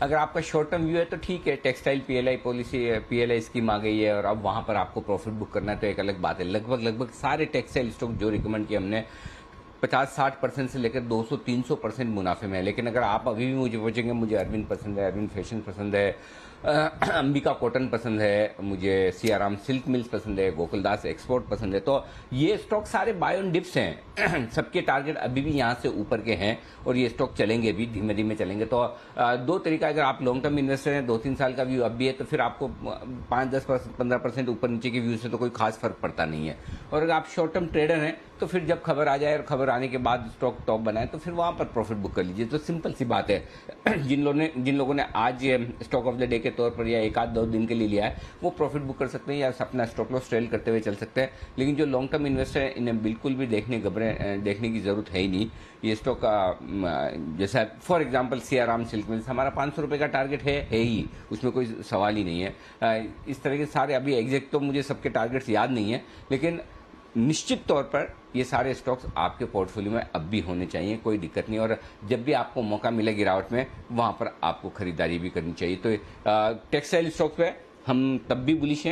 अगर आपका शॉर्ट टर्म व्यू है तो ठीक है, textile PLI policy, PLI scheme आ गई है और अब वहां पर आपको प्रॉफिट बुक करना है तो एक अलग बात है। लगभग सारे टेक्सटाइल स्टॉक जो रिकमेंड किए हमने 50-60% से लेकर 200-300% मुनाफे में है। लेकिन अगर आप अभी भी मुझे पूछेंगे, मुझे अरविंद पसंद है, अरविंद फैशन पसंद है, अंबिका कॉटन पसंद है, मुझे सियाराम सिल्क मिल्स पसंद है, गोकुलदास एक्सपोर्ट पसंद है, तो ये स्टॉक सारे बाय ऑन डिप्स हैं। सबके टारगेट अभी भी यहाँ से ऊपर के हैं और ये स्टॉक चलेंगे भी, धीमे धीमे चलेंगे। तो दो तरीका, अगर आप लॉन्ग टर्म इन्वेस्टर हैं, 2-3 साल का व्यू अब भी है, तो फिर आपको 5-10-15% ऊपर नीचे के व्यू से तो कोई खास फर्क पड़ता नहीं है। और अगर आप शॉर्ट टर्म ट्रेडर हैं तो फिर जब खबर आ जाए और खबर आने के बाद स्टॉक टॉप बनाए तो फिर वहां पर प्रॉफिट बुक कर लीजिए। तो सिंपल सी बात है। जिन लोगों ने आज स्टॉक ऑफ द डे के तौर पर या 1-2 दिन के लिए लिया है वो प्रॉफिट बुक कर सकते हैं या अपना स्टॉप लॉस ट्रेल करते हुए चल सकते हैं। लेकिन जो लॉन्ग टर्म इन्वेस्टर है इन्हें बिल्कुल भी देखने की जरूरत है ही नहीं। ये स्टॉक जैसा for example Siyaram silk mills, हमारा 500 रुपये का टारगेट है ही, उसमें कोई सवाल ही नहीं है। इस तरह के सारे, अभी एग्जैक्ट तो मुझे सबके टारगेट्स याद नहीं है, लेकिन निश्चित तौर पर ये सारे स्टॉक्स आपके पोर्टफोलियो में अब भी होने चाहिए, कोई दिक्कत नहीं। और जब भी आपको मौका मिले गिरावट में, वहां पर आपको खरीदारी भी करनी चाहिए। तो टेक्सटाइल स्टॉक्स पे हम तब भी बुलिश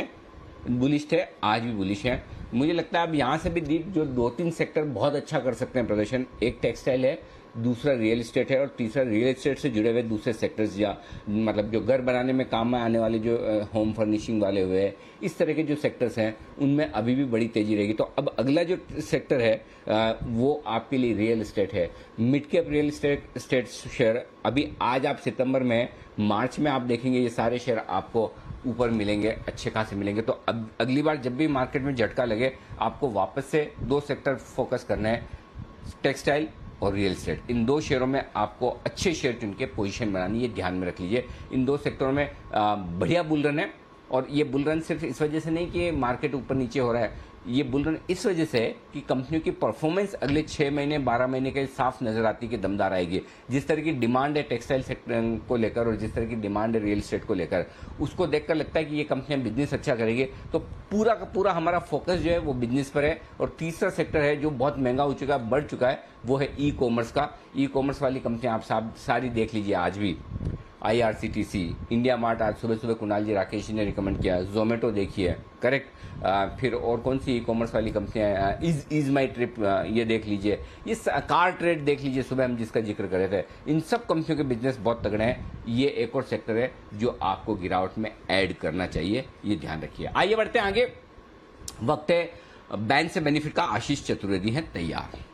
थे, आज भी बुलिश हैं। मुझे लगता है अब यहाँ से भी दीप जो 2-3 सेक्टर बहुत अच्छा कर सकते हैं प्रदर्शन, एक टेक्सटाइल है, दूसरा रियल एस्टेट है और तीसरा रियल एस्टेट से जुड़े हुए दूसरे सेक्टर्स, या मतलब जो घर बनाने में काम में आने वाले जो होम फर्निशिंग वाले हुए हैं, इस तरह के जो सेक्टर्स हैं उनमें अभी भी बड़ी तेजी रहेगी। तो अब अगला जो सेक्टर है वो आपके लिए रियल एस्टेट है। Mid cap real estate share अभी आज आप सितंबर में, मार्च में आप देखेंगे ये सारे शेयर आपको ऊपर मिलेंगे, अच्छे खासे मिलेंगे। तो अब अगली बार जब भी मार्केट में झटका लगे, आपको वापस से 2 सेक्टर फोकस करना है, टेक्सटाइल और रियल एस्टेट। इन 2 शेयरों में आपको अच्छे शेयर चुन के पोजीशन बनानी, ये ध्यान में रख लीजिए। इन 2 सेक्टरों में बढ़िया बुल रन है और ये बुल रन सिर्फ इस वजह से नहीं कि मार्केट ऊपर नीचे हो रहा है, ये बुल रन इस वजह से है कि कंपनियों की परफॉर्मेंस अगले 6 महीने 12 महीने के साफ नजर आती है कि दमदार आएगी। जिस तरह की डिमांड है टेक्सटाइल सेक्टर को लेकर और जिस तरह की डिमांड है रियल एस्टेट को लेकर, उसको देखकर लगता है कि ये कंपनियां बिजनेस अच्छा करेंगे। तो पूरा का पूरा हमारा फोकस जो है वो बिजनेस पर है। और तीसरा सेक्टर है जो बहुत महंगा हो चुका है, बढ़ चुका है, वो है ई कॉमर्स का। ई कॉमर्स वाली कंपनियां आप सारी देख लीजिए। आज भी IRCTC, इंडिया मार्ट, आज सुबह कुणाल जी राकेश जी ने रिकमेंड किया, जोमेटो देखिए, करेक्ट। फिर और कौन सी ई कॉमर्स वाली कंपनियां, इज माई ट्रिप, ये देख लीजिए, ये कार ट्रेड देख लीजिए, सुबह हम जिसका जिक्र कर रहे थे। इन सब कंपनियों के बिजनेस बहुत तगड़े हैं। ये एक और सेक्टर है जो आपको गिरावट में ऐड करना चाहिए, ये ध्यान रखिए। आइए बढ़ते हैं आगे। वक्त है बैंक से बेनिफिट का। आशीष चतुर्वेदी हैं तैयार।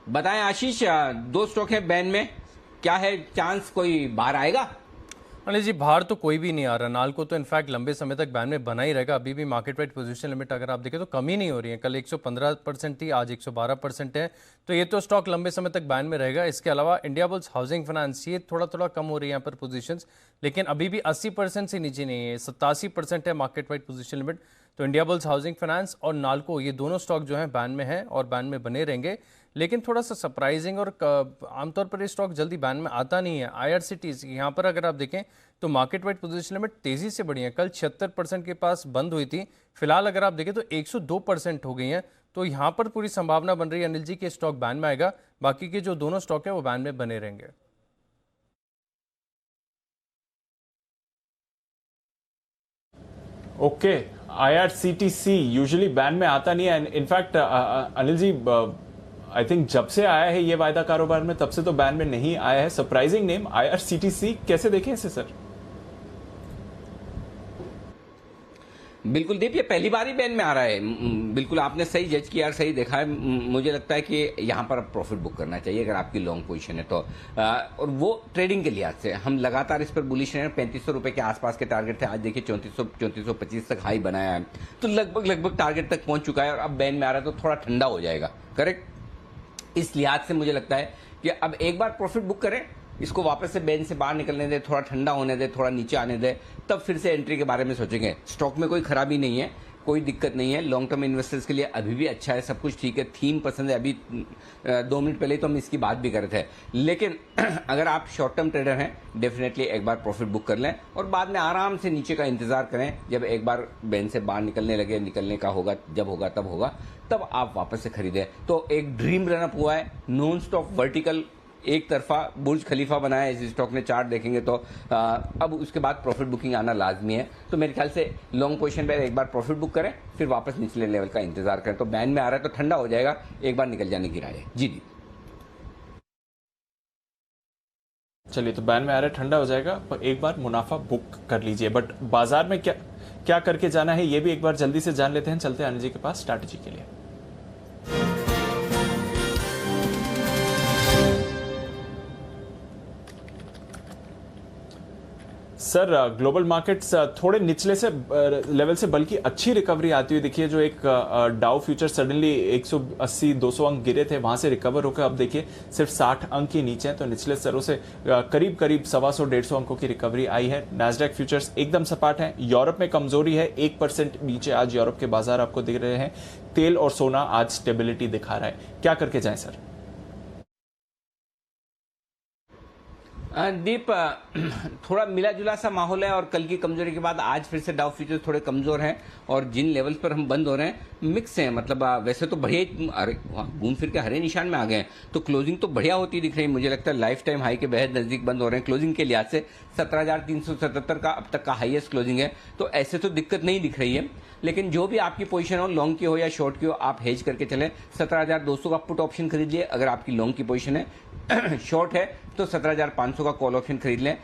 बताएं आशीष, 2 स्टॉक है बैन में, क्या है चांस कोई बाहर आएगा? अनिल जी, बाहर तो कोई भी नहीं आ रहा। नाल्को तो इनफैक्ट लंबे समय तक बैन में बना ही रहेगा। अभी भी मार्केट वाइड पोजीशन लिमिट अगर आप देखें तो कमी नहीं हो रही है। कल 115% थी, आज 112% है। तो ये तो स्टॉक लंबे समय तक बैन में रहेगा। इसके अलावा इंडिया बुल्स हाउसिंग फाइनेंस, ये थोड़ा कम हो रही है यहाँ पर पोजीशंस, लेकिन अभी भी 80% से नीचे नहीं है, 87% है मार्केट वाइड पोजीशन लिमिट। तो इंडिया बुल्स हाउसिंग फाइनेंस और नाल्को, ये दोनों स्टॉक जो है बैन में है और बैन में बने रहेंगे। लेकिन थोड़ा सा सरप्राइजिंग और आमतौर पर ये स्टॉक जल्दी बैन में आता नहीं है। IRCTC यहाँ पर अगर आप देखें तो मार्केट वाइड पोजीशन लिमिट तेजी से बढ़ी है। कल 76% के पास बंद हुई थी, फिलहाल अगर आप देखें तो 102% हो गई है। तो यहाँ पर पूरी संभावना बन रही है अनिल जी के स्टॉक बैन में आएगा। बाकी के जो दोनों स्टॉक है वो बैन में बने रहेंगे। ओके, IRCTC यूजुअली बैन में आता नहीं है। In fact Anil ji, I think जब से आया है ये वायदा कारोबार में, तब से तो बैन में नहीं आया है। सरप्राइजिंग नेम IRCTC, कैसे देखें इसे सर? बिल्कुल दीप, ये पहली बार ही बैन में आ रहा है। बिल्कुल आपने सही जज किया और सही देखा है। मुझे लगता है कि यहाँ पर प्रॉफिट बुक करना चाहिए अगर आपकी लॉन्ग पोजीशन है तो। और वो ट्रेडिंग के लिहाज से हम लगातार इस पर बुलिश हैं। 3500 रुपए के आसपास के टारगेट थे, आज देखिए 3425 तक हाई बनाया है, तो लगभग टारगेट तक पहुंच चुका है और अब बैन में आ रहा है तो थोड़ा ठंडा हो जाएगा, करेक्ट। इस लिहाज से मुझे लगता है कि अब एक बार प्रॉफिट बुक करें, इसको वापस से बैन से बाहर निकलने दे, थोड़ा ठंडा होने दे, थोड़ा नीचे आने दे, तब फिर से एंट्री के बारे में सोचेंगे। स्टॉक में कोई खराबी नहीं है, कोई दिक्कत नहीं है। लॉन्ग टर्म इन्वेस्टर्स के लिए अभी भी अच्छा है, सब कुछ ठीक है, थीम पसंद है। अभी 2 मिनट पहले तो हम इसकी बात भी कर रहे थे। लेकिन अगर आप शॉर्ट टर्म ट्रेडर हैं, डेफिनेटली एक बार प्रॉफिट बुक कर लें और बाद में आराम से नीचे का इंतजार करें। जब एक बार बैंड से बाहर निकलने लगे, निकलने का होगा, जब होगा तब होगा, तब आप वापस से खरीदें। तो एक ड्रीम रन अप हुआ है, नॉन स्टॉप वर्टिकल एक तरफा बुर्ज खलीफा बनाया है इस स्टॉक ने। चार्ट देखेंगे तो अब उसके बाद प्रॉफिट बुकिंग आना लाजमी है। तो मेरे ख्याल से लॉन्ग पोजीशन पे एक बार प्रॉफिट बुक करें, फिर वापस निचले लेवल का इंतजार करें। तो बैंड में आ रहा है तो ठंडा हो जाएगा, एक बार निकल जाने की राय है। जी। चलिए, तो बैन में आ रहा है, ठंडा हो जाएगा, पर एक बार मुनाफा बुक कर लीजिए। बट बाजार में क्या करके जाना है ये भी एक बार जल्दी से जान लेते हैं। चलते हैं अनिल जी के पास स्ट्रैटेजी के लिए। सर, ग्लोबल मार्केट्स थोड़े निचले से लेवल से बल्कि अच्छी रिकवरी आती हुई दिखी है। जो एक डाउ फ्यूचर सडनली 180-200 अंक गिरे थे, वहां से रिकवर होकर अब देखिए सिर्फ 60 अंक ही नीचे हैं। तो निचले स्तरों से करीब 125-150 अंकों की रिकवरी आई है। नैस्डैक फ्यूचर्स एकदम सपाट है। यूरोप में कमजोरी है, 1% नीचे आज यूरोप के बाजार आपको दिख रहे हैं। तेल और सोना आज स्टेबिलिटी दिखा रहा है। क्या करके जाएं सर? दीप, थोड़ा मिला जुला सा माहौल है और कल की कमजोरी के बाद आज फिर से डाउ फ्यूचर्स थोड़े कमजोर हैं और जिन लेवल्स पर हम बंद हो रहे हैं मिक्स हैं। मतलब वैसे तो बढ़िया घूम फिर के हरे निशान में आ गए हैं, तो क्लोजिंग तो बढ़िया होती दिख रही है। मुझे लगता है लाइफ टाइम हाई के बेहद नजदीक बंद हो रहे हैं क्लोजिंग के लिहाज से। 17,377 का अब तक का हाईएस्ट क्लोजिंग है, तो ऐसे तो दिक्कत नहीं दिख रही है। लेकिन जो भी आपकी पोजीशन हो, लॉन्ग की हो या शॉर्ट की हो, आप हेज करके चलें। 17,200 का पुट ऑप्शन खरीद लिए अगर आपकी लॉन्ग की पोजीशन है। शॉर्ट है तो 17,500 का कॉल ऑप्शन खरीद लें।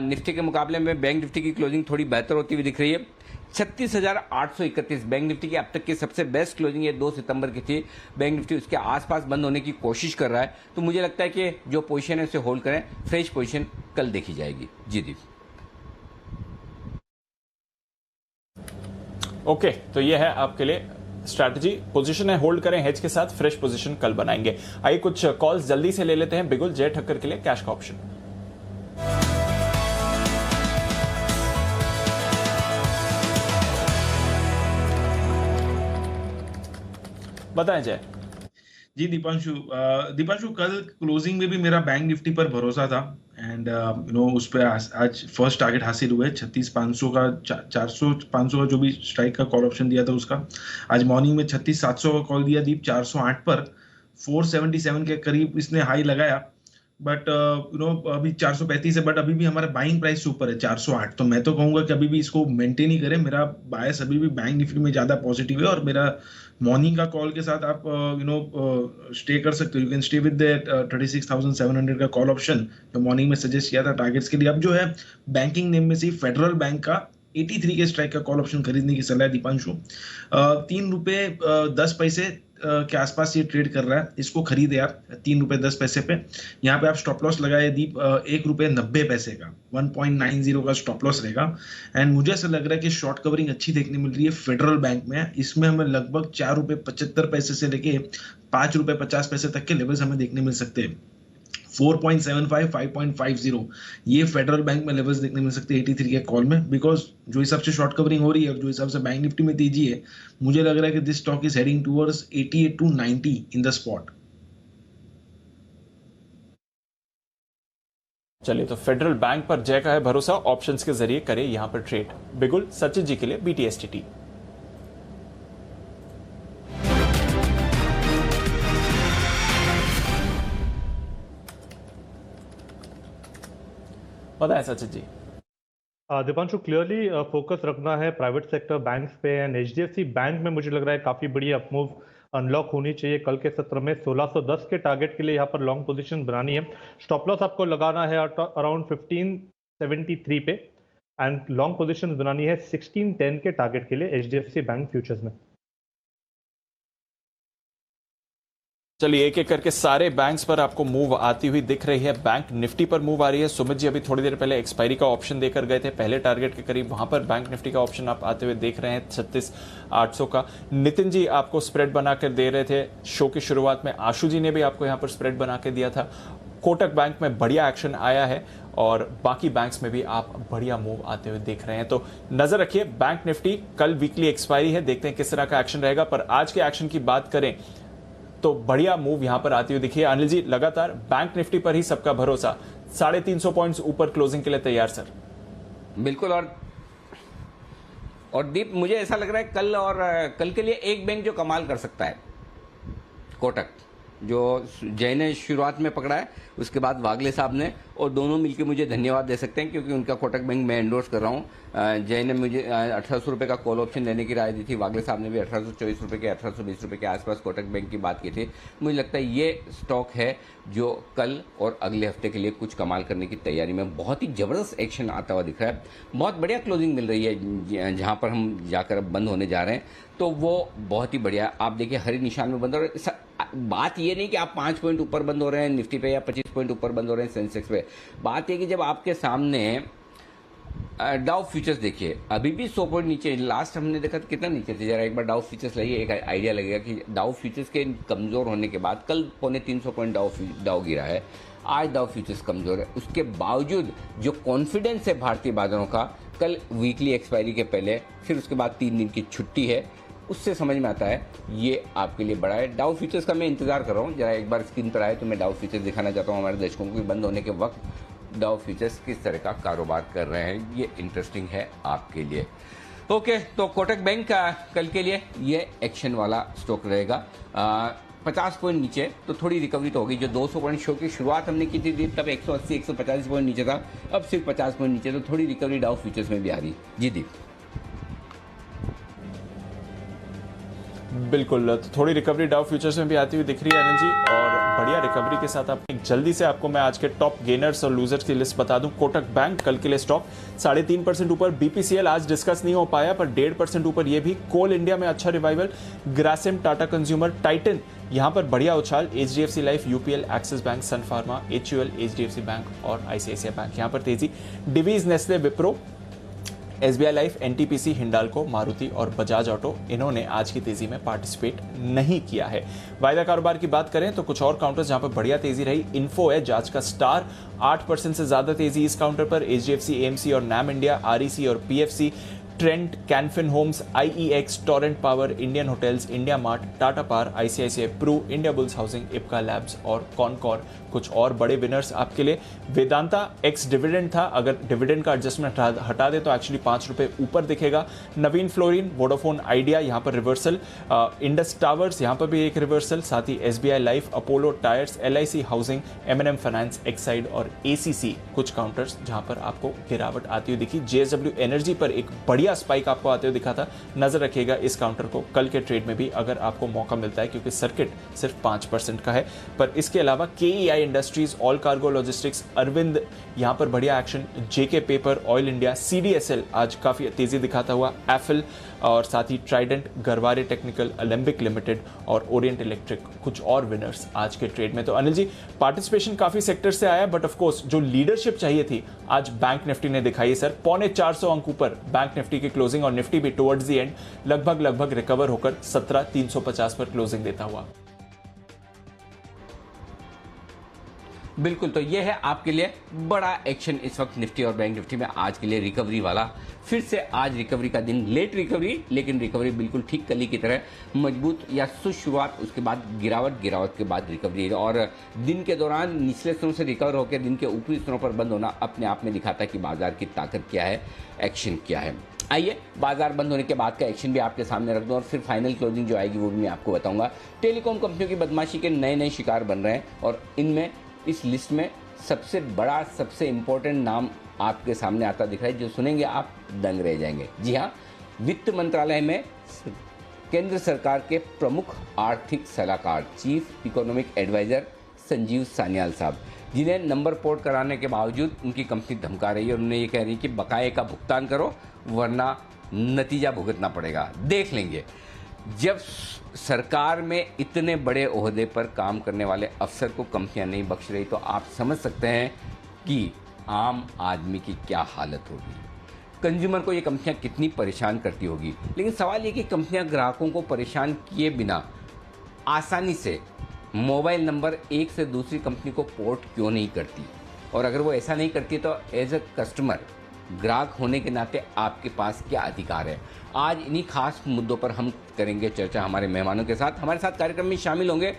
निफ्टी के मुकाबले में बैंक निफ्टी की क्लोजिंग थोड़ी बेहतर होती हुई दिख रही है। 36,831 बैंक निफ्टी की अब तक की सबसे बेस्ट क्लोजिंग ये 2 सितंबर की थी। बैंक निफ्टी उसके आसपास बंद होने की कोशिश कर रहा है, तो मुझे लगता है कि जो पोजीशन है उसे होल्ड करें। फ्रेश पोजीशन कल देखी जाएगी। जी दी। ओके, तो ये है आपके लिए स्ट्रैटेजी। पोजीशन है, होल्ड करें हेज के साथ, फ्रेश पोजीशन कल बनाएंगे। आइए कुछ कॉल्स जल्दी से ले लेते हैं। बिगुल जय ठक्कर के लिए कैश का ऑप्शन। बताएं जय। जी दीपांशु, कल क्लोजिंग में भी मेरा बैंक निफ्टी पर भरोसा था एंड उस पर आज फर्स्ट टारगेट हासिल हुए 36,500 का, 400-500 का जो भी स्ट्राइक का कॉल ऑप्शन दिया था उसका। आज मॉर्निंग में 36,700 का कॉल दिया दीप, 408 पर 477 के करीब इसने हाई लगाया। बट अभी 435 है, बट अभी भी हमारा बाइंग प्राइस से ऊपर है 408। तो मैं तो कहूंगा कि अभी भी इसको मेंटेन ही करें। मेरा बायस अभी भी बैंक निफ्टी में ज्यादा पॉजिटिव है और मेरा मॉर्निंग का कॉल के साथ आप स्टे कर सकते हो। You can stay with the 36,700 का कॉल ऑप्शन जो मॉर्निंग में सजेस्ट किया था टारगेट्स के लिए। अब जो है बैंकिंग नेम में से फेडरल बैंक का 83 के स्ट्राइक का कॉल ऑप्शन खरीदने की सलाह है दीपांशु। 3 रुपए 10 पैसे के आसपास ये ट्रेड कर रहा है, इसको खरीदे आप 3 रुपए 10 पैसे पे। यहाँ पे आप स्टॉप लॉस लगाए दीप 1 रुपए 90 पैसे का, 1.90 का स्टॉप लॉस रहेगा। एंड मुझे ऐसा लग रहा है कि शॉर्ट कवरिंग अच्छी देखने मिल रही है फेडरल बैंक में। इसमें हमें लगभग 4 रुपए 75 पैसे से लेके 5 रुपए 50 पैसे तक के लेवल्स हमें देखने मिल सकते हैं। 4.75, 5.50 ये फेडरल बैंक में लेवल्स देखने मिल सकते हैं 83 के कॉल में। बिकॉज जो हिसाब से शॉर्ट कवरिंग हो रही है और जो हिसाब से बैंक निफ्टी में तेजी है, मुझे लग रहा है कि this stock is heading towards 88 to 90 in the spot. चलिए, तो फेडरल बैंक पर जय का है भरोसा, ऑप्शंस के जरिए करें यहां पर ट्रेड। बिगुल सचिन जी के लिए BTSTT। बताएं सचिन जी। दीपांशु, क्लियरली फोकस रखना है प्राइवेट सेक्टर बैंक्स पे एंड HDFC बैंक में मुझे लग रहा है काफी बड़ी अपमूव अनलॉक होनी चाहिए। कल के सत्र में 1610 के टारगेट के लिए यहाँ पर लॉन्ग पोजीशन बनानी है। स्टॉप लॉस आपको लगाना है अराउंड 1573 पे एंड लॉन्ग पोजीशन बनानी है 1610 के टारगेट के लिए HDFC बैंक फ्यूचर्स में। चलिए, एक एक करके सारे बैंक्स पर आपको मूव आती हुई दिख रही है। बैंक निफ्टी पर मूव आ रही है। सुमित जी अभी थोड़ी देर पहले एक्सपायरी का ऑप्शन देकर गए थे पहले टारगेट के करीब, वहां पर बैंक निफ्टी का ऑप्शन आप आते हुए देख रहे हैं 36,800 का। नितिन जी आपको स्प्रेड बनाकर दे रहे थे शो की शुरुआत में। आशु जी ने भी आपको यहां पर स्प्रेड बना के दिया था। कोटक बैंक में बढ़िया एक्शन आया है और बाकी बैंक्स में भी आप बढ़िया मूव आते हुए देख रहे हैं। तो नजर रखिए बैंक निफ्टी, कल वीकली एक्सपायरी है, देखते हैं किस तरह का एक्शन रहेगा। पर आज के एक्शन की बात करें तो बढ़िया मूव यहां पर आती हुई दिखी है। अनिल जी, लगातार बैंक निफ्टी पर ही सबका भरोसा, 350 पॉइंट्स ऊपर क्लोजिंग के लिए तैयार सर। बिल्कुल। और दीप, मुझे ऐसा लग रहा है कल के लिए एक बैंक जो कमाल कर सकता है, कोटक, जो जय ने शुरुआत में पकड़ा है, उसके बाद वागले साहब ने, और दोनों मिलकर मुझे धन्यवाद दे सकते हैं क्योंकि उनका कोटक बैंक मैं एंडोर्स कर रहा हूँ। जय ने मुझे 1800 रुपये का कॉल ऑप्शन लेने की राय दी थी, वागले साहब ने भी 1824 रुपये के 1820 रुपये के आसपास कोटक बैंक की बात की थी। मुझे लगता है ये स्टॉक है जो कल और अगले हफ्ते के लिए कुछ कमाल करने की तैयारी में, बहुत ही ज़बरदस्त एक्शन आता हुआ दिख रहा है। बहुत बढ़िया क्लोजिंग मिल रही है जहाँ पर हम जाकर अब बंद होने जा रहे हैं, तो वो बहुत ही बढ़िया। आप देखिए हरी निशान में बंद हो रहे हैं। बात ये नहीं कि आप 5 पॉइंट ऊपर बंद हो रहे हैं निफ्टी पे या 25 पॉइंट ऊपर बंद हो रहे हैं सेंसेक्स पे। बात ये कि जब आपके सामने डाउ फ्यूचर्स देखिए अभी भी 100 पॉइंट नीचे, लास्ट हमने देखा तो कितना नीचे थे, जरा एक बार डाउ फ्यूचर्स लाइए, एक आइडिया लगेगा कि डाउ फ्यूचर्स के कमजोर होने के बाद कल 350 पॉइंट डाउ गिरा है, आज डाउ फ्यूचर्स कमजोर है। उसके बावजूद जो कॉन्फिडेंस है भारतीय बाजारों का, कल वीकली एक्सपायरी के पहले, फिर उसके बाद 3 दिन की छुट्टी है, उससे समझ में आता है ये आपके लिए बड़ा है। डाउ फ्यूचर्स का मैं इंतजार कर रहा हूँ, जरा एक बार स्क्रीन पर आए तो मैं डाउ फ्यूचर्स दिखाना चाहता हूँ हमारे दर्शकों को, बंद होने के वक्त डाउ फ्यूचर्स किस तरह का कारोबार कर रहे हैं, ये इंटरेस्टिंग है आपके लिए। ओके, तो कोटक बैंक का कल के लिए ये एक्शन वाला स्टॉक रहेगा। 50 पॉइंट नीचे तो थोड़ी रिकवरी तो होगी। जो 200 पॉइंट शो की शुरुआत हमने की थी तब 180-150 पॉइंट नीचे था, अब सिर्फ 50 पॉइंट नीचे, तो थोड़ी रिकवरी डाउ फ्यूचर्स में भी आ रही। जी दीप। बिल्कुल, तो थोड़ी रिकवरी डाउ फ्यूचर्स में भी आती हुई दिख रही है अनिल जी, और बढ़िया रिकवरी के साथ आप जल्दी से आपको मैं आज के टॉप गेनर्स और लूजर्स की लिस्ट बता दूं। कोटक बैंक कल के लिए स्टॉक 3.5% ऊपर, बीपीसीएल आज डिस्कस नहीं हो पाया पर 1.5% ऊपर ये भी। कोल इंडिया में अच्छा revival, Grasim, Tata Consumer, Titan यहां पर बढ़िया उछाल, HDFC Life, UPL, Axis Bank, Sun Pharma, HUL, HDFC Bank और आईसीआईसीआई बैंक यहां पर तेजी। Divi's, Nestle, Wipro, SBI Life, NTPC, Hindalco, Maruti और बजाज ऑटो, इन्होंने आज की तेजी में पार्टिसिपेट नहीं किया है। वायदा कारोबार की बात करें तो कुछ और काउंटर्स जहां पर बढ़िया तेजी रही, इन्फो एज आज का स्टार, 8% से ज्यादा तेजी इस काउंटर पर। एचडीएफसी, एएमसी और नैम इंडिया, आरईसी और PFC, Trent, Canfin Homes, IEX, Torrent Power, Indian Hotels, India Mart, Tata Power, ICICI Pru, India Bulls Housing, Ipca Labs और कॉनकॉर कुछ और बड़े विनर्स आपके लिए। वेदांता एक्स डिविडेंड था, अगर डिविडेंड का एडजस्टमेंट हटा दे तो एक्चुअली 5 रुपए ऊपर दिखेगा। नवीन फ्लोरिन, वोडाफोन आइडिया यहां पर रिवर्सल, इंडस टावर्स यहां पर भी एक रिवर्सल, साथ ही SBI Life, Apollo Tyres, LIC Housing, MNM Finance, Exide और एसीसी कुछ काउंटर्स जहां पर आपको गिरावट आती हुई दिखी। जेएसडब्ल्यू एनर्जी पर एक बढ़िया स्पाइक आपको आते हुए दिखा था, नजर रखिएगा इस काउंटर को कल के ट्रेड में भी अगर आपको मौका मिलता है, क्योंकि सर्किट सिर्फ 5% का है। पर इसके अलावा KEI Industries, All Cargo Logistics, Arvind यहां पर बढ़िया action, JK Paper, Oil India, CDSL आज काफी तेजी दिखाता हुआ, एफिल और साथ ही Trident, Garware Technical, Alembic Limited और ओरिएंट इलेक्ट्रिक कुछ और विनर्स आज के ट्रेड में। तो अनिल जी, पार्टिसिपेशन काफी सेक्टर से आया, बट ऑफ कोर्स जो लीडरशिप चाहिए थी आज बैंक निफ्टी ने दिखाई सर। 450 अंक ऊपर बैंक निफ्टी की क्लोजिंग, और निफ्टी भी टुवर्ड्स द एंड लगभग रिकवर होकर 17,350 पर क्लोजिंग देता हुआ। बिल्कुल, तो ये है आपके लिए बड़ा एक्शन इस वक्त निफ्टी और बैंक निफ्टी में आज के लिए, रिकवरी वाला। फिर से आज रिकवरी का दिन, लेट रिकवरी लेकिन रिकवरी बिल्कुल ठीक कली की तरह, मजबूत या शुरुआत, उसके बाद गिरावट के बाद रिकवरी, और दिन के दौरान निचले स्तरों से रिकवर होकर दिन के ऊपरी स्तरों पर बंद होना अपने आप में दिखाता है कि बाजार की ताकत क्या है, एक्शन क्या है। आइए बाजार बंद होने के बाद का एक्शन भी आपके सामने रख दूं और फिर फाइनल क्लोजिंग जो आएगी वो भी मैं आपको बताऊंगा। टेलीकॉम कंपनियों की बदमाशी के नए शिकार बन रहे हैं, और इनमें इस लिस्ट में सबसे बड़ा, सबसे इंपॉर्टेंट नाम आपके सामने आता दिख रहा है, जो सुनेंगे आप दंग रह जाएंगे। जी हाँ, वित्त मंत्रालय में केंद्र सरकार के प्रमुख आर्थिक सलाहकार, chief economic adviser Sanjeev Sanyal साहब, जिन्हें नंबर पोर्ट कराने के बावजूद उनकी कंपनी धमका रही है और उन्हें ये कह रही है कि बकाये का भुगतान करो वरना नतीजा भुगतना पड़ेगा। देख लेंगे। जब सरकार में इतने बड़े ओहदे पर काम करने वाले अफसर को कंपनियां नहीं बख्श रही, तो आप समझ सकते हैं कि आम आदमी की क्या हालत होगी, कंज्यूमर को ये कंपनियां कितनी परेशान करती होगी। लेकिन सवाल ये कि कंपनियां ग्राहकों को परेशान किए बिना आसानी से मोबाइल नंबर एक से दूसरी कंपनी को पोर्ट क्यों नहीं करती, और अगर वो ऐसा नहीं करती तो एज अ कस्टमर, ग्राहक होने के नाते आपके पास क्या अधिकार है। आज इन्हीं खास मुद्दों पर हम करेंगे चर्चा हमारे मेहमानों के साथ। हमारे साथ कार्यक्रम में शामिल होंगे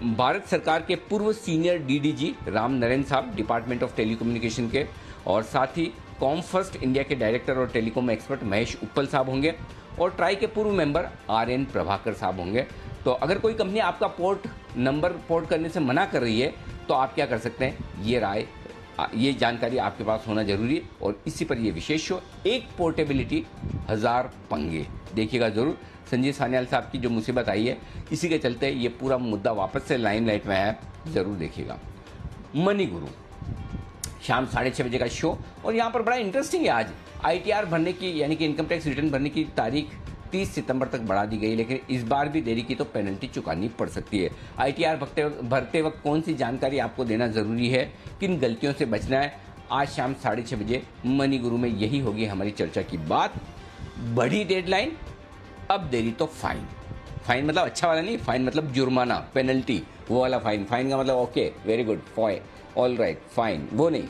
भारत सरकार के पूर्व सीनियर डीडीजी राम नरेंद्र साहब, डिपार्टमेंट ऑफ टेलीकम्युनिकेशन के, और साथ ही कॉमफर्स्ट इंडिया के डायरेक्टर और टेलीकॉम एक्सपर्ट महेश उप्पल साहब होंगे, और ट्राई के पूर्व मेंबर आर.एन. प्रभाकर साहब होंगे। तो अगर कोई कंपनी आपका पोर्ट नंबर पोर्ट करने से मना कर रही है तो आप क्या कर सकते हैं, ये जानकारी आपके पास होना जरूरी है। और इसी पर ये विशेष शो, एक पोर्टेबिलिटी 1000 पंगे, देखिएगा जरूर। संजीव सान्याल साहब की जो मुसीबत आई है, इसी के चलते ये पूरा मुद्दा वापस से लाइमलाइट में आया, जरूर देखिएगा। मनी गुरु शाम 6:30 बजे का शो, और यहाँ पर बड़ा इंटरेस्टिंग है। आज ITR भरने की, यानी कि इनकम टैक्स रिटर्न भरने की तारीख 30 सितंबर तक बढ़ा दी गई, लेकिन इस बार भी देरी की तो पेनल्टी चुकानी पड़ सकती है। ITR भरते वक्त कौन सी जानकारी आपको देना जरूरी है, किन गलतियों से बचना है, आज शाम 6:30 बजे मनी गुरु में यही होगी हमारी चर्चा की बात। बढ़ी डेडलाइन, अब देरी तो फाइन। फाइन मतलब अच्छा वाला नहीं, फाइन मतलब जुर्माना, पेनल्टी, वो वाला फाइन। फाइन का मतलब okay, very good, fine, all right, fine, वो नहीं,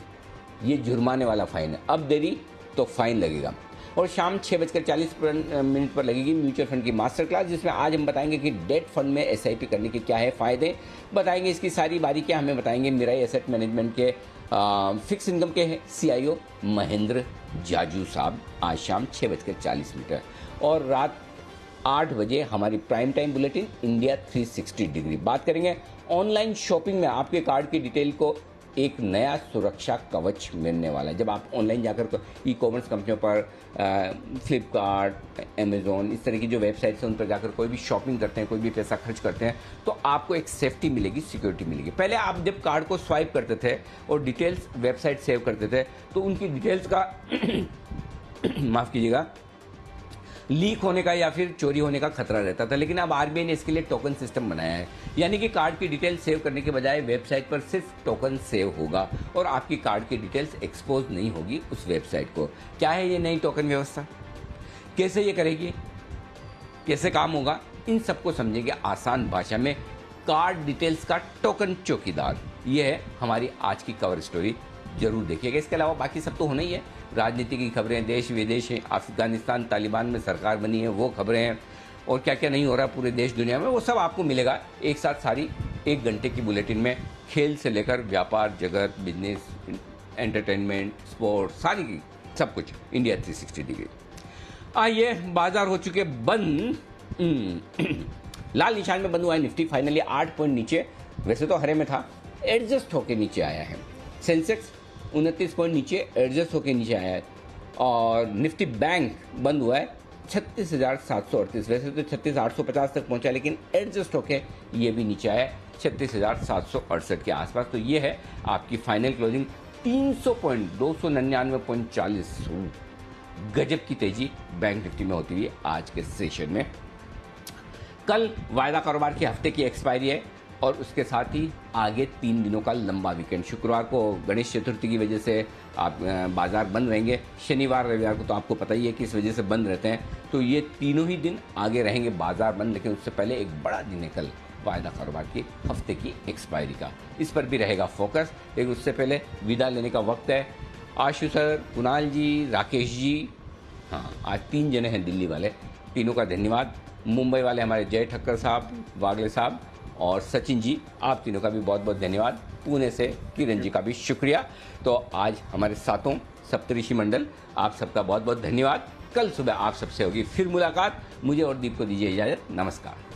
ये जुर्माने वाला फाइन है। अब देरी तो फाइन लगेगा। और शाम 6:40 पर लगेगी म्यूचुअल फंड की मास्टर क्लास, जिसमें आज हम बताएंगे कि डेट फंड में SIP करने के क्या है फ़ायदे, बताएंगे इसकी सारी बारीकियां हमें बताएंगे मिराई एसेट मैनेजमेंट के फिक्स इनकम के CIO महेंद्र जाजू साहब, आज शाम 6:40। और रात 8 बजे हमारी prime time bulletin India 360 degree, बात करेंगे ऑनलाइन शॉपिंग में आपके कार्ड की डिटेल को एक नया सुरक्षा कवच मिलने वाला है। जब आप ऑनलाइन जाकर ई-कॉमर्स कंपनियों पर, फ्लिपकार्ट, अमेजोन, इस तरह की जो वेबसाइट्स हैं उन पर जाकर कोई भी शॉपिंग करते हैं, कोई भी पैसा खर्च करते हैं, तो आपको एक सेफ्टी मिलेगी, सिक्योरिटी मिलेगी। पहले आप जब कार्ड को स्वाइप करते थे और डिटेल्स वेबसाइट सेव करते थे तो उनकी डिटेल्स का माफ़ कीजिएगा, लीक होने का या फिर चोरी होने का खतरा रहता था। लेकिन अब RBI ने इसके लिए टोकन सिस्टम बनाया है, यानी कि कार्ड की डिटेल सेव करने के बजाय वेबसाइट पर सिर्फ टोकन सेव होगा और आपकी कार्ड की डिटेल्स एक्सपोज नहीं होगी उस वेबसाइट को। क्या है ये नई टोकन व्यवस्था, कैसे ये करेगी, कैसे काम होगा, इन सबको समझेंगे आसान भाषा में। कार्ड डिटेल्स का टोकन चौकीदार, ये है हमारी आज की कवर स्टोरी, जरूर देखिएगा। इसके अलावा बाकी सब तो होना ही है, राजनीति की खबरें, देश विदेश हैं, अफगानिस्तान तालिबान में सरकार बनी है वो खबरें हैं, और क्या क्या नहीं हो रहा पूरे देश दुनिया में, वो सब आपको मिलेगा एक साथ सारी 1 घंटे की बुलेटिन में। खेल से लेकर व्यापार जगत, बिजनेस, एंटरटेनमेंट, स्पोर्ट, सारी की सब कुछ इंडिया 360 डिग्री। आइए, बाजार हो चुके बंद, लाल निशान में बंद हुआ है निफ्टी, फाइनली 8 पॉइंट नीचे, वैसे तो हरे में था, एडजस्ट होकर नीचे आया है। सेंसेक्स 29 पॉइंट नीचे एडजस्ट होकर नीचे आया है, और निफ्टी बैंक बंद हुआ है 36,738, वैसे तो 36,850 तक पहुंचा, लेकिन एडजस्ट होकर ये भी नीचे आया 36,768 के आसपास। तो ये है आपकी फाइनल क्लोजिंग, 300 पॉइंट, 299.40, गजब की तेजी बैंक निफ्टी में होती हुई आज के सेशन में। कल वायदा कारोबार के हफ्ते की एक्सपायरी है, और उसके साथ ही आगे 3 दिनों का लंबा वीकेंड। शुक्रवार को गणेश चतुर्थी की वजह से आप बाजार बंद रहेंगे, शनिवार रविवार को तो आपको पता ही है कि इस वजह से बंद रहते हैं, तो ये तीनों ही दिन आगे रहेंगे बाजार बंद। लेकिन उससे पहले एक बड़ा दिन है कल, वायदा कारोबार की हफ्ते की एक्सपायरी का, इस पर भी रहेगा फोकस। लेकिन उससे पहले विदा लेने का वक्त है। आशु सर, कुणाल जी, राकेश जी, हाँ आज 3 जने हैं दिल्ली वाले, तीनों का धन्यवाद। मुंबई वाले हमारे जय ठक्कर साहब, वागले साहब और सचिन जी, आप तीनों का भी बहुत बहुत धन्यवाद। पुणे से किरण जी का भी शुक्रिया। तो आज हमारे साथों सप्तऋषि मंडल, आप सबका बहुत बहुत धन्यवाद। कल सुबह आप सबसे होगी फिर मुलाकात। मुझे और दीप को दीजिए इजाजत, नमस्कार।